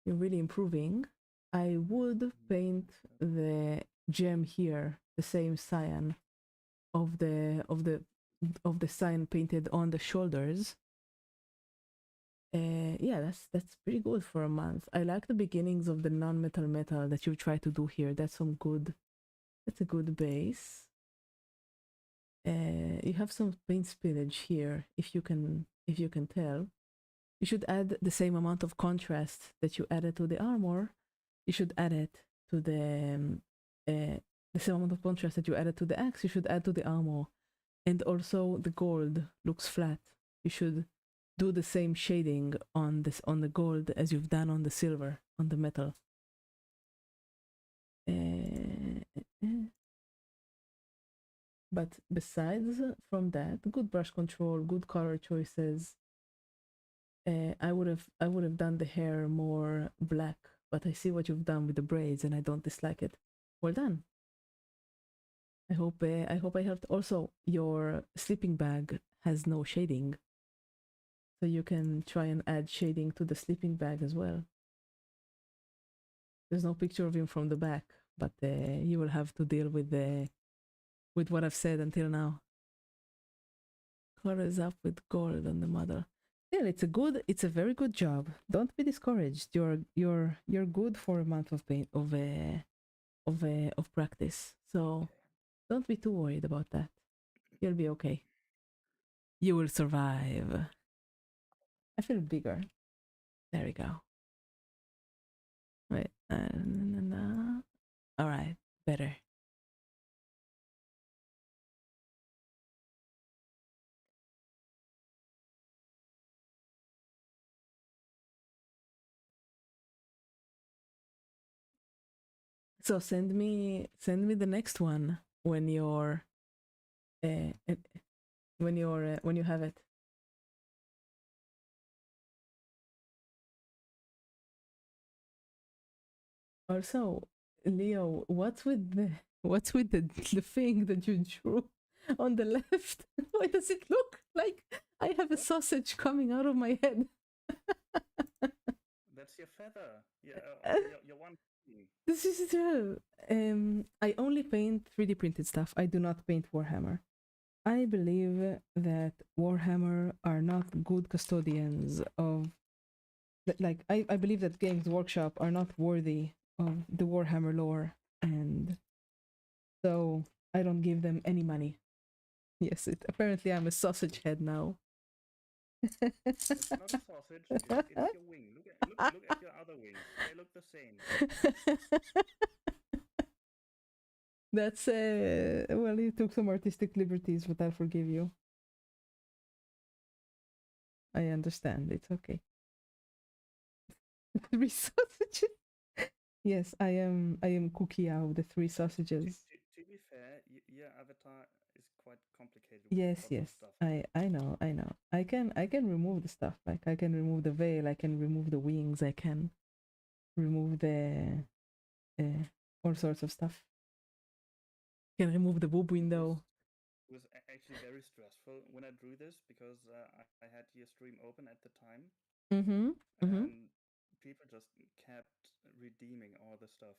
You're really improving. I would paint the gem here, the same cyan of the cyan painted on the shoulders. Yeah, that's pretty good for a month. I like the beginnings of the non-metal metal that you try to do here. That's some good. That's a good base. You have some paint spillage here, if you can tell. You should add the same amount of contrast that you added to the armor. You should add it to the same amount of contrast that you added to the axe. You should add to the armor, and also the gold looks flat. You should do the same shading on the gold as you've done on the silver on the metal. But besides from that, good brush control, good color choices. I would have done the hair more black, but I see what you've done with the braids, and I don't dislike it. Well done. I hope I helped. Also, your sleeping bag has no shading, so you can try and add shading to the sleeping bag as well. There's no picture of him from the back, but you will have to deal with what I've said until now. Colors up with gold on the model. Yeah, it's a very good job. Don't be discouraged. You're good for a month of paint of practice. So don't be too worried about that. You'll be okay. You will survive. I feel bigger. There we go. Wait. All right. Better. So send me the next one uh, uh, when you have it. Also, Leo, what's with the thing that you drew on the left? Why does it look like I have a What? sausage coming out of my head? That's your feather. Yeah, your one thing. This is true. I only paint 3D printed stuff. I do not paint Warhammer. I believe that Warhammer are not good custodians of like I believe that Games Workshop are not worthy of the Warhammer lore, and so I don't give them any money. Yes, apparently I'm a sausage head now. It's not a sausage. It's your wing. Look at your other wings. They look the same. That's well, you took some artistic liberties, but I'll forgive you. I understand. It's okay. 3 sausages. Yes, I am Cookie out of the 3 sausages. To be fair, your avatar is quite complicated with Yes, lots of yes. stuff. I know, I know. I can remove the stuff. Like I can remove the veil, I can remove the wings, I can remove the all sorts of stuff. Can remove the boob window. It was actually very stressful when I drew this because I had your stream open at the time, Mm-hmm. Mm-hmm. and people just kept redeeming all the stuff.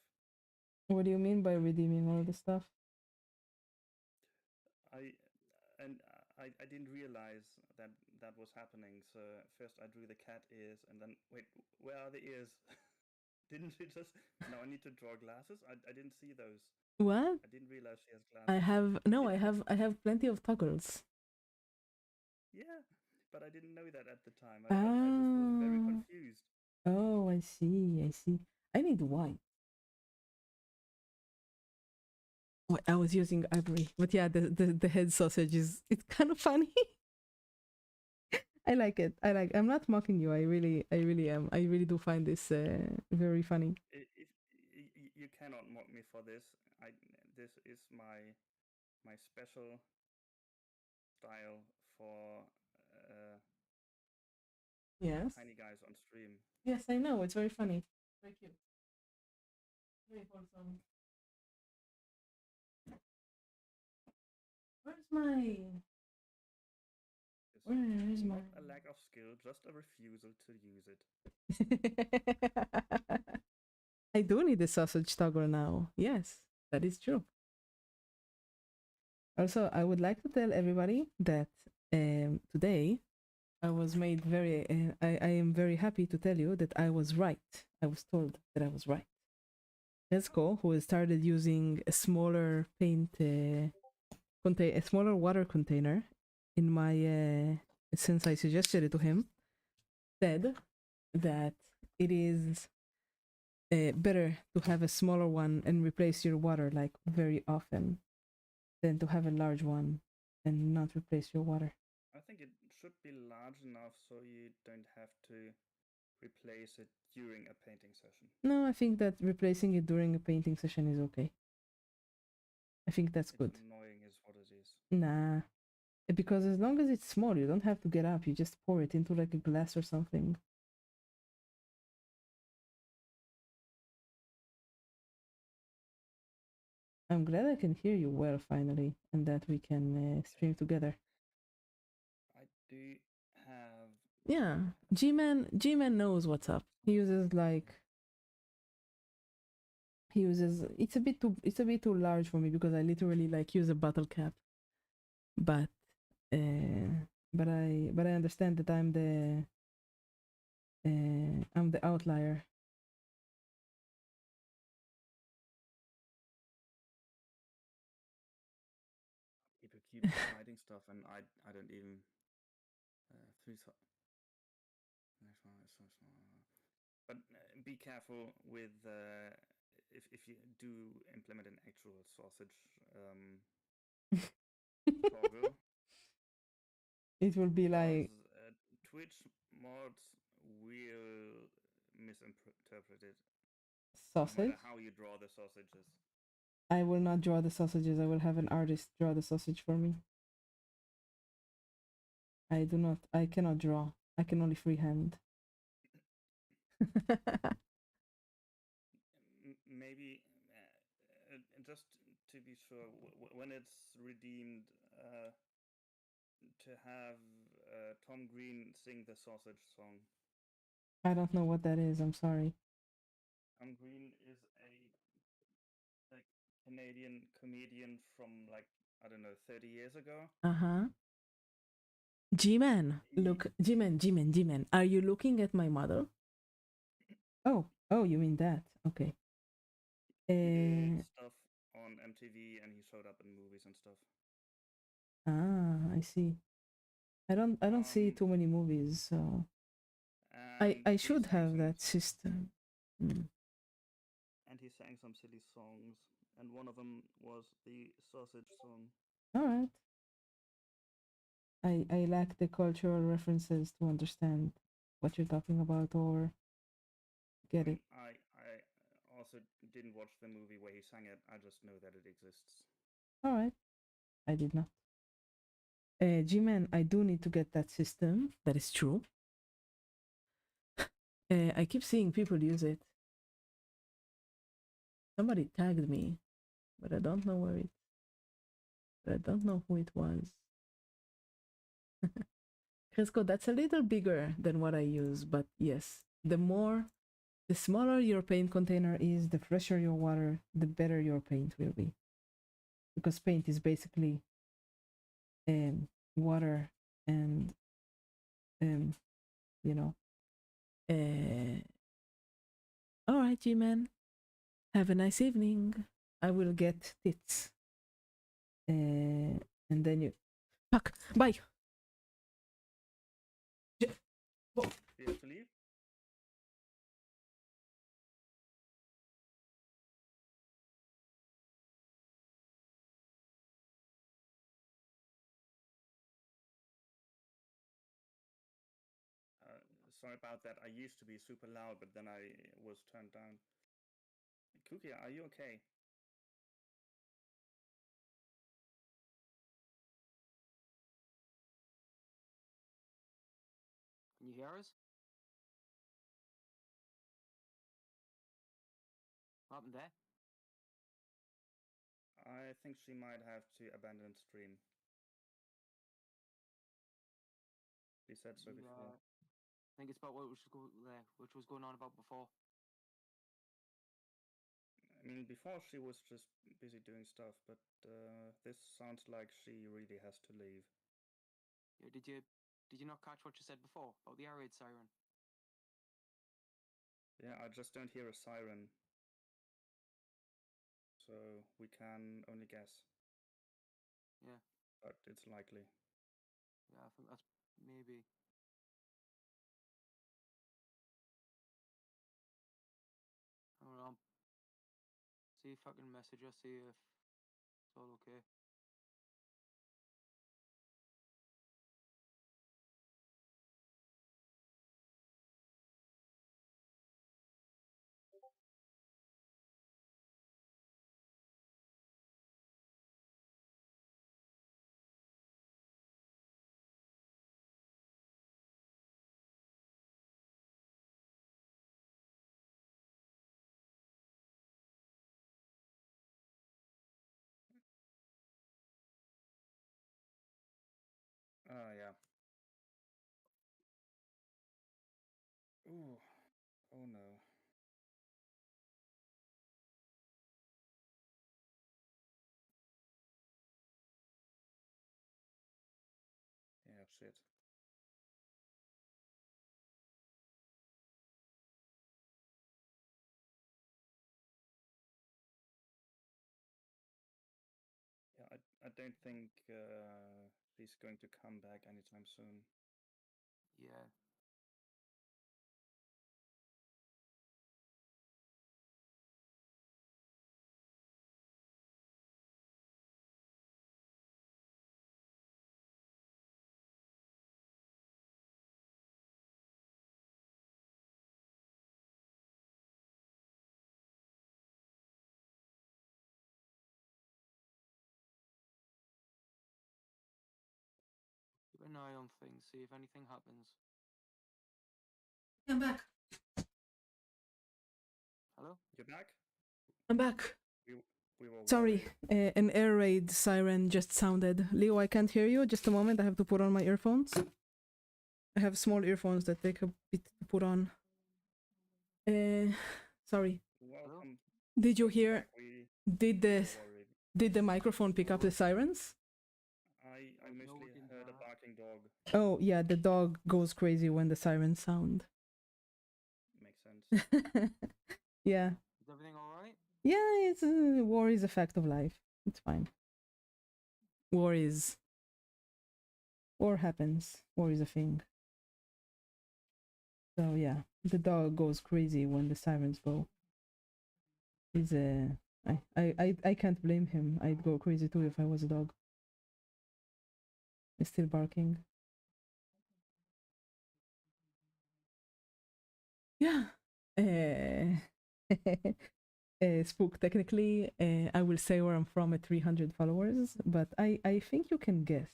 What do you mean by redeeming all the stuff? I I didn't realize that that was happening. So first I drew the cat ears, and then wait, where are the ears? Didn't she just? Now I need to draw glasses. I didn't see those. What? I didn't realize she has glasses. I have plenty of toggles. Yeah, but I didn't know that at the time. I just was very Ah. confused. Oh, I see. I see. I need white. Well, I was using ivory, but yeah, the head sausage is it's kind of funny. I like it. I'm not mocking you. I really am. I really do find this very funny. You cannot mock me for this. This is my special style for Yes. tiny guys on stream. Yes, I know. It's very funny. Very cute. Very wholesome. Where's my? It's Where's my? not a lack of skill, just a refusal to use it. I do need a sausage toggle now. Yes, that is true. Also, I would like to tell everybody that today I was made very. I am very happy to tell you that I was right. I was told that I was right. Esco, who has started using a smaller paint, a smaller water container, in my since I suggested it to him, said that it is better to have a smaller one and replace your water like very often than to have a large one and not replace your water. I think it should be large enough so you don't have to replace it during a painting session. No, I think that replacing it during a painting session is okay. I think that's It's good. annoying, is what it is. Nah, because as long as it's small, you don't have to get up. You just pour it into like a glass or something. I'm glad I can hear you well finally, and that we can stream together. I do have. Yeah, G-Man knows what's up. He uses like he uses it's a bit too large for me because I literally like use a bottle cap. But but I understand that I'm the outlier. People keep hiding stuff, and I don't even. But be careful with if you do implement an actual sausage toggle, It will be because like Twitch mods will misinterpret it, no matter sausage. how you draw the sausages. I will not draw the sausages. I will have an artist draw the sausage for me. I do not. I cannot draw. I can only freehand. Maybe just to be sure, when it's redeemed, to have Tom Green sing the sausage song. I don't know what that is. I'm sorry. Tom Green is a like Canadian comedian from like, I don't know, 30 years ago. Uh huh. G-Man, He look, G-Man, G-Man, G-Man. Are you looking at my model? Oh, you mean that? Okay. he did Uh, stuff on MTV, and he showed up in movies and stuff. I see. I don't see Um, too many movies, so I and I he should sang have some that system. Mm. songs, and one of them was the sausage song. All right. I lack the cultural references to understand what you're talking about or I get it. mean, I also didn't watch the movie where he sang it. I just know that it exists. All right. I did not. G-Man, I do need to get that system. That is true. I keep seeing people use it. Somebody tagged me, but I don't know where it. But I don't know who it was. Cresco, that's a little bigger than what I use, but yes, the smaller your paint container is, the fresher your water, the better your paint will be. Because paint is basically water and um, you know. Uh, all right, G-Man. Have a nice evening. I will get tits. And then you fuck. Bye. Do you have to leave? Sorry about that. I used to be super loud, but then I was turned down. Cookie, are you okay? Can you hear us? What happened there? I think she might have to abandon stream. She said so You, before. I think it's about which was going on about before. I mean, before she was just busy doing stuff, but this sounds like she really has to leave. Yeah, did you Did you not catch what you said before about the air raid siren? Yeah, I just don't hear a siren. So we can only guess. Yeah. But it's likely. Yeah, I think that's maybe. Hold on. See if I can message her, see if it's all okay. Yeah. Ooh. Oh no. Yeah, shit. Yeah, I don't think she's going to come back anytime soon. Yeah. Keep an eye on things, see if anything happens. I'm back. Hello? You're back? I'm back. We were Sorry, worried. an air raid siren just sounded. Leo, I can't hear you. Just a moment, I have to put on my earphones. I have small earphones that take a bit to put on. Sorry. Welcome. Did you welcome hear? back. Did the microphone pick up the sirens? I No, mostly it didn't heard a matter. barking dog. Oh yeah, the dog goes crazy when the sirens sound. Makes sense. Yeah. Is everything alright? Yeah, it's war is a fact of life. It's fine. War happens. War is a thing. So yeah, the dog goes crazy when the sirens go. He's I can't blame him. I'd go crazy too if I was a dog. He's still barking. Yeah. Spook, technically, I will say where I'm from at 300 followers, but I think you can guess.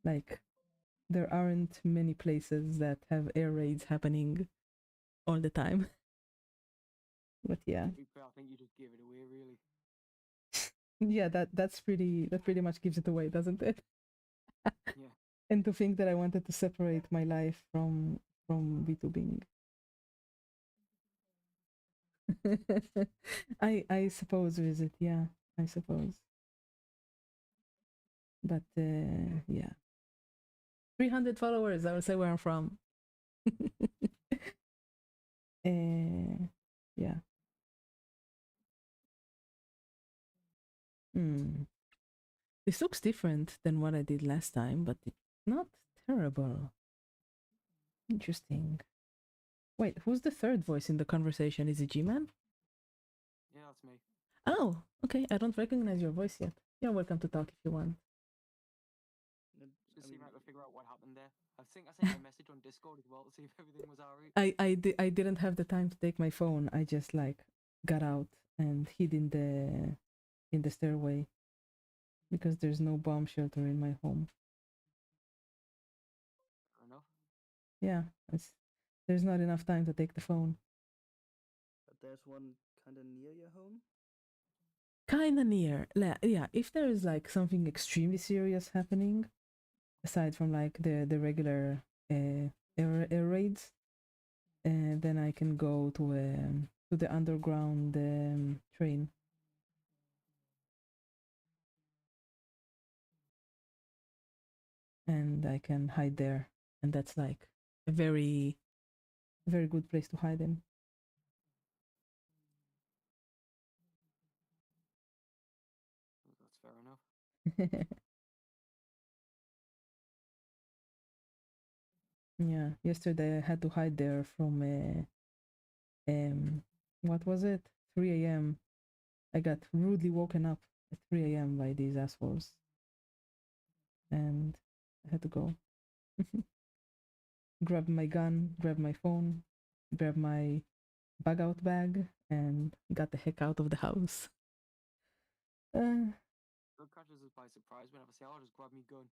Like, there aren't many places that have air raids happening all the time. But yeah. I think you just gave it away, really. Yeah, that pretty much gives it away, doesn't it? Yeah. And to think that I wanted to separate my life from B2Bing. I suppose visit, yeah, I suppose. But yeah. 300 followers, I would say where I'm from. Yeah. This looks different than what I did last time, but it's not terrible. Interesting. Wait, who's the third voice in the conversation? Is it G-Man? Yeah, that's me. Oh, okay. I don't recognize your voice yet. You're welcome to talk if you want. Just see if I can figure out what happened there. I think I sent you a message on Discord as well to see if everything was alright. I didn't have the time to take my phone. I just like got out and hid in the stairway because there's no bomb shelter in my home. Fair enough. Yeah, there's not enough time to take the phone. But there's one kind of near your home? Kind of near. Yeah, if there is like something extremely serious happening, aside from like the regular air raids, then I can go to the underground train. And I can hide there and that's like a very, very good place to hide in. That's fair enough. Yeah, yesterday I had to hide there from what was it? 3 a.m. I got rudely woken up at 3 a.m. by these assholes, and I had to go. Grab my gun, grab my phone, grab my bug out bag, and got the heck out of the house. It catches us by surprise whenever I say, "Oh, just grab me gun."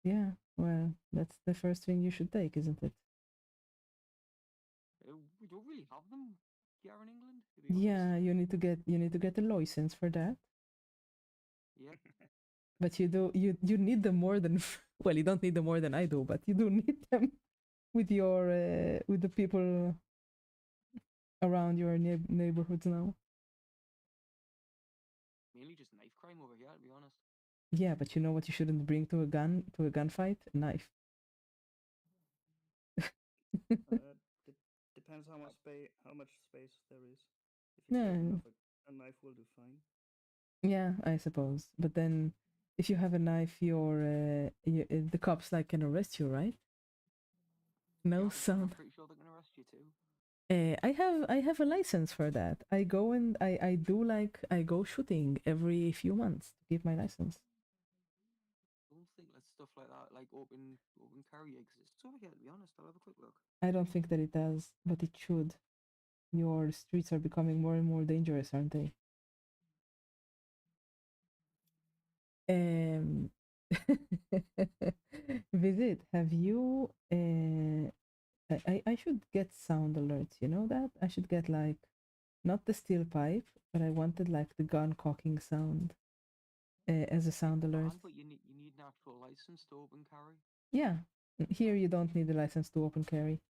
Yeah, well, that's the first thing you should take, isn't it? We don't really have them here in England, to be honest. Yeah, you need to get a license for that. Yeah. But you need them more than well, you don't need them more than I do, but you do need them with your with the people around your neighborhoods now. Mainly just knife crime over here, to be honest. Yeah, but you know what you shouldn't bring to a gunfight? A knife. Depends how much space there is. If it's Yeah, big enough, a knife will do fine. yeah, I suppose. But then, if you have a knife, the cops like can arrest you, right? No Yeah, I'm sound. pretty sure they're gonna arrest you too. I have a license for that. I go and I go shooting every few months to keep my license. I don't think that stuff like that, like open carry exists over here. To be honest, I'll have a quick look. I don't think that it does, but it should. Your streets are becoming more and more dangerous, aren't they? Um, Visit, have you? I should get sound alerts. You know that I should get like not the steel pipe, but I wanted like the gun cocking sound as a sound alert. But you need an actual license to open carry. Yeah, here you don't need a license to open carry.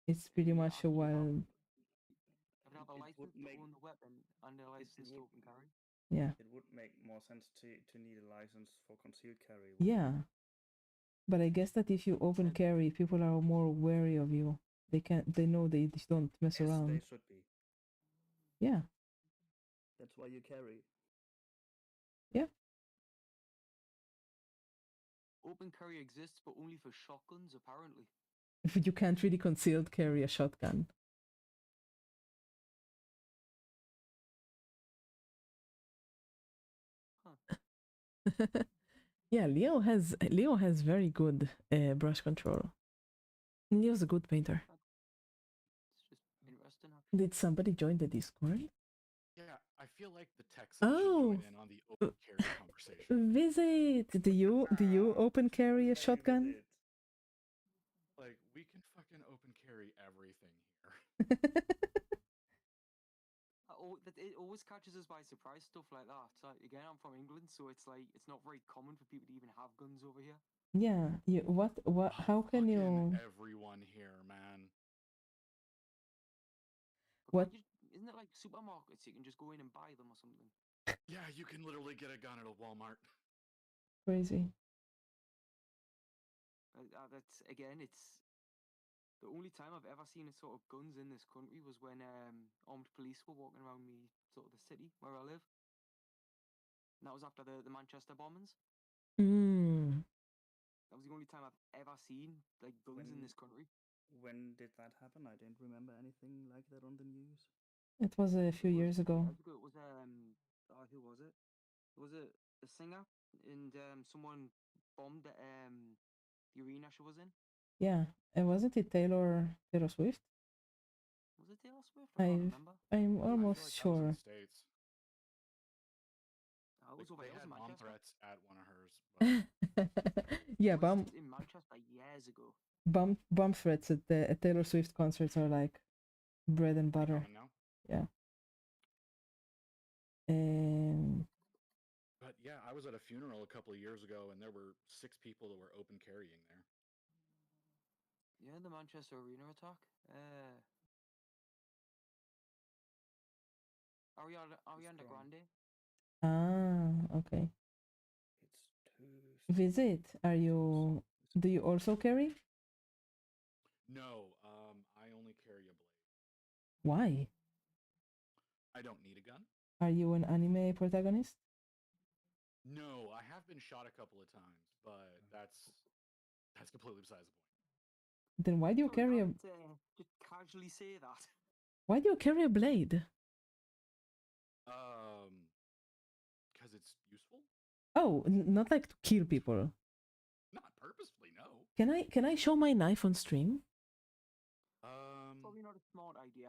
It's pretty Yeah, much a wild. you have to have a It would license to make own the weapon and a license to open carry. Yeah, it would make more sense to need a license for concealed carry. yeah. But I guess that if you open carry, people are more wary of you. They know they just don't mess Yes, around. they should be. Yeah, That's why you carry. yeah. Open carry exists, but only for shotguns, apparently. If you can't really concealed carry a shotgun. Huh. Yeah, Leo has very good brush control. Leo's a good painter. It's just interesting, actually. Did somebody join the Discord? Yeah, I feel like the Texan should Oh, join in on the open carry conversation. Visit. Do you open carry a shotgun? Like, we can fucking open carry everything here. It always catches us by surprise, stuff like that. So, again, I'm from England, so it's like it's not very common for people to even have guns over here. Yeah. What? How can Fucking you? everyone here, man. What? Isn't it like supermarkets? You can just go in and buy them or something. Yeah, you can literally get a gun at a Walmart. Crazy. That's again, it's the only time I've ever seen a sort of guns in this country was when armed police were walking around me sort of the city where I live. And that was after the Manchester bombings. Mm. That was the only time I've ever seen like guns in this country. When did that happen? I didn't remember anything like that on the news. It was a few years ago. It was who was it? Was it a singer? And someone bombed the arena she was in. Yeah. Wasn't it Taylor Swift? Was it Taylor Swift? I can't remember. I'm I almost feel like that was in sure. the States. It was over They here. It was had in bomb Manchester. threats at one of hers. But Yeah, It was in Manchester years ago. bomb threats at Taylor Swift concerts are like bread and butter. common now. Yeah. Um. But yeah, I was at a funeral a couple of years ago, and there were 6 people that were open carrying there. Yeah, the Manchester Arena attack. Ariana Grande. Ah. Okay. It's too strong. Visit. Are you Do you also carry? No, I only carry a blade. Why? I don't need a gun. Are you an anime protagonist? No, I have been shot a couple of times, but that's completely besides the point. Then why do you Sorry, carry a just casually say that. why do you carry a blade? Because it's useful. Oh, not like to kill people. Not purposefully, no. Can I show my knife on stream? Probably not a smart idea.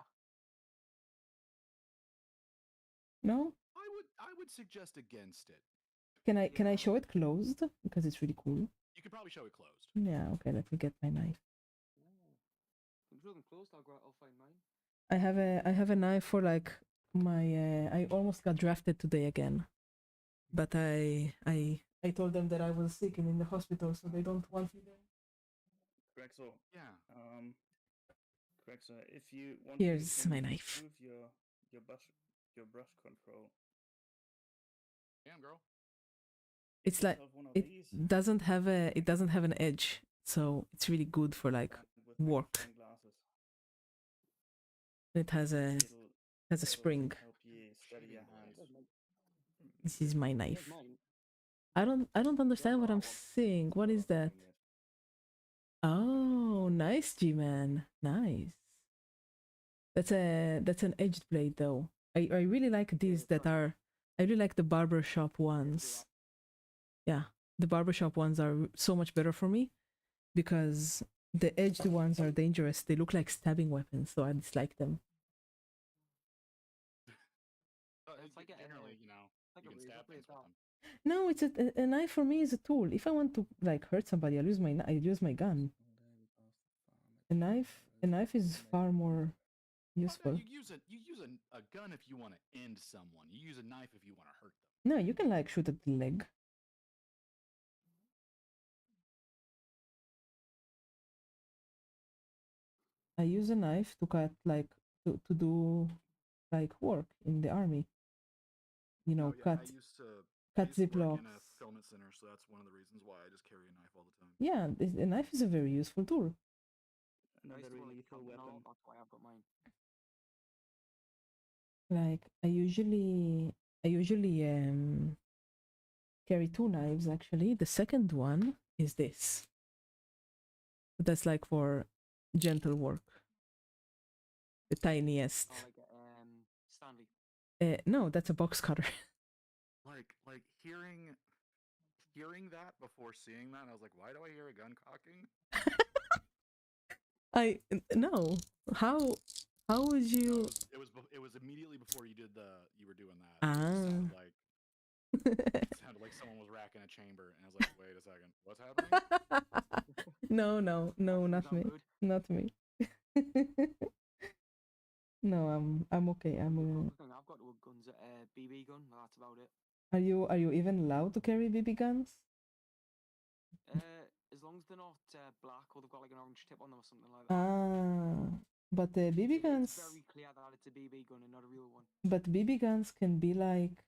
No? I would suggest against it. Can I Yeah. show it closed? Because it's really cool. You could probably show it closed. Yeah, okay, let me get my knife. If it's looking close, I'll find mine. I have a knife for like my I almost got drafted today again. But I told them that I was sick and in the hospital, so they don't want me there. Grexel, Yeah. Grexel, if you want Here's to my knife. improve your brush control, Damn, girl. It's get like yourself one of it these doesn't have an edge, so it's really good for like and with work. magnifying glasses. It has a It'll spring. help you steady your hands. This is my Here's knife. mine. I don't understand what got I'm that one. saying. What is that? Doing it. Oh, nice, G-Man. Nice. That's an edged blade though. I really like these that are I really like the barbershop ones. Yeah, the barbershop ones are so much better for me because the edged ones are dangerous. They look like stabbing weapons, so I dislike them. It's like generally, like you a can razor stab blade, things with that. them. No, it's a knife for me is a tool. If I want to like hurt somebody, I use my gun. A knife is far more useful. You use a gun if you want to end someone. You use a knife if you want to hurt them. No, you can like shoot at the leg. I use a knife to cut like to do like work in the army. You know, Oh yeah, I used to work ziplocs. in a fulfillment center, so that's one of the reasons why I just carry a knife all the time. Yeah, a knife is a very useful tool. I used Another to like lethal camping a lot, weapon. that's why I've got mine. Like I usually carry two knives actually. The second one is this. That's like for gentle work. The tiniest. Oh, like Stanley. No, that's a box cutter. Like hearing that before seeing that, I was like, why do I hear a gun cocking? I no. How would you? It was immediately before you were doing that. Ah. It sounded like someone was racking a chamber, and I was like, wait a second, what's happening? No, not me. Good. Not me. No, I'm okay. The closest thing I've got to a gun's a BB gun, but that's about it. Are you even allowed to carry BB guns? As long as they're not black or they've got like an orange tip on them or something like that. Ah, but the BB guns. It's very clear that it's a BB gun and not a real one. But BB guns can be like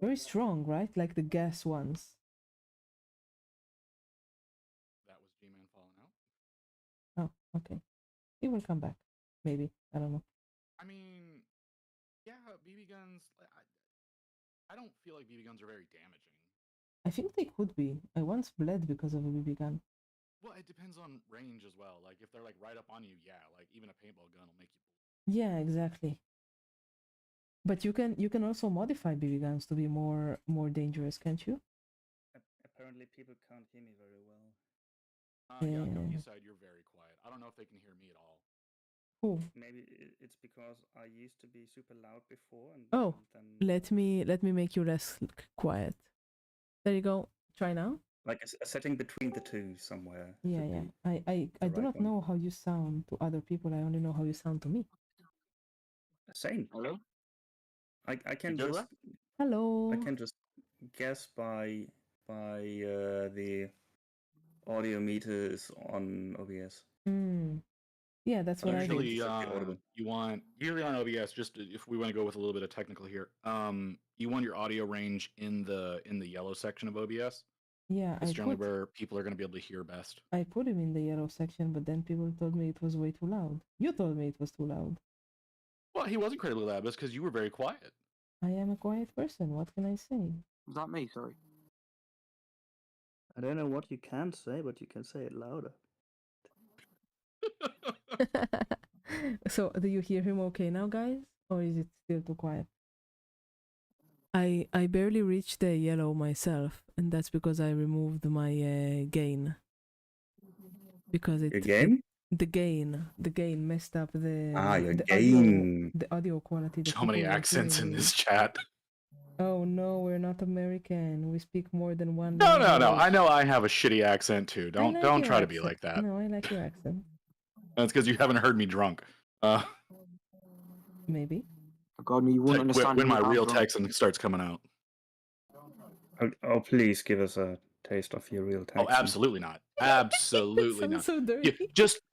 very strong, right? Like the gas ones. That was G-Man falling out. Oh, okay. He will come back. Maybe. I don't know. I mean, yeah, BB guns. I don't feel like BB guns are very damaging. I think they could be. I once bled because of a BB gun. Well, it depends on range as well. Like if they're like right up on you, yeah, like even a paintball gun will make you. Yeah, exactly. But you can also modify BB guns to be more dangerous, can't you? Apparently, people can't hear me very well. Yeah, on the east side, you're very quiet. I don't know if they can hear me at all. Cool. Maybe it's because I used to be super loud before, and Oh, then let me make you less quiet. There you go. Try now. like a setting between the two somewhere. Yeah, yeah. I do right not one. know how you sound to other people. I only know how you sound to me. Same. Hello? I can just Hello. I can just guess by the audio meters on OBS. Yeah, that's what Usually, I you want usually on OBS. Just if we want to go with a little bit of technical here, you want your audio range in the yellow section of OBS. Yeah, It's generally where people are going to be able to hear best. I put him in the yellow section, but then people told me it was way too loud. You told me it was too loud. Well, he was incredibly loud, but it's because you were very quiet. I am a quiet person. What can I say? Was that me? Sorry. I don't know what you can say, but you can say it louder. So, do you hear him okay now, guys? Or is it still too quiet? I barely reached the yellow myself, and that's because I removed my gain. Because Your game? the gain messed up the Your the game. audio quality. So many accents in this chat. Oh no, we're not American. We speak more than one No. language. I know I have a shitty accent too. I like Don't your try to be accent. like that. No, I like your accent. That's because you haven't heard me drunk. Maybe. God, you won't understand when me my if I'm real drunk. Texan starts coming out. Oh, please give us a taste of your real Texan. Oh, absolutely not. Absolutely That not. sounds so dirty.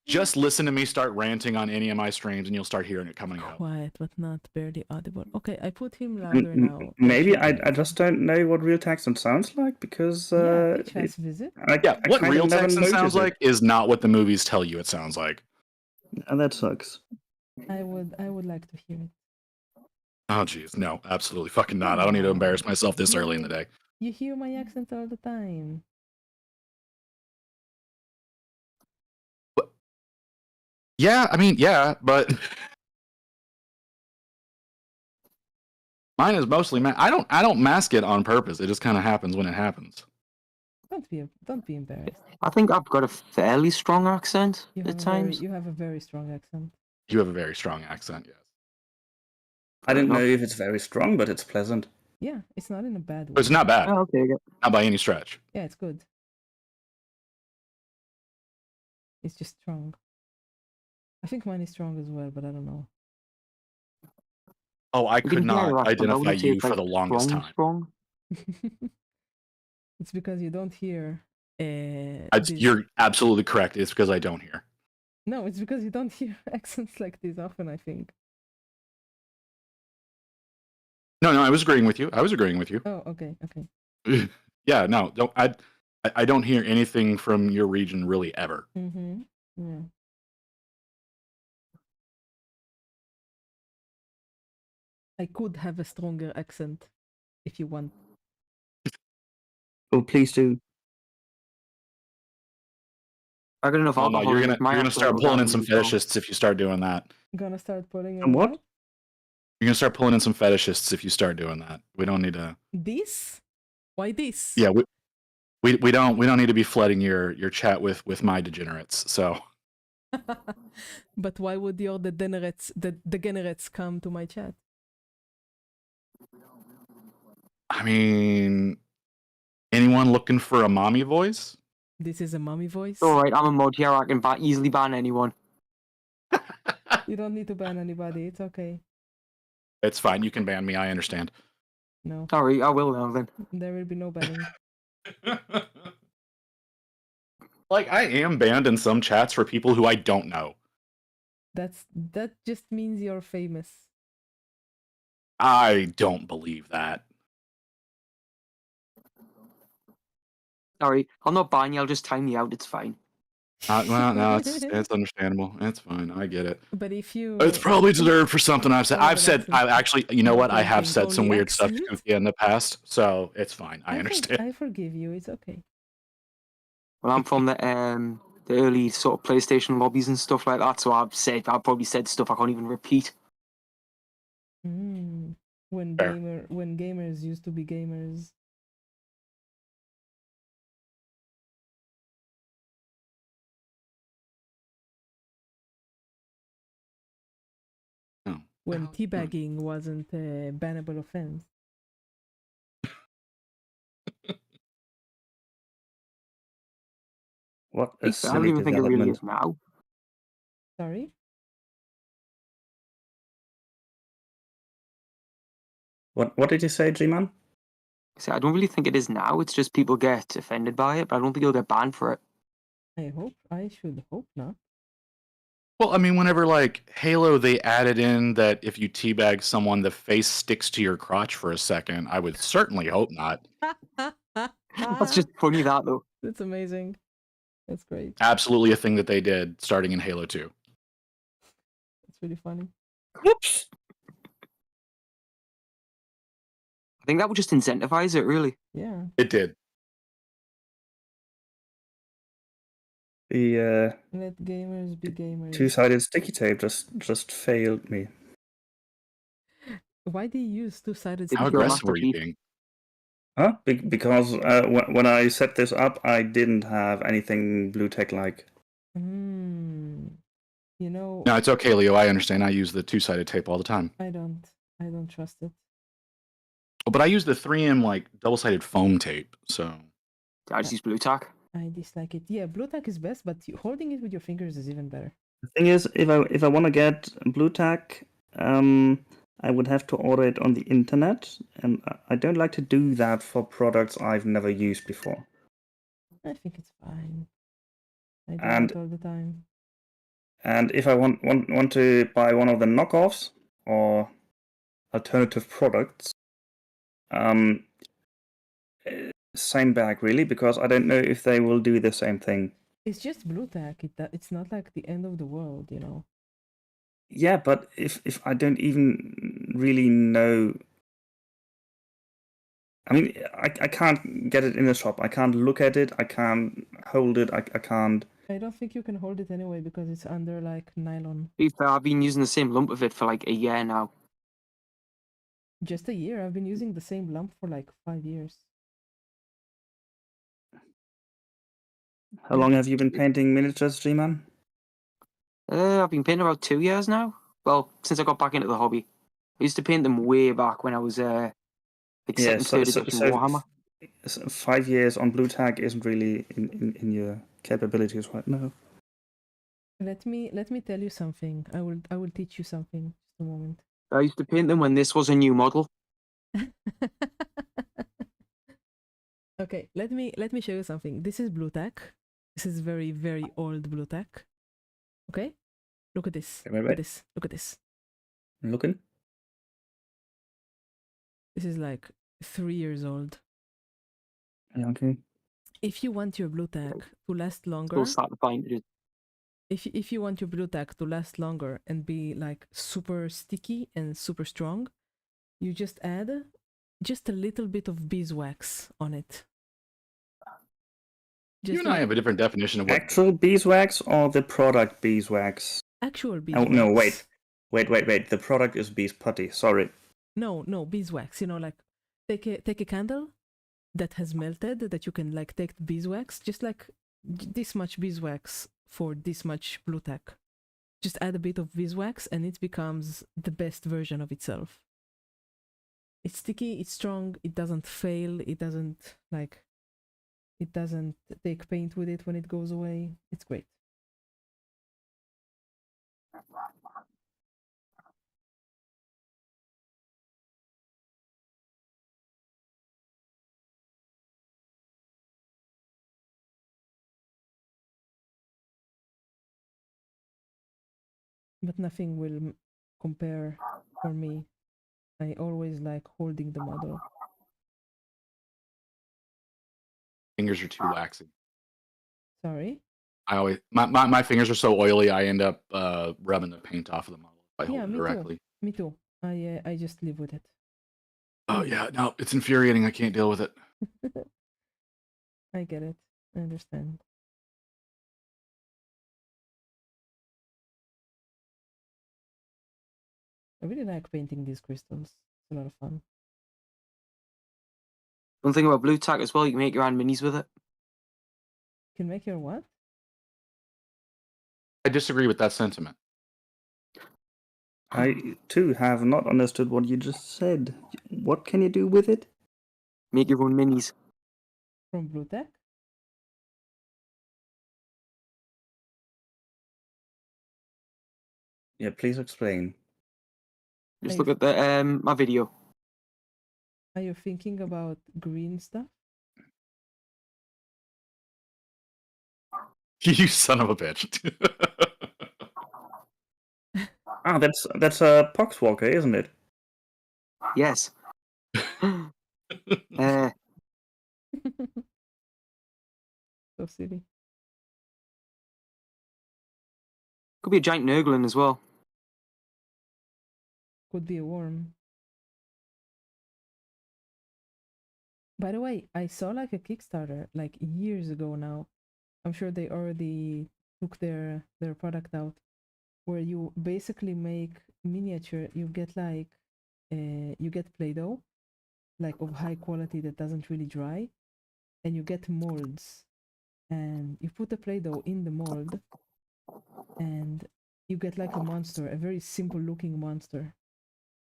Just listen to me start ranting on any of my streams, and you'll start hearing it coming out. Quiet, but not barely audible. Okay, I put him louder now. Maybe I just don't know what real Texan sounds like because yeah, Peach has visit. What real Texan sounds like is not what the movies tell you it sounds like. And that sucks. I would like to hear it. Oh jeez, no, absolutely fucking not. I don't need to embarrass myself this early in the day. You hear my accent all the time. Yeah, I mean, yeah, but mine is mostly I don't mask it on purpose. It just kind of happens when it happens. Don't be embarrassed. I think I've got a fairly strong accent at times. You have a very strong accent. You have a very strong accent, yes. I don't know if it's very strong, but it's pleasant. Yeah, it's not in a bad way. It's not bad. Oh, okay. Not by any stretch. Yeah, it's good. It's just strong. I think mine is strong as well, but I don't know. Oh, I could not identify you for the longest time. Strong. It's because you don't hear. You're absolutely correct. It's because I don't hear. No, it's because you don't hear accents like this often, I think. No, I was agreeing with you. Oh, okay. Yeah, no, I don't hear anything from your region really ever. Mm-hmm. Yeah. I could have a stronger accent if you want. Oh, please do. I got enough alcohol. You're gonna start pulling in some fetishists if you start doing that. Gonna start pulling in what? You're gonna start pulling in some fetishists if you start doing that. We don't need to. This? Why this? Yeah, we don't need to be flooding your chat with my degenerates. So. But why would your degenerates come to my chat? I mean, anyone looking for a mommy voice? This is a mommy voice? Alright, I'm a mod here. I can easily ban anyone. You don't need to ban anybody. It's okay. It's fine. You can ban me. I understand. No. Sorry, I will now then. There will be no banning. Like, I am banned in some chats for people who I don't know. That just means you're famous. I don't believe that. Sorry, I'll not ban you. I'll just time you out. It's fine. Well, no, it's understandable. It's fine. I get it. But if you... It's probably deserved for something I've said. I've actually, you know what? I have said some weird stuff to Cynthia in the past, so it's fine. I understand. I forgive you. It's okay. Well, I'm from the early sort of PlayStation lobbies and stuff like that, so I've probably said stuff I can't even repeat. When gamers used to be gamers. When teabagging wasn't a bannable offense. What a I silly don't even think it really is development. now. Sorry? What did you say, G-Man? See, I don't really think it is now. It's just people get offended by it, but I don't think you'll get banned for it. I should hope not. Well, I mean, whenever like Halo, they added in that if you teabag someone, the face sticks to your crotch for a second. I would certainly hope not. That's just funny, that though. That's amazing. That's great. Absolutely a thing that they did starting in Halo 2. It's really funny. Whoops. I think that would just incentivize it, really. Yeah. It did. The Let gamers be gamers. two-sided sticky tape just failed me. Why do you use two-sided Did How you sticky go tape? aggressive Master were you Chief? being? Huh? Because when I set this up, I didn't have anything blue tech like. You know, No, it's okay, Leo. I understand. I use the two-sided tape all the time. I don't trust it. But I use the 3M like double-sided foam tape. So I just use blue tack. I dislike it. Yeah, blue tack is best, but holding it with your fingers is even better. The thing is, if I want to get blue tack, I would have to order it on the internet, and I don't like to do that for products I've never used before. I think it's fine. I do And- that all the time. And if I want to buy one of the knockoffs or alternative products, same bag really, because I don't know if they will do the same thing. It's just blue tack. It's not like the end of the world, you know. Yeah, but if I don't even really know, I mean, I can't get it in the shop. I can't look at it. I can't hold it. I can't. I don't think you can hold it anyway because it's under like nylon. To be fair, I've been using the same lump of it for like a year now. Just a year. I've been using the same lump for like 5 years. How long have you been painting miniatures, G-Man? I've been painting about 2 years now. Well, since I got back into the hobby. I used to paint them way back when I was like Yeah, second, third edition Warhammer. 5 years on blue tag isn't really in your capabilities right now. Let me tell you something. I will teach you something. Just a moment. I used to paint them when this was a new model. Okay, let me show you something. This is blue tack. This is very, very old blue tack. Okay? Look at this. Wait. Look at this. Look at this. Looking? This is like 3 years old. Yeah, okay. If you want your blue tack to last longer, Still start to find it. if you want your blue tack to last longer and be like super sticky and super strong, you just add just a little bit of beeswax on it. you and I have a different definition of what. Actual beeswax or the product beeswax? actual Oh, beeswax. no, wait. The product is bees putty. Sorry. No, beeswax. You know, like take a candle that has melted, that you can like take the beeswax, just like this much beeswax for this much blue tack. Just add a bit of beeswax and it becomes the best version of itself. It's sticky, it's strong, it doesn't fail, it doesn't take paint with it when it goes away. It's great. But nothing will compare for me. I always like holding the model. Fingers are too waxy. Sorry? I always my fingers are so oily. I end up rubbing the paint off of the model if I hold it me directly. too. Me too. I just live with it. Oh yeah, no, it's infuriating. I can't deal with it. I get it. I understand. I really like painting these crystals. It's a lot of fun. One thing about blue tack as well, you can make your own minis with it. You can make your what? I disagree with that sentiment. I, too, have not understood what you just said. What can you do with it? Make your own minis. From blue tack? Yeah, please explain. Just look at the my video. Are you thinking about green stuff? You son of a bitch. Ah, that's a Poxwalker, isn't it? Yes. So silly. Could be a giant Nurglin as well. Could be a worm. By the way, I saw like a Kickstarter like years ago now. I'm sure they already took their product out, where you basically make miniature. You get like you get Play-Doh, like of high quality that doesn't really dry, and you get molds, and you put the Play-Doh in the mold, and you get like a monster, a very simple looking monster.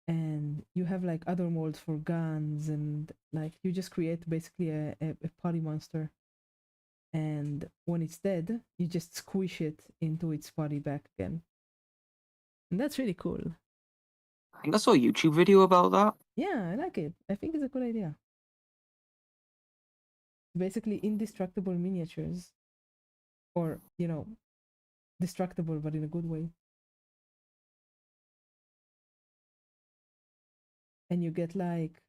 And you have like other molds for guns, and like you just create basically a party monster. And when it's dead, you just squish it into its body back again. And that's really cool. I think I saw a YouTube video about that. Yeah, I like it. I think it's a good idea. Basically indestructible miniatures. Or, you know, destructible but in a good way. And you get like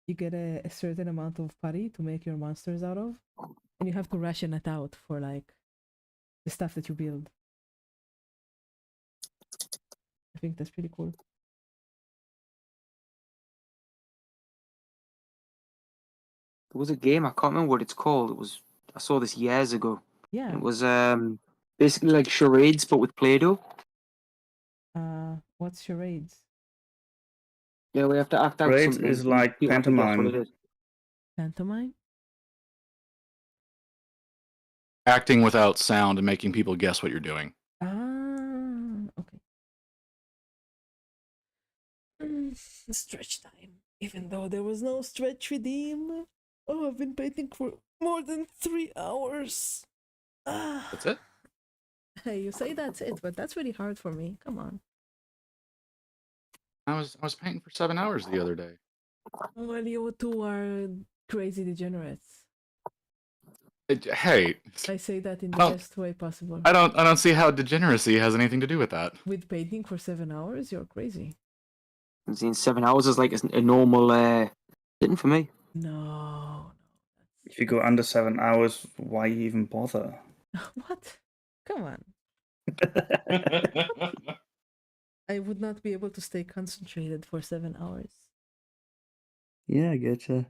a certain amount of putty to make your monsters out of. And you have to ration it out for like the stuff that you build. I think that's pretty cool. There was a game, I can't remember what it's called. I saw this years ago. Yeah. It was basically like charades but with Play-Doh. What's charades? Yeah, we have to act out Charades something. is and like people have to guess what it pantomime. is. Pantomime? Acting without sound and making people guess what you're doing. Okay. Stretch time. Even though there was no stretch redeem. Oh, I've been painting for more than 3 hours. That's it? Hey, you say that's it, but that's really hard for me. Come on. I was painting for 7 hours the other day. Well, you two are crazy degenerates. Hey, I say that in the Oh. best way possible. I don't see how degeneracy has anything to do with that. With painting for 7 hours, you're crazy. I'm saying 7 hours is like a normal sitting for me. No. If you go under 7 hours, why even bother? What? Come on. I would not be able to stay concentrated for 7 hours. Yeah, I getcha.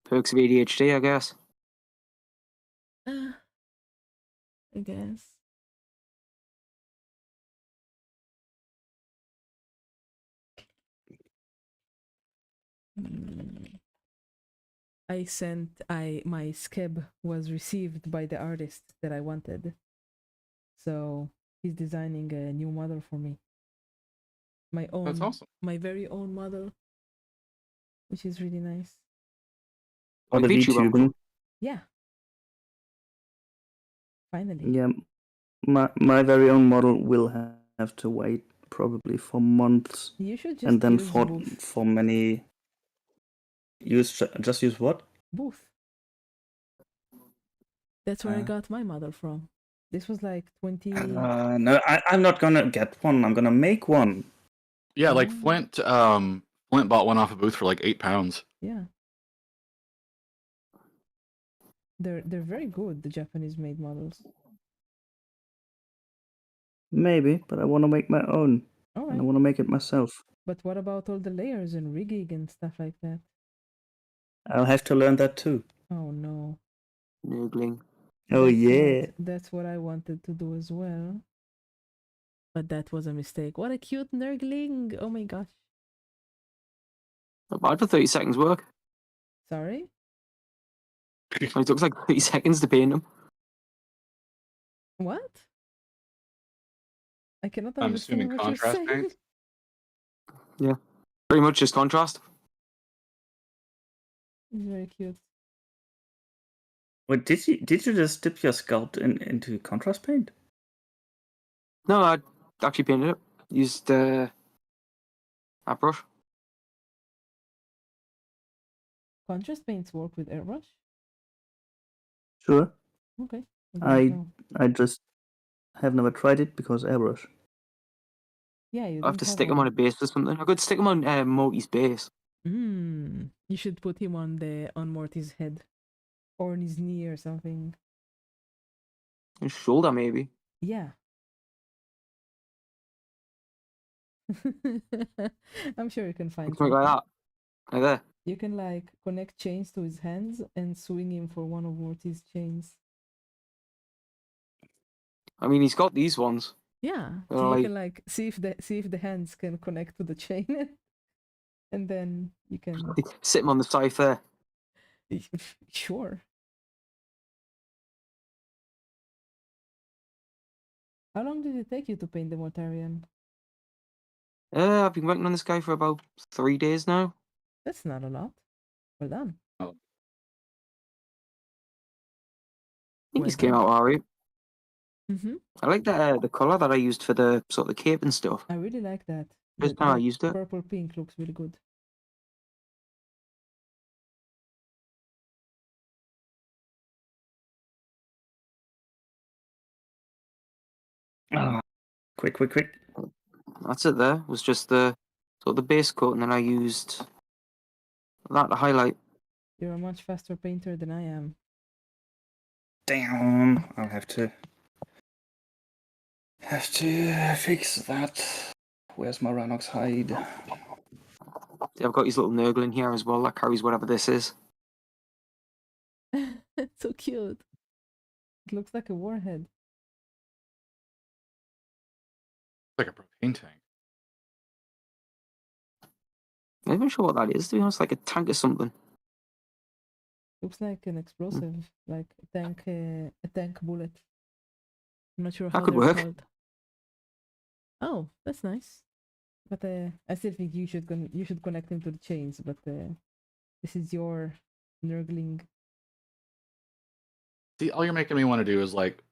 Perks of ADHD, I guess. I guess. My skeb was received by the artist that I wanted. So he's designing a new model for me. My own. That's awesome. My very own model, which is really nice. On the VTuber. VTuber. Yeah. Finally. Yeah, my very own model will have to wait probably for months. You should just and then use for Booth. for many just use what? Booth. That's where I got my model from. This was like 20. No, I'm not gonna get one. I'm gonna make one. Yeah, like Oh. Flint bought one off a booth for like £8. Yeah. They're very good, the Japanese made models. Maybe, but I want to make my own. All And I right. want to make it myself. But what about all the layers and rigging and stuff like that? I'll have to learn that too. Oh no. Nurgling. Oh yeah. That's what I wanted to do as well. But that was a mistake. What a cute Nurgling! Oh my gosh. Not bad for 30 seconds work. Sorry? It took like 30 seconds to paint them. What? I cannot I'm understand assuming what contrast you're saying. paint? Yeah. Pretty much just contrast. It's very cute. Wait, did you just dip your sculpt into contrast paint? No, I actually painted it. Used that brush. Contrast paints work with airbrush? Sure. Okay. I just have never tried it because airbrush. Yeah, you I have don't to have stick him on a base or something. I could stick him on Morty's base. You should put him on Morty's head, or on his knee or something. His shoulder, maybe. Yeah. I'm sure you can find Something like something. that. Like there. You can like connect chains to his hands and swing him for one of Morty's chains. I mean, he's got these ones. Yeah, They're so you like- can like see if the hands can connect to the chain, and then you can Sit him on the side there. sure. How long did it take you to paint the Mortarian? I've been working on this guy for about 3 days now. That's not a lot. Well done. I think he's Well came out alright. Mm-hmm. I like the colour that I used for the sort of the cape and stuff. I really like that. First time I used it. Purple pink looks really good. Quick. That's it there. It was just the sort of the base coat, and then I used that to highlight. You're a much faster painter than I am. Damn, I'll have to fix that. Where's my Ranox hide? See, I've got his little Nurgle in here as well that carries whatever this is. It's so cute. It looks like a warhead. Like a propane tank. I'm not even sure what that is, to be honest, like a tank or something. Looks like an explosive, like a tank bullet. I'm not sure That how could they're work. called. Oh, that's nice. But I still think you should connect him to the chains. But this is your Nurgling. See, all you're making me want to do is like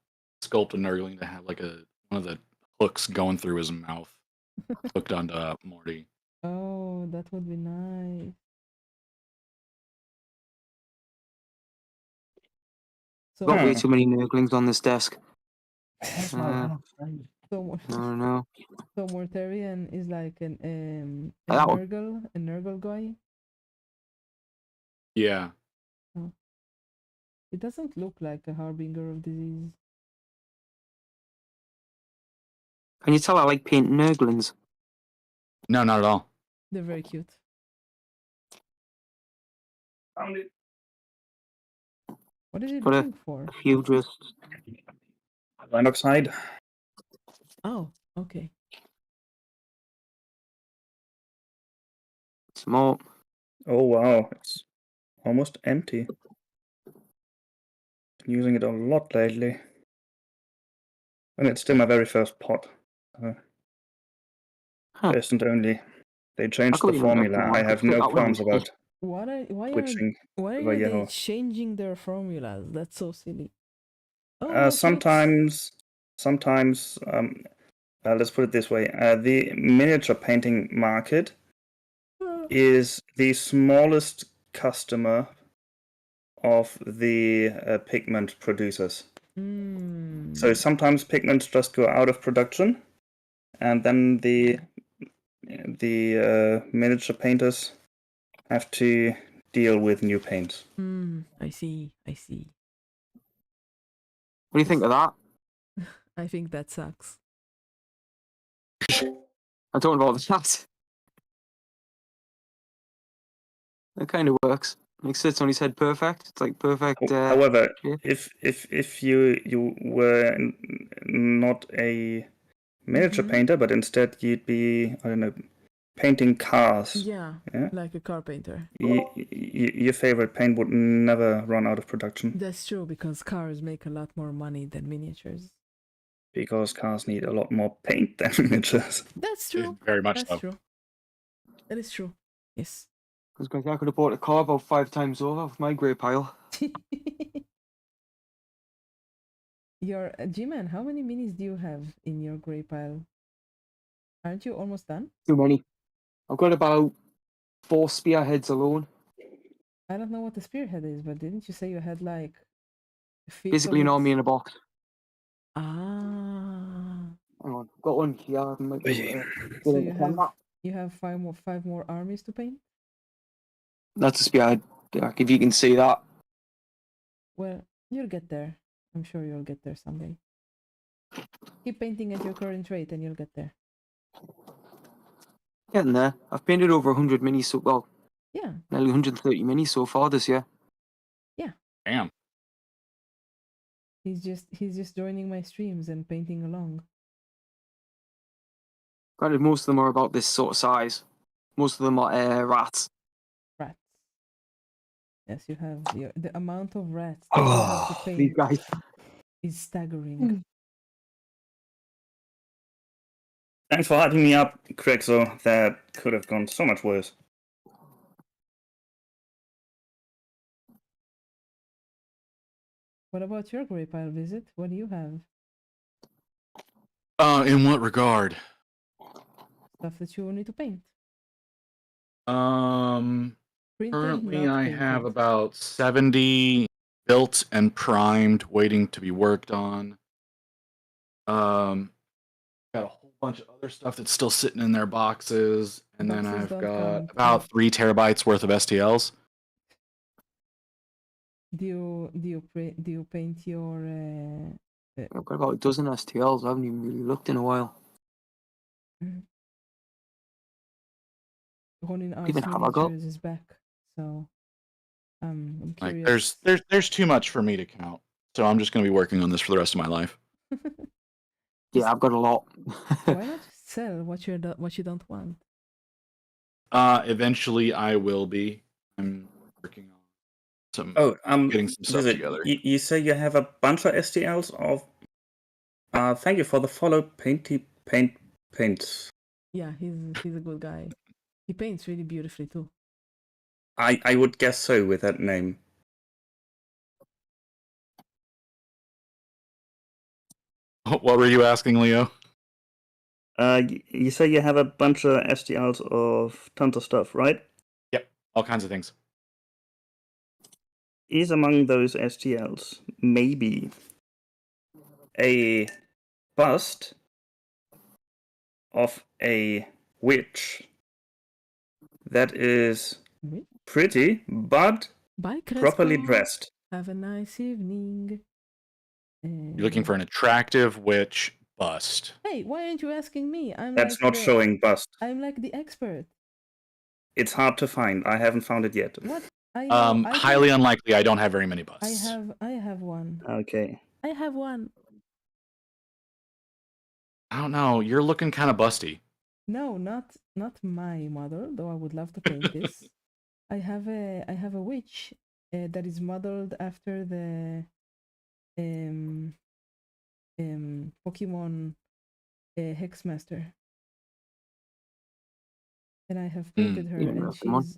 sculpt a Nurgling to have like one of the hooks going through his mouth, hooked onto Morty. Oh, that would be nice. So Got way too many Nurglings on this desk. Where's my Ranox hide? No. So Mortarian is like a That one. Nurgle guy. Yeah. It doesn't look like a harbinger of disease. Can you tell I like painting Nurglings? No, not at all. They're very cute. Found it. What is it Put looking for? a few just... Ranox hide. Oh, okay. some more. Oh wow, it's almost empty. Been using it a lot lately. And it's still my very first pot. Huh. First and only. They How changed come the you don't like formula. the I one? have Put no that one qualms instead. about switching Why over are they yellow. changing their formulas? That's so silly. Oh, Sometimes, let's put it this way: the miniature painting market is the smallest customer of the pigment producers. So sometimes pigments just go out of production, and then the miniature painters have to deal with new paints. I see. What do you think of that? I think that sucks. I'm talking about that. That kind of works. Like sits on his head perfect. It's like perfect. However, yeah. if you were not a miniature painter, but instead you'd be, I don't know, painting cars. Yeah, like a car painter. Your favorite paint would never run out of production. That's true, because cars make a lot more money than miniatures. Because cars need a lot more paint than miniatures. That's true. Very much That's so. true. That is true. Yes. Because I could have bought a car about 5 times over with my grey pile. Your G-Man, how many minis do you have in your grey pile? Aren't you almost done? Too many. I've got about 4 spearheads alone. I don't know what the spearhead is, but didn't you say you had like a fifth Basically of an it? army in a box. Ah. Hang on, got one here. I might be able to get So in the camera. you have five more armies to paint? That's a spear. Like, if you can see that. Well, you'll get there. I'm sure you'll get there someday. Keep painting at your current rate and you'll get there. Getting there. I've painted over 100 minis so well. Yeah. Nearly 130 minis so far this year. Damn. He's just joining my streams and painting along. Granted, most of them are about this sort of size. Most of them are rats. Rats. Yes, you have the amount of rats that you have to These paint guys. is staggering. Thanks for hyping me up, Crexo. That could have gone so much worse. What about your Grey Pile visit? What do you have? In what regard? Stuff that you will need to paint. Printed, Currently not I painted. have about 70 built and primed, waiting to be worked on. Got a whole bunch of other stuff that's still sitting in their boxes, and then Boxes I've don't got count. about 3 terabytes worth of STLs. Do you paint your I've got about a dozen STLs. I haven't even really looked in a while. Ronin Arts Even have I got? Miniatures is back, so I'm Like curious. there's too much for me to count, so I'm just gonna be working on this for the rest of my life. Yeah, I've got a lot. Why not just sell what you don't want? Eventually I will be. I'm working on some getting some stuff Visit, together. you say you have a bunch of STLs of. Thank you for the follow, paints. Yeah, he's a good guy. He paints really beautifully too. I would guess so with that name. What were you asking, Leo? You say you have a bunch of STLs of tons of stuff, right? Yep, all kinds of things. Is among those STLs maybe a bust of a witch that is pretty but Bye, properly Crespo. dressed? Have a nice evening. You're looking for an attractive witch bust. Hey, why aren't you asking me? That's not showing bust. I'm like the expert. It's hard to find. I haven't found it yet. What? I know. Highly unlikely. I don't have very many busts. I have one. Okay. I have one. I don't know. You're looking kind of busty. No, not my mother, though I would love to paint this. I have a witch that is modeled after the Pokemon Hexmaster. And I have painted her, and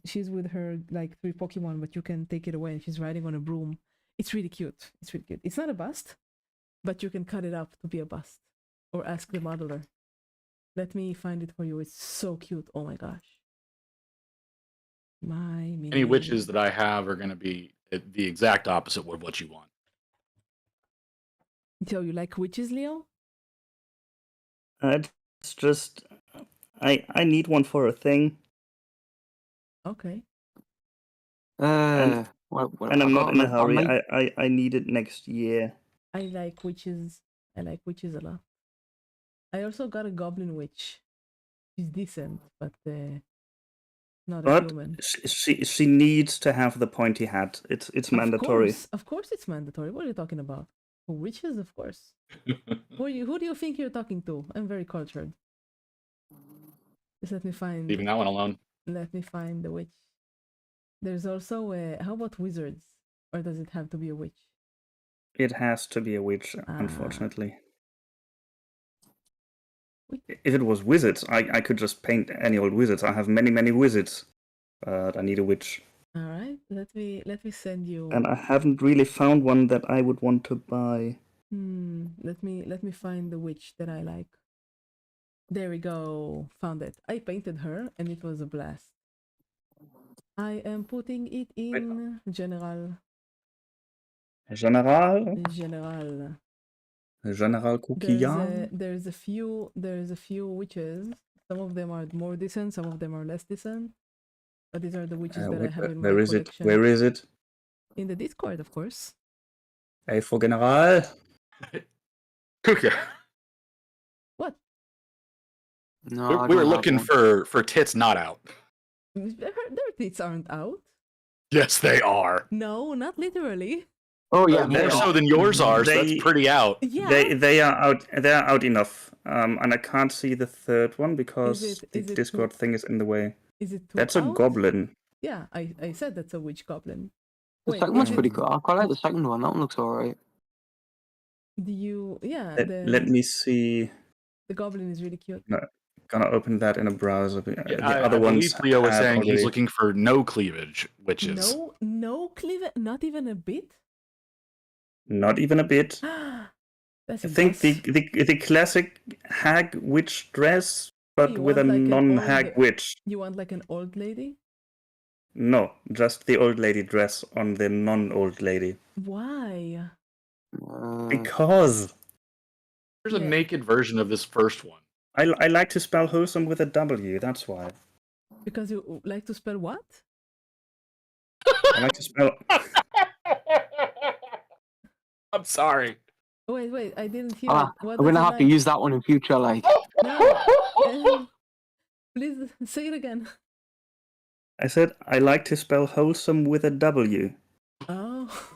she's with her like 3 Pokemon, but you can take it away, and she's riding on a broom. It's really cute. It's really cute. It's not a bust, but you can cut it up to be a bust, or ask the modeler. Let me find it for you. It's so cute. Oh my gosh. Any witches that I have are going to be the exact opposite of what you want. So you like witches, Leo? It's just I need one for a thing. Okay. And I'm not in a hurry. I need it next year. I like witches. I like witches a lot. I also got a goblin witch. She's decent, but not a human. She needs to have the pointy hat. It's mandatory. Of course it's mandatory. What are you talking about? For witches, of course. Who do you think you're talking to? I'm very cultured. Just let me find. Leaving that one alone. Let me find the witch. There's also how about wizards? Or does it have to be a witch? It has to be a witch, unfortunately. If it was wizards, I could just paint any old wizards. I have many wizards, but I need a witch. All right, let me send you. And I haven't really found one that I would want to buy. Let me find the witch that I like. There we go. Found it. I painted her, and it was a blast. I am putting it in general. General. General. General Coquillard. There's a few witches. Some of them are more decent, some of them are less decent. But these are the witches that I have in my Where is it? collection. Where is it? In the Discord, of course. Hey, for General. Kuka. What? No, We were looking for tits not out. Their tits aren't out. Yes, they are. No, not literally. Oh yeah, More so than yours are, so that's pretty out. Yeah. They are out. They are out enough. And I can't see the third one because the is it Discord thing is in the way. Is it too That's a out? goblin. Yeah, I said that's a witch goblin. The Wait, second one's is pretty it- cool. I quite like the second one. That one looks alright. Do you? Yeah, Let me see. the goblin is really cute. Gonna open that in a browser. Yeah, The I other ones believe Leo was have saying he's already- looking for no cleavage witches. No cleavage, not even a bit. Not even a bit. That's I think impressive. the classic hag witch dress, but You with a want like an non-hag old- witch. You want like an old lady? No, just the old lady dress on the non-old lady. Why? Because There's a Yeah. naked version of this first one. I like to spell wholesome with a W. That's why. Because you like to spell what? I like to spell. I'm sorry. Oh, wait, I didn't hear. I'm What gonna does it have to like? use that one in future. Like, No. Please say it again. I said I like to spell wholesome with a W. Oh.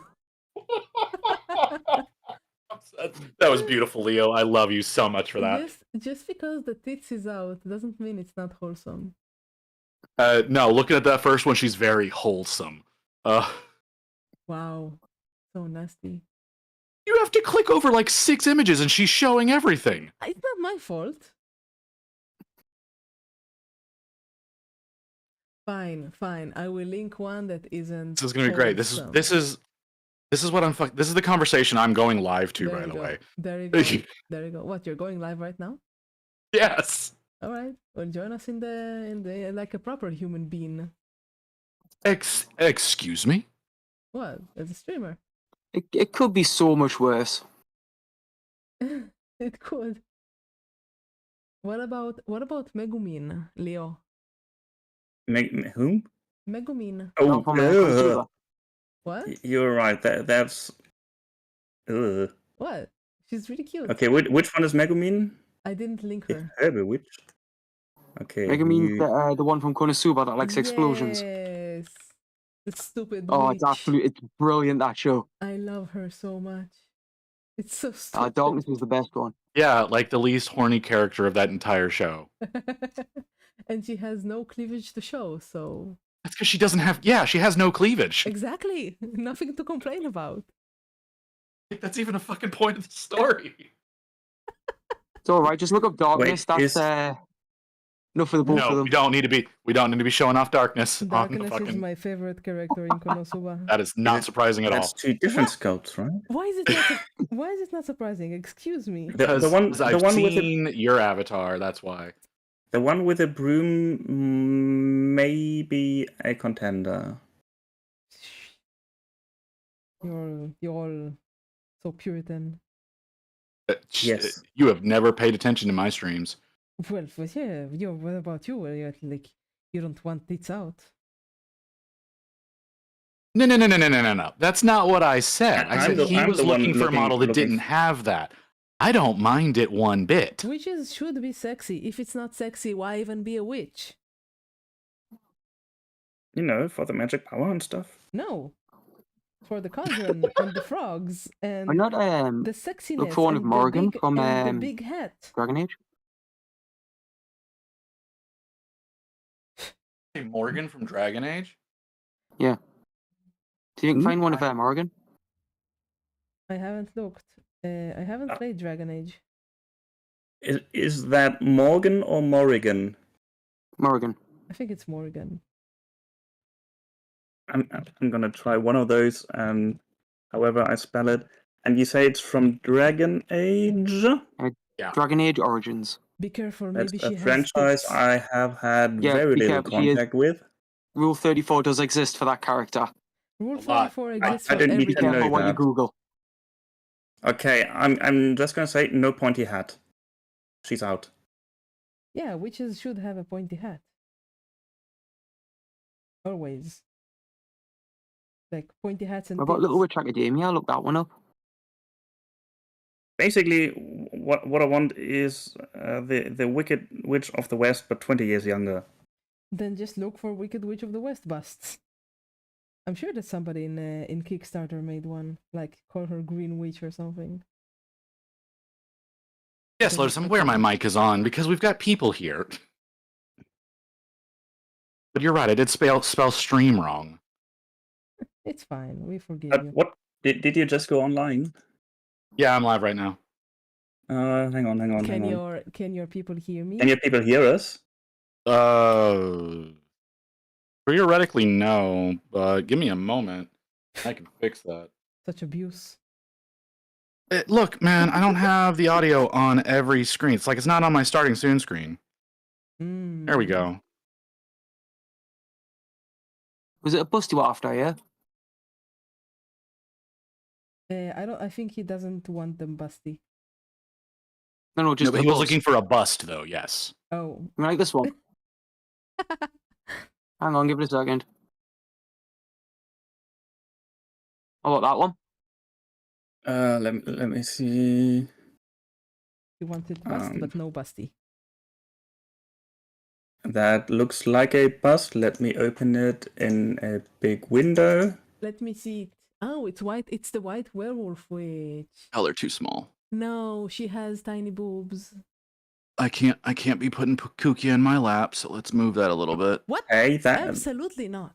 That was beautiful, Leo. I love you so much for that. Just because the tits is out doesn't mean it's not wholesome. No, looking at that first one, she's very wholesome. Wow. So nasty. You have to click over like 6 images and she's showing everything. It's not my fault. Fine. I will link one that isn't. This is gonna be great. This is what I'm this is the conversation I'm going live to, by the way. There you go. There you go. What, you're going live right now? Yes. All right. Well, join us in the like a proper human being. Excuse me? What? As a streamer. it could be so much worse. It could. What about Megumin, Leo? Whom? Megumin. Oh, Not from Konosuba. What? You're right. That's. What? She's really cute. Okay, which one is Megumin? I didn't link her. Herb witch. Okay. Megumin's the one from Konosuba that likes explosions. Yes. The stupid Oh, witch. it's brilliant, that show. I love her so much. It's so stupid. Darkness was the best one. Yeah, like the least horny character of that entire show. And she has no cleavage to show, so... That's because she doesn't have... Yeah, she has no cleavage. Exactly. Nothing to complain about. That's even a fucking point of the story. It's alright, just look up Darkness. Wait, That's enough for the both of No, them. we don't need to be showing off darkness. on the Darkness is fucking... my favorite character in Konosuba. That is not surprising at all. That's two different What? sculpts, right? Why is it not why is it not surprising? Excuse me. Because the one I've with seen your avatar, that's why. the one with the broom may be a contender. You're all so Puritan. Yes. You have never paid attention to my streams. Well, yeah, what about you? You're like, you don't want tits out. No. That's not what I said. I said he I'm was the one looking for a model that looking- didn't have that. I don't mind it one bit. Witches should be sexy. If it's not sexy, why even be a witch? You know, for the magic power and stuff. No. For the cauldron and the frogs and I'm not the sexiness look for one of and Morgan the from the big hat. Dragon Age. Hey, Morgan from Dragon Age? Yeah. So you can find one of Morgan. I haven't looked. I haven't played Dragon Age. Is that Morgan or Morrigan? Morgan. I think it's Morgan. I'm gonna try one of those, however I spell it. And you say it's from Dragon Age? Yeah. Dragon Age Origins. Be careful, That's maybe she a has franchise tits. I have had Yeah, very be little careful, she is- contact with. Rule 34 does exist for that character. Rule A lot. 44 exists I for didn't need Be to everything. know careful what you that. Google. Okay, I'm just gonna say no pointy hat. She's out. Yeah, witches should have a pointy hat. Always. Like pointy hats and What about tips. Little Witch Academia? Look that one up. Basically, what I want is the Wicked Witch of the West, but 20 years younger. Then just look for Wicked Witch of the West busts. I'm sure that somebody in Kickstarter made one, like call her Green Witch or something. Yes, Does Lotus, it I'm look aware my like- mic is on because we've got people here. But you're right, I did spell stream wrong. It's fine. We forgive But you. what did you just go online? Yeah, I'm live right now. Hang on. Can your people hear me? Can your people hear us? Theoretically, no, but give me a moment. I can fix that. Such abuse. Look, man, I don't have the audio on every screen. It's like it's not on my starting soon screen. There we go. Was it a bust you were after, yeah? I think he doesn't want them busty. No, just No, but a he was bust. looking for a bust, though. Yes. Oh. You like this one? Hang on, give it a second. How about that one? Let me see. He wanted bust, but no busty. That looks like a bust. Let me open it in a big window. Let me see it. Oh, it's white. It's the white werewolf witch. Oh, they're too small. No, she has tiny boobs. I can't be putting Kukia in my lap, so let's move that a little bit. What? Hey, that Absolutely not.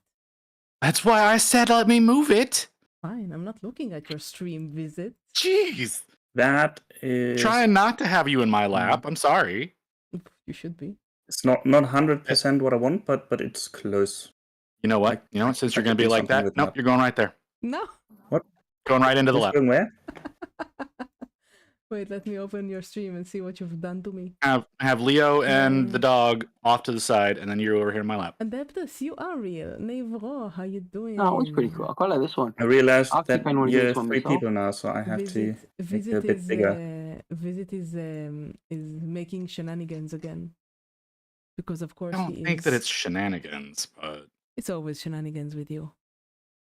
That's why I said let me move it. Fine, I'm not looking at your stream visit. Jeez. that is Trying not to have you in my lap. I'm sorry. You should be. It's not 100% what I want, but it's close. You know what? Since I you're going could to be do like something that, with nope, that. you're going right there. No. What? Going right into the Who's lap. going where? Wait, let me open your stream and see what you've done to me. Have Leo and the dog off to the side, and then you're over here in my lap. Adeptus, you are real. Nevro, how you doing? Oh, it's pretty cool. I quite like this one. I realized I'll that keep anyone you're this one 3 myself. people now, so I have to make it a bit bigger. Visit is making shenanigans again. Because of course I don't he think is. that it's shenanigans, but It's always shenanigans with you.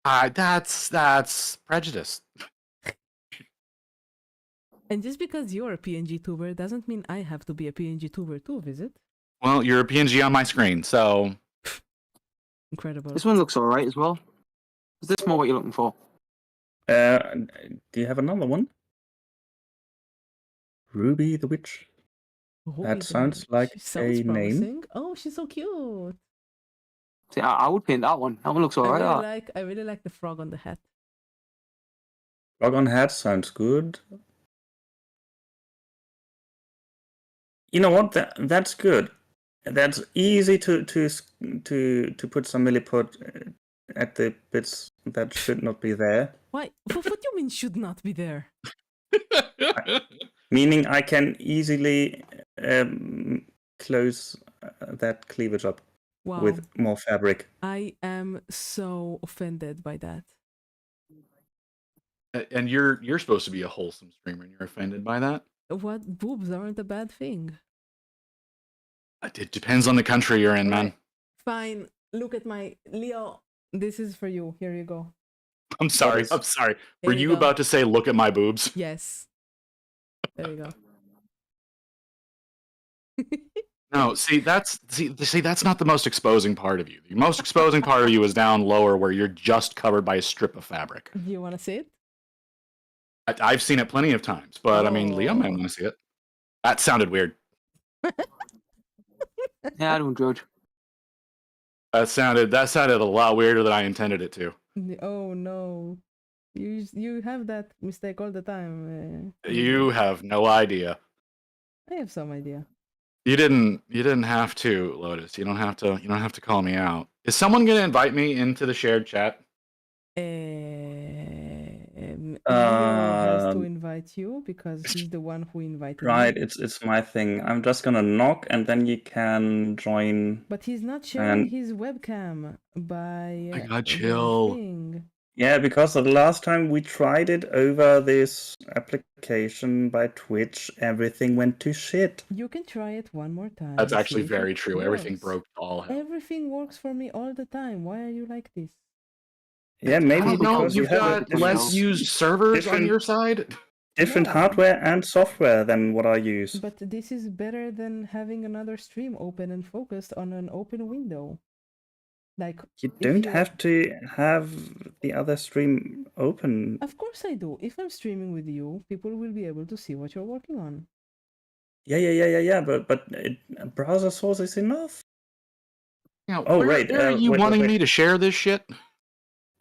that's prejudice. And just because you're a PNG tuber doesn't mean I have to be a PNG tuber too, Visit. Well, you're a PNG on my screen, so Incredible. This one looks alright as well. Is this more what you're looking for? Do you have another one? Ruby the Witch. That sounds like sounds a name. promising. Oh, she's so cute. See, I would paint that one. That one looks alright. I really like the frog on the hat. Frog on hat sounds good. You know what? That's good. That's easy to put some milliput at the bits that should not be there. Why? What do you mean should not be there? Meaning I can easily close that cleavage up Wow. with more fabric. I am so offended by that. and you're supposed to be a wholesome streamer, and you're offended by that. What? Boobs aren't a bad thing. It depends on the country you're in, man. Right. Fine. Look at my Leo. This is for you. Here you go. I'm sorry. is- I'm sorry. Here Were you you go. about to say, "Look at my boobs"? Yes. There you go. No. See, that's not the most exposing part of you. The most exposing part of you is down lower, where you're just covered by a strip of fabric. Do you want to see it? I've seen it plenty of times, but I mean, Leo might Oh. want to see it. That sounded weird. Yeah, I don't judge. That sounded a lot weirder than I intended it to. Oh no. You have that mistake all the time. You have no idea. I have some idea. You didn't have to, Lotus. You don't have to call me out. Is someone gonna invite me into the shared chat? Leo has to invite you because he's the one who invited Right, me. it's my thing. I'm just gonna knock and then you can join. But he's not sharing And- his webcam by My God, the chill. thing. Yeah, because the last time we tried it over this application by Twitch, everything went to shit. You can try it one more time. That's and actually see if very it true. Everything works. broke to all hell. Everything works for me all the time. Why are you like this? Yeah, I maybe don't know. because you You've have got a less used servers on different- your side. different No. hardware and software than what I use. But this is better than having another stream open and focused on an open window. Like, You if don't you- have to have the other stream open. Of course I do. If I'm streaming with you, people will be able to see what you're working on. Yeah. But a browser source is enough. Yeah. Oh, where, right, Where are you wait, wanting wait. me to share this shit?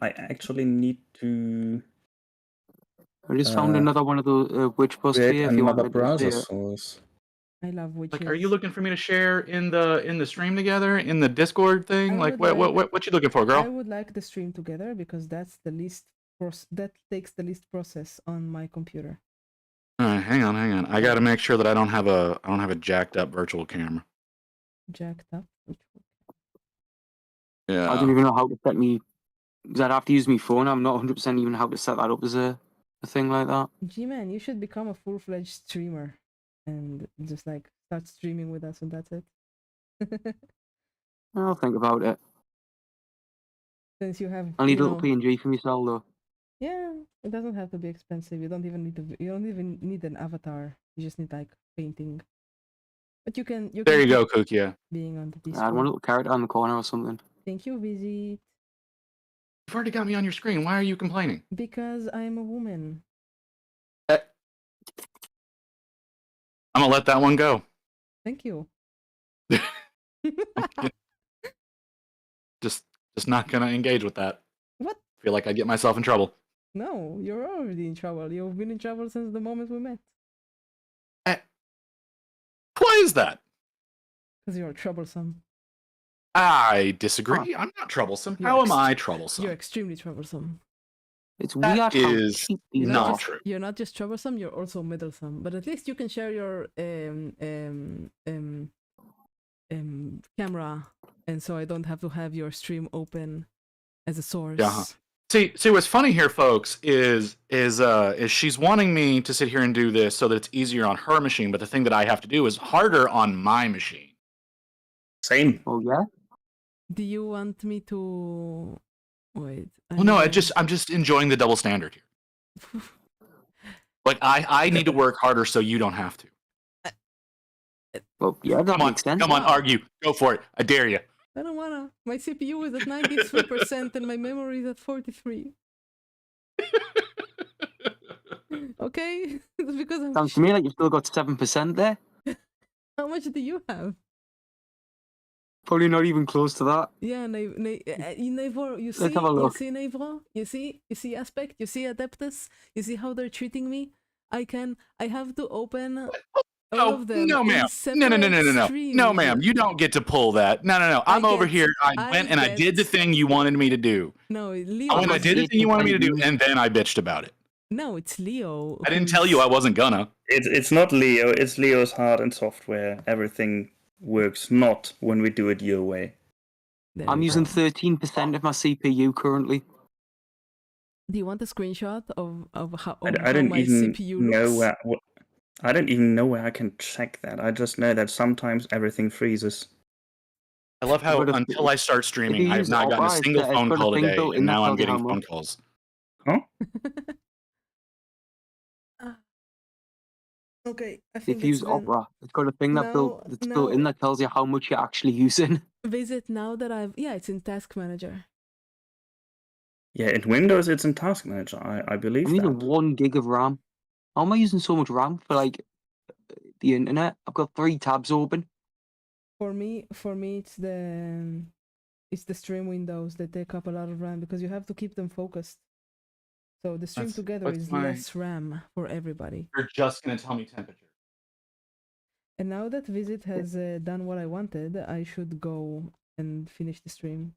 I actually need to I just found another one of the witch bust create here. If you want another me to browser share. source. I love witches. Like, are you looking for me to share in the stream together in the Discord thing? I Like, would what you looking for, I girl? would like the stream together because that's the least that takes the least process on my computer. All right, hang on. I got to make sure that I don't have a jacked up virtual camera. Jacked up. Yeah. I don't even know how to set me. Because I'd have to use my phone. I'm not 100% even how to set that up as a thing like that. G-Man, you should become a full-fledged streamer and just like start streaming with us and that's it. I'll think about it. Since you have, I need you a little know, PNG for myself though. yeah, it doesn't have to be expensive. You don't even need an avatar. You just need like painting. But you can There you go, Kukia. being on the I had Discord. one little character on the corner or something. Thank you, Visit. You've already got me on your screen. Why are you complaining? Because I'm a woman. I'm gonna let that one go. Thank you. Just not gonna engage with that. What? Feel like I get myself in trouble. No, you're already in trouble. You've been in trouble since the moment we met. Why is that? Because you're troublesome. I disagree. I'm not troublesome. You're How am ext- I troublesome? You're extremely troublesome. It's That weird how is cheap these You're not are. just, true. You're not just troublesome, you're also meddlesome. But at least you can share your camera, and so I don't have to have your stream open as a source. Yeah. See, what's funny here, folks, is she's wanting me to sit here and do this so that it's easier on her machine, but the thing that I have to do is harder on my machine. Same. Oh yeah? Do you want me to wait? Well, no, I'm just enjoying the double standard here. Like I need to work harder so you don't have to. Well, yeah, that makes sense. Come on, argue. Go for it. I dare you. I don't wanna. My CPU is at 93% and my memory is at 43. Okay? It's because I'm Sounds to me like you've still got 7% there. How much do you have? Probably not even close to that. Yeah, Naivor, you see, Let's have a you look. see Naivor, you see Aspect, you see Adeptus, you see how they're treating me. I have to open all of them. No, ma'am. No, ma'am. You don't get to pull that. No. I'm over here. I went and I did the thing you wanted me to do. No, Leo. I did the thing you wanted me to do, and then I bitched about it. No, it's Leo. I didn't tell you I wasn't gonna. It's not Leo. It's Leo's hard and software. Everything works not when we do it your way. There I'm we using go. 13% of my CPU currently. Do you want a screenshot of how, I don't my even CPU know looks? I don't even know where I can check that. I just know that sometimes everything freezes. I love how But if- until I start streaming, you I have use not gotten a Opera, single it's phone got a call thing today, built in and that now I'm tells you how getting phone much. calls. Okay, I think If you it's use been... Opera, it's got a thing that's built in that tells you how much you're actually using. Visit now that it's in Task Manager. Yeah, in Windows it's in Task Manager. I believe I'm using that. 1 gig of RAM. How am I using so much RAM for like the internet? I've got 3 tabs open. For me, it's the stream windows that take up a lot of RAM because you have to keep them focused. So the stream together is less RAM for everybody. You're just gonna tell me temperature. And now that Visit has done what I wanted, I should go and finish the stream.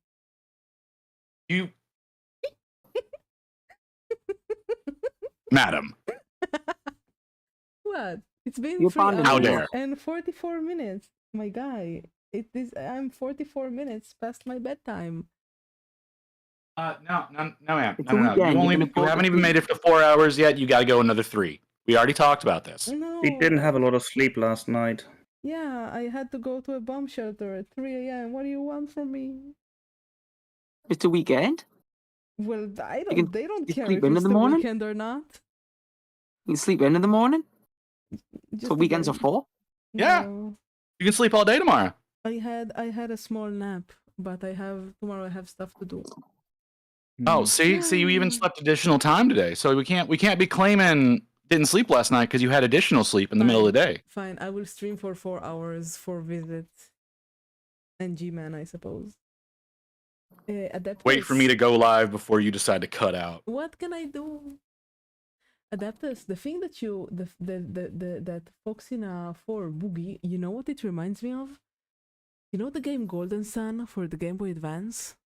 You, madam. What? It's been You 3 found hours How dare. and 44 minutes. My guy, I'm 44 minutes past my bedtime. No, ma'am. It's No. a weekend, you're gonna You fall haven't even asleep. made it to 4 hours yet. You got to go another 3. We already talked about this. No. He didn't have a lot of sleep last night. Yeah, I had to go to a bomb shelter at 3 a.m. What do you want from me? It's a weekend. Well, I You don't. can- They don't you care sleep if in it's the the morning? weekend or not. You can sleep in the morning. Just So weekends are depends. for. Yeah. No. You can sleep all day tomorrow. I had a small nap, but tomorrow I have stuff to do. Oh, see, you even slept additional time today. So we can't be claiming didn't sleep last night because you had additional sleep in the middle of the day. Fine, I will stream for 4 hours for Visit and G-Man, I suppose. Adeptus. Wait for me to go live before you decide to cut out. What can I do? Adeptus, the thing that that Foxina 4 Boogie, you know what it reminds me of? You know the game Golden Sun for the Game Boy Advance?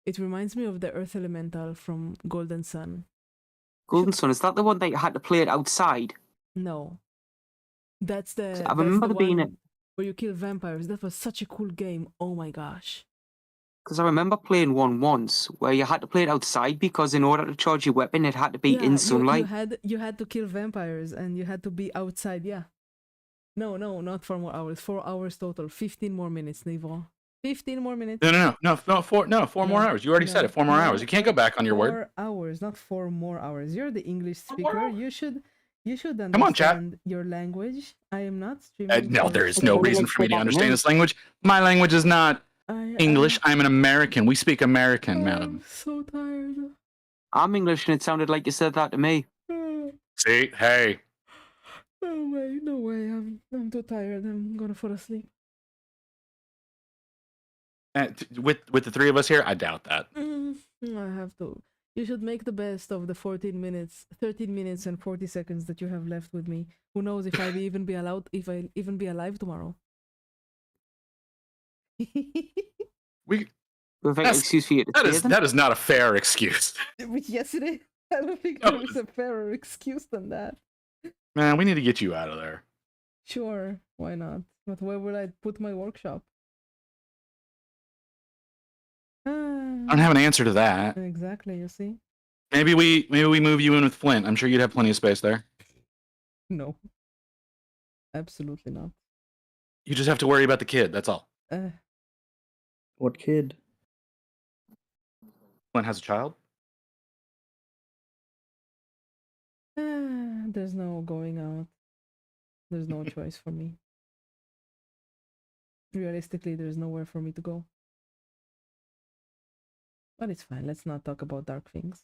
It reminds me of the Earth Elemental from Golden Sun. Golden Sun, is that the one that you had to play it outside? No. That's the I remember the there being one where you kill vampires. That was such a cool game. Oh my gosh. Because I remember playing one once where you had to play it outside because in order to charge your weapon, it had to be in sunlight. You had to kill vampires and you had to be outside, yeah. No, not 4 more hours. 4 hours total. 15 more minutes, Nevo. 15 more minutes. No, 4 more hours. You already said it. 4 more hours. You can't go back on your word. 4 hours, not 4 more hours. You're the English speaker. You should understand Come on, chat. your language. I am not streaming. No, there is no Okay, reason let's for me go to back understand then. this language. My language is not English. I'm an American. We speak American, I'm madam. so tired. I'm English and it sounded like you said that to me. See, hey. No way. I'm too tired. I'm gonna fall asleep. With the 3 of us here, I doubt that. I have to. You should make the best of the 13 minutes and 40 seconds that you have left with me. Who knows if I'll even be alive tomorrow. We Perfect That's- excuse for you to say them. that is not a fair excuse. Yes, it is. I don't think No, there is a fairer excuse than that. Man, we need to get you out of there. Sure, why not? But where will I put my workshop? I don't have an answer to that. Exactly, you see? Maybe we move you in with Flint. I'm sure you'd have plenty of space there. No. Absolutely not. You just have to worry about the kid. That's all. What kid? Flint has a child. There's no going out. There's no choice for me. Realistically, there's nowhere for me to go. But it's fine. Let's not talk about dark things.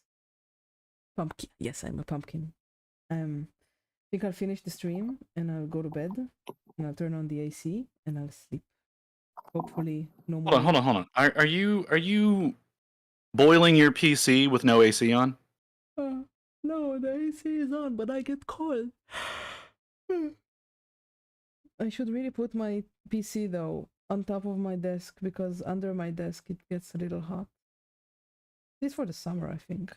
Pumpkin. Yes, I'm a pumpkin. I think I'll finish the stream and I'll go to bed and I'll turn on the AC and I'll sleep. Hopefully, no more. Hold on. Are you boiling your PC with no AC on? No, the AC is on, but I get cold. I should really put my PC though on top of my desk because under my desk it gets a little hot. At least for the summer, I think.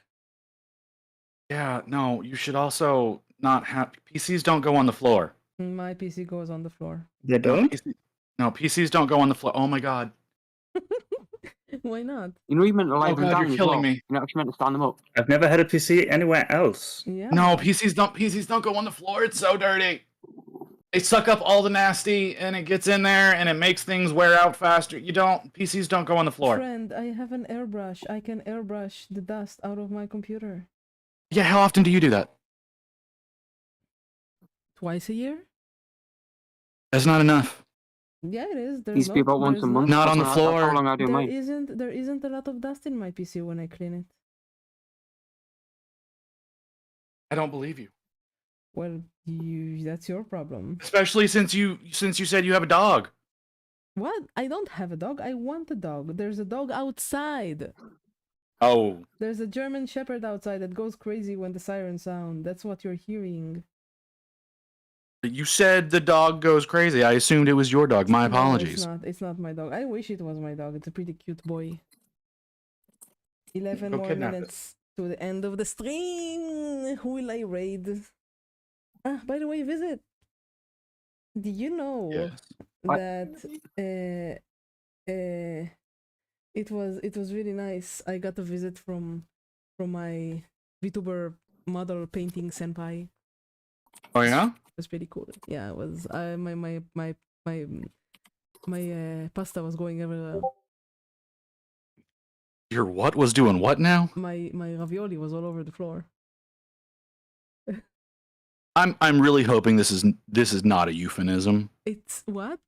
Yeah, no, you should also not have PCs don't go on the floor. My PC goes on the floor. They don't? No, PCs don't go on the floor. Oh my god. Why not? You know you meant to lie Oh them god, down you're as killing well. me. You're not actually meant to stand them up. I've never had a PC anywhere else. Yeah. No, PCs don't go on the floor. It's so dirty. They suck up all the nasty and it gets in there and it makes things wear out faster. PCs don't go on the floor. Friend, I have an airbrush. I can airbrush the dust out of my computer. Yeah, how often do you do that? Twice a year? That's not enough. Yeah, it is. Needs to be about once a month. Not on the That's how floor. long I do There mine. isn't a lot of dust in my PC when I clean it. I don't believe you. Well, that's your problem. Especially since you said you have a dog. What? I don't have a dog. I want a dog. There's a dog outside. Oh. There's a German Shepherd outside that goes crazy when the sirens sound. That's what you're hearing. You said the dog goes crazy. I assumed it was your dog. My No, apologies. it's not my dog. I wish it was my dog. It's a pretty cute boy. 11 Go more kidnap it. minutes to the end of the stream. Who will I raid? By the way, Visit. Do you know Yes. What? that It was really nice. I got a visit from my VTuber model painting senpai. Oh yeah. It was pretty cool. Yeah, it was. My pasta was going everywhere. Your what was doing what now? My ravioli was all over the floor. I'm really hoping this is not a euphemism. It's what?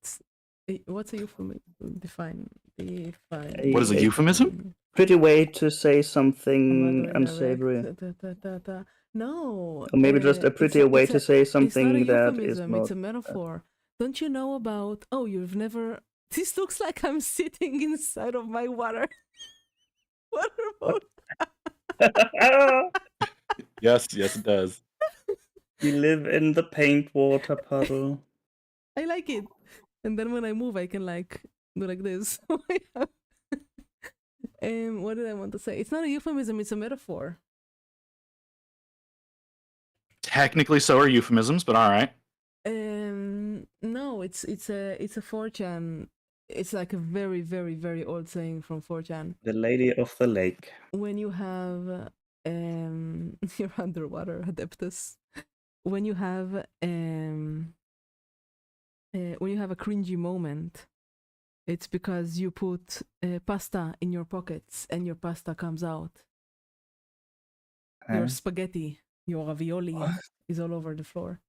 What's a euphemism? Define. What is a euphemism? Pretty way to say Am I something doing unsavory. direct? No. Or maybe just a prettier way to say It's not a something that is euphemism. not. It's a metaphor. Don't you know about? Oh, you've never. This looks like I'm sitting inside of my water boat. Yes, it does. You live in the paint water puddle. I like it. And then when I move, I can like do like this. What did I want to say? It's not a euphemism. It's a metaphor. Technically, so are euphemisms, but all right. No, it's a 4chan. It's like a very, very, very old saying from 4chan. The Lady of the Lake. When you have you're underwater, Adeptus. When you have a cringy moment, it's because you put pasta in your pockets and your pasta comes out. Your spaghetti, your ravioli is all over the floor.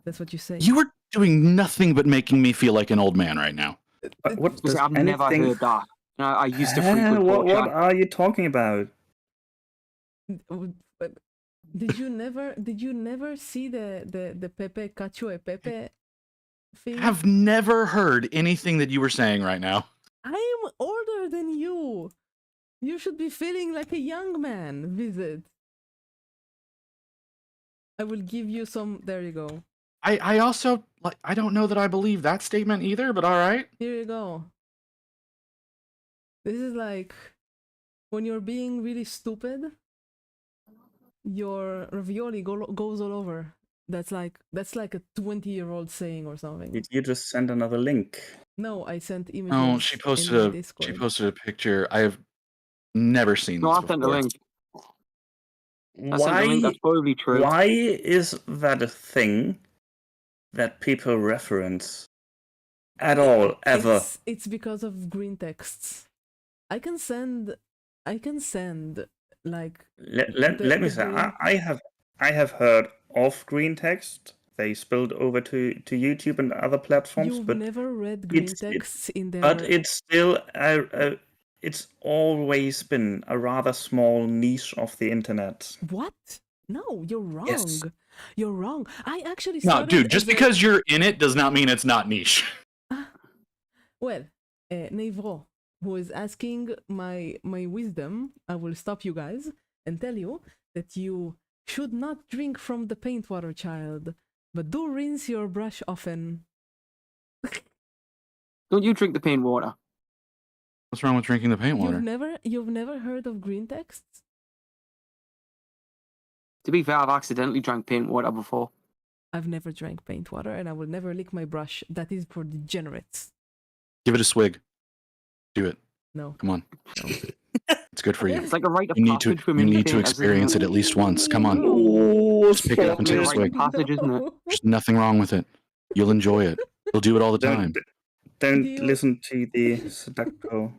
That's what you say. You are doing nothing but making me feel like an old man right now. What does I've never anything... heard that. I used to frequent what 4chan. are you talking about? But did you never see the Pepe Cacio e Pepe thing? I've never heard anything that you were saying right now. I am older than you. You should be feeling like a young man. Visit. I will give you some. There you go. I also like. I don't know that I believe that statement either, but all right. Here you go. This is like when you're being really stupid, your ravioli goes all over. That's like a 20-year-old saying or something. Did you just send another link? No, I sent images. No, she posted Discord. she posted a picture. I have never seen No, this I before. sent a link. I sent a link. That's probably true. Why is that a thing that people reference at all, ever? It's because of green texts. I can send like Let me say, I have heard of green text. They spilled over to YouTube and other platforms. You've but never read green texts in there. But it's still it's always been a rather small niche of the internet. What? No, you're wrong. Yes. You're wrong. I actually No, started dude, just as because you're in it does not mean it's not niche. Well, Nevro, who is asking my wisdom, I will stop you guys and tell you that you should not drink from the paint water, child, but do rinse your brush often. Don't you drink the paint water? What's wrong with drinking the paint water? You've never heard of green texts? To be fair, I've accidentally drank paint water before. I've never drank paint water, and I will never lick my brush. That is for degenerates. Give it a swig. Do it. No. Come on. No. It's good for you. It's like a rite of You need passage to for me. experience it at least once. Come on. Oh, Just pick it up and take a It's a rite swig. of passage, isn't it? There's nothing wrong with it. You'll enjoy it. You'll do it all the time. Don't Do you- listen to the seducto.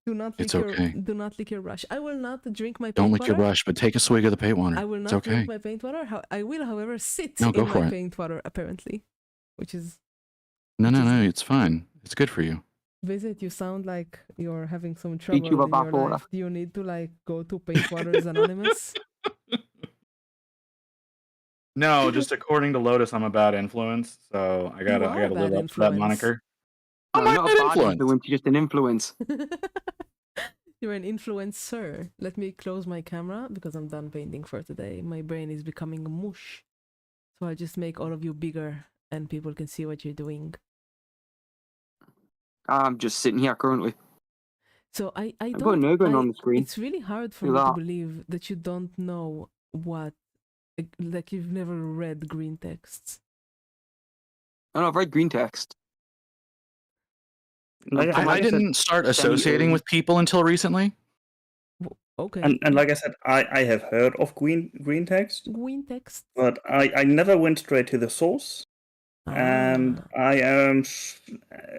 Do not lick It's okay. Do not lick your brush. I will not drink my paint Don't water. lick your brush, but take a swig of the paint water. I will It's not okay. drink my paint water. I will, however, sit No, in go for my it. paint water, apparently. Which is... No, it's fine. It's good for you. Visit, you sound like you're having some trouble Teach you in about your water. life. Do you need to, like, go to Paint Waters Anonymous? No, just according to Lotus, I'm a bad influence, so I gotta You are a live bad up to that influence. moniker. No, I'm not not a an bad influence. influence, you're just an influence. You're an influencer. Let me close my camera because I'm done painting for today. My brain is becoming mush. So I'll just make all of you bigger and people can see what you're doing. I'm just sitting here currently. So I I've got don't... Nurgle on the screen. It's really hard for Look me at to that. believe that you don't know what... Like you've never read green texts. I know, I've read green text. like I'm I I said, didn't start associating early. with people until recently. Okay. and like I said, I have heard of green text, Green text. but I never went straight to the source, and Ah. I am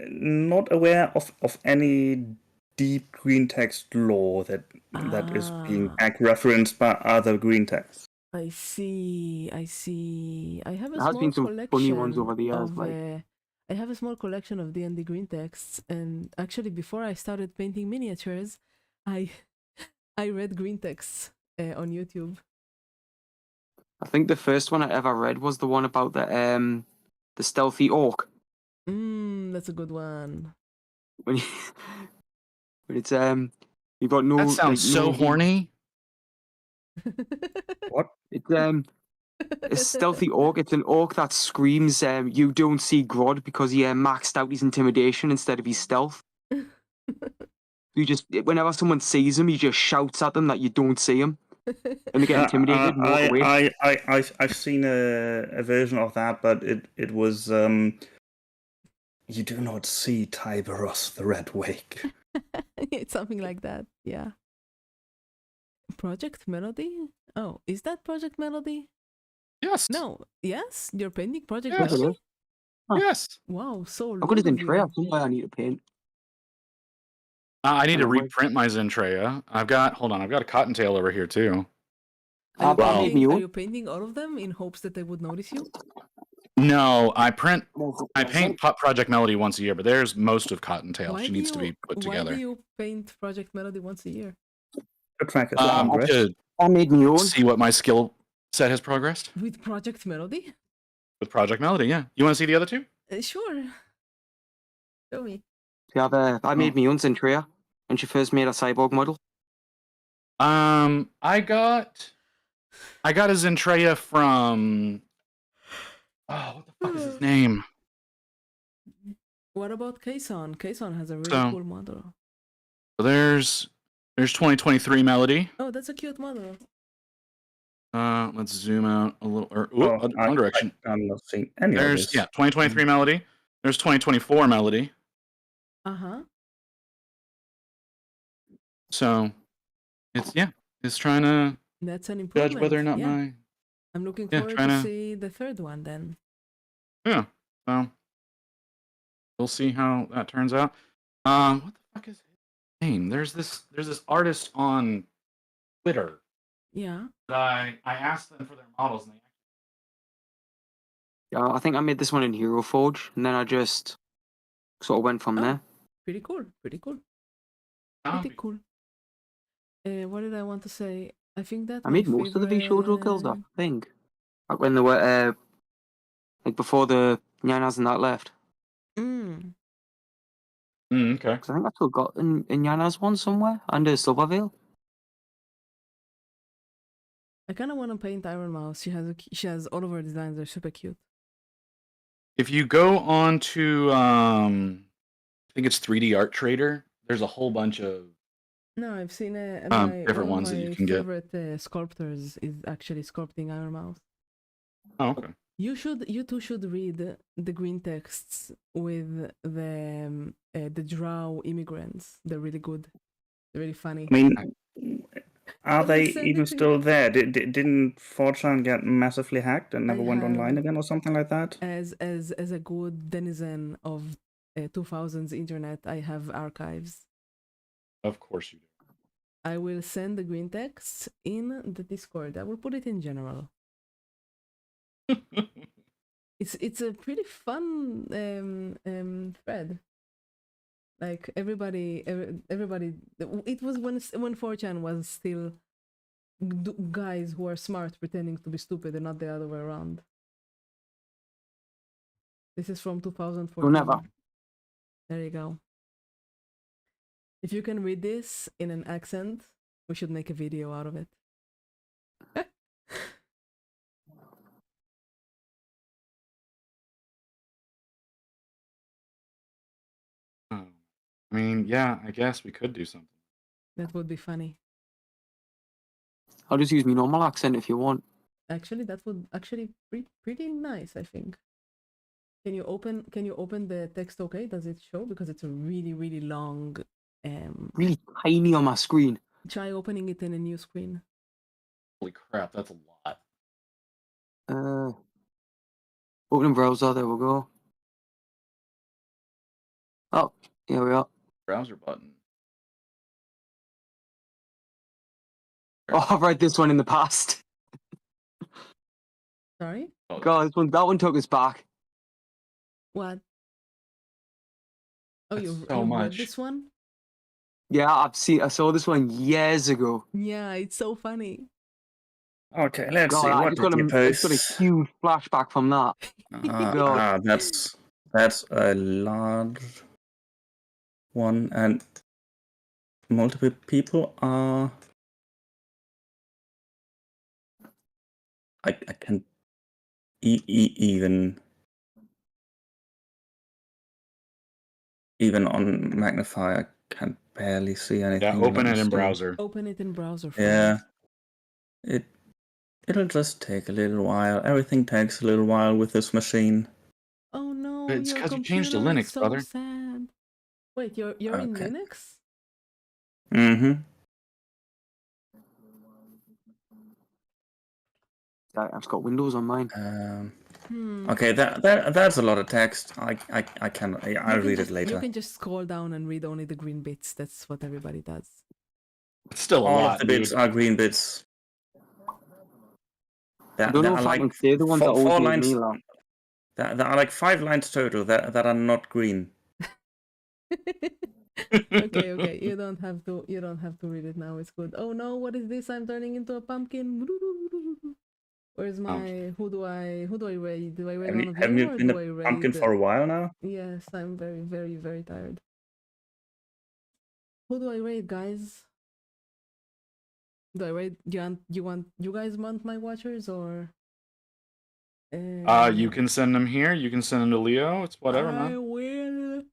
not aware of any deep green text lore that is being Ah. back referenced by other green texts. I see. I see. I have a There has small been some funny ones collection over the years, of. like I have a small collection of D&D green texts, and actually, before I started painting miniatures, I I read green texts on YouTube. I think the first one I ever read was the one about the stealthy orc. That's a good one. When you, when it's you got no That sounds like no so horny. What? It's a stealthy orc. It's an orc that screams, "You don't see Grod," because he maxed out his intimidation instead of his stealth. You just whenever someone sees him, he just shouts at them that you don't see him, and they get intimidated and walk away. I've seen a version of that, but it was you do not see Tiberos the Red Wake. It's something like that. Yeah. Project Melody? Oh, is that Project Melody? Yes. No. Yes? You're painting Project Yes. Melody? Huh. Yes. Wow, so I've got his loud of in tray. you. Somewhere I need to paint. I need to Hello, Mike. reprint my Zentreya. Hold on, I've got a cottontail over here too. Are you, I made painting, me are own. you painting all of them in hopes that they would notice you? No, I paint Project Melody once a year, but there's most of Cottontail. She needs to be put Why do together. you paint Project Melody once a year? To track his progress. To I made me own. see what my skill set has progressed With Project Melody? with Project Melody. Yeah, you want to see the other two? Sure. Show me. I made me own Zentreya when she first made a cyborg model. I got a Zentreya from. Oh, what the fuck is his name? What about Kason? Kason has a really So- cool model. So there's 2023 Melody. Oh, that's a cute model. Let's zoom out a little. Wrong direction. I'm not seeing any of There's this. 2023 Melody. There's 2024 Melody. Uh-huh. So it's trying to That's an improvement. judge whether or not yeah. I'm looking forward to see the third one then. Yeah. So we'll see how that turns out. What the fuck is his name? There's this artist on Twitter Yeah. that I asked them for their models, and Yeah, I think I made this one in Hero Forge, and then I just sort of went from there. Pretty cool. Pretty cool. Cool. What did I want to say? I think that I made most of the V-Shoujo kills, I think. Like when they were, like before the Nyanas and that left. Okay. Because I think I still got a Nyanas one somewhere under Silvervale. I kind of want to paint Iron Mouse. She has all of her designs. They're super cute. If you go on to I think it's 3D Art Trader, there's a whole bunch of No, I've seen different ones that you can get. My favorite sculptors is actually sculpting Iron Mouse. Oh, okay. You two should read the green texts with the Drow immigrants. They're really good. They're really funny. I mean, are I'll they send even it to still you. there? Didn't 4chan get massively hacked and never went online again or something like that? As a good denizen of 2000s internet, I have archives. Of course you I will send the green text in the Discord. I will put it in general. do. It's a pretty fun thread. Like everybody. It was when 4chan was still guys who are smart pretending to be stupid and not the other way around. This is from 2014. Never. There you go. If you can read this in an accent, we should make a video out of it. I mean, yeah, I guess we could do something. That would be funny. I'll just use my normal accent if you want. Actually, that would actually be pretty nice, I think. Can you open the text? Okay, does it show? Because it's a really long. Really tiny on my screen. Try opening it in a new screen. Holy crap, that's a lot. Opening browser. There we go. Oh, here we are. Browser button. Oh, I've read this one in the past. Sorry. Oh, God, that one took us back. What? Oh, That's you so read much. this one? Yeah, I saw this one years ago. Yeah, it's so funny. Okay, let's God, see. I What just got did you I just got a post? huge flashback from that. God. That's a large one, and multiple people are. I can even on magnifier, I can barely see anything. Yeah, open Let me it in see. browser. Open it in browser. Yeah, Friend. it'll just take a little while. Everything takes a little while with this machine. Oh no, It's your 'cause you changed to computer is Linux, so brother. sad. Wait, you're in Okay. Linux? Mm-hmm. I've got Windows on mine. Okay, that's a lot of text. I can I'll read it later. You can just scroll down and read only the green bits. That's what everybody does. It's still a All lot, of the bits dude. are green bits. I don't know if I can say the ones that always make me laugh. There are like 5 lines total that are not green. Okay. You don't have to read it now. It's good. Oh no, what is this? I'm turning into a pumpkin. Where's my who do I raid? Do I raid one of Haven't you you or been do a I raid? pumpkin for a while now? Yes, I'm very tired. Who do I raid, guys? Do I raid? You guys want my watchers or? You can send them here. You can send them to Leo. It's whatever, I man. will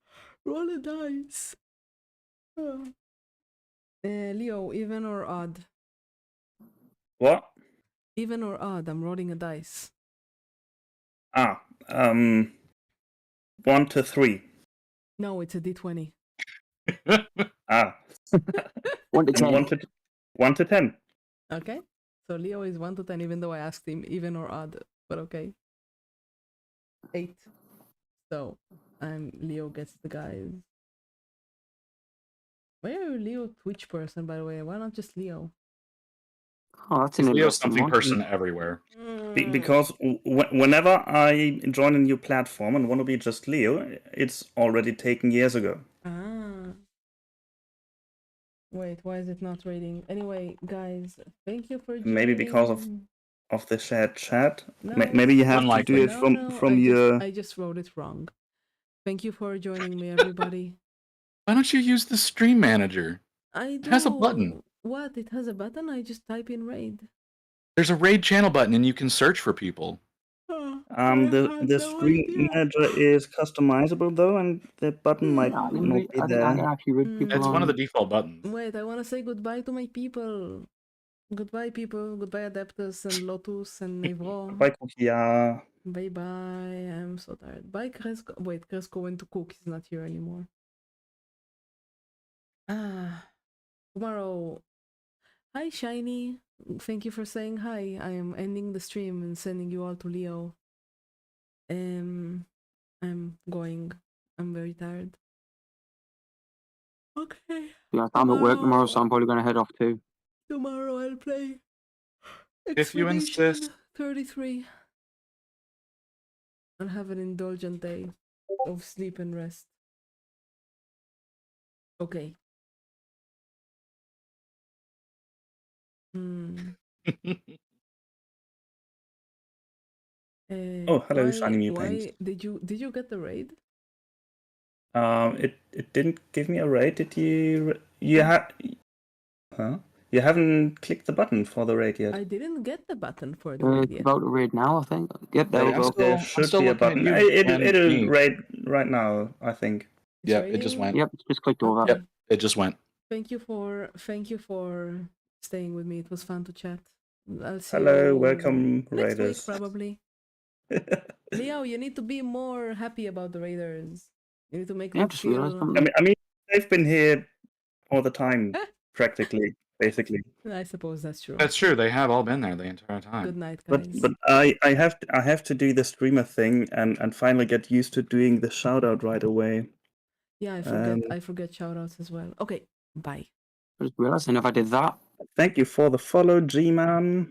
roll a dice. Leo, even or odd? What? Even or odd? I'm rolling a dice. 1 to 3. No, it's a D20. 1 to 10. 1 to 10. Okay. So Leo is 1 to 10, even though I asked him even or odd. But okay. 8. So, Leo gets the guys. Why are you Leo Twitch person, by the way? Why not just Leo? Oh, that's an Leo interesting something one. person everywhere. Because whenever I join a new platform and want to be just Leo, it's already taken years ago. Ah. Wait, why is it not rating? Anyway, guys, thank you for joining. Maybe because of the shared chat. No, Maybe you have to do it from your. I just wrote it wrong. Thank you for joining me, everybody. Why don't you use the stream manager? I do. It has a button. What? It has a button? I just type in raid. There's a raid channel button, and you can search for people. The screen manager is customizable though, and the button might not be there. I can actually read people. It's one of the default buttons. Wait, I want to say goodbye to my people. Goodbye, people. Goodbye, Adeptus and Lotus and Nevro. Bye, Cookia. Bye. I'm so tired. Bye, Kresko. Wait, Kresko went to cook. He's not here anymore. Tomorrow. Hi, Shiny. Thank you for saying hi. I am ending the stream and sending you all to Leo. I'm going. I'm very tired. Okay. Yeah, I'm at work tomorrow, so I'm probably going to head off too. Tomorrow I'll play If you insist. 33. I'll have an indulgent day of sleep and rest. Okay. Oh, hello, Shiny Mutants. Did you get the raid? It didn't give me a raid. Did you? You haven't clicked the button for the raid yet. I didn't get the button for the raid yet. About to raid now, I think. Yep, there we go. There should be a button. It'll raid right now, I think. Yeah, it just went. Yep, just clicked over. Okay. Yep, it just went. Thank you for staying with me. It was fun to chat. I'll see Hello, you welcome, next raiders. week probably. Leo, you need to be more happy about the Raiders. You need to make Yeah, them I've just realised feel. something. I mean, they've been here all the time, practically, basically. I suppose that's true. That's true. They have all been there the entire time. Good night, But guys. but I have to do the streamer thing and finally get used to doing the shout out right away. Yeah, I forget shoutouts as well. Okay, bye. I just realised I never did that. Thank you for the follow, G-Man.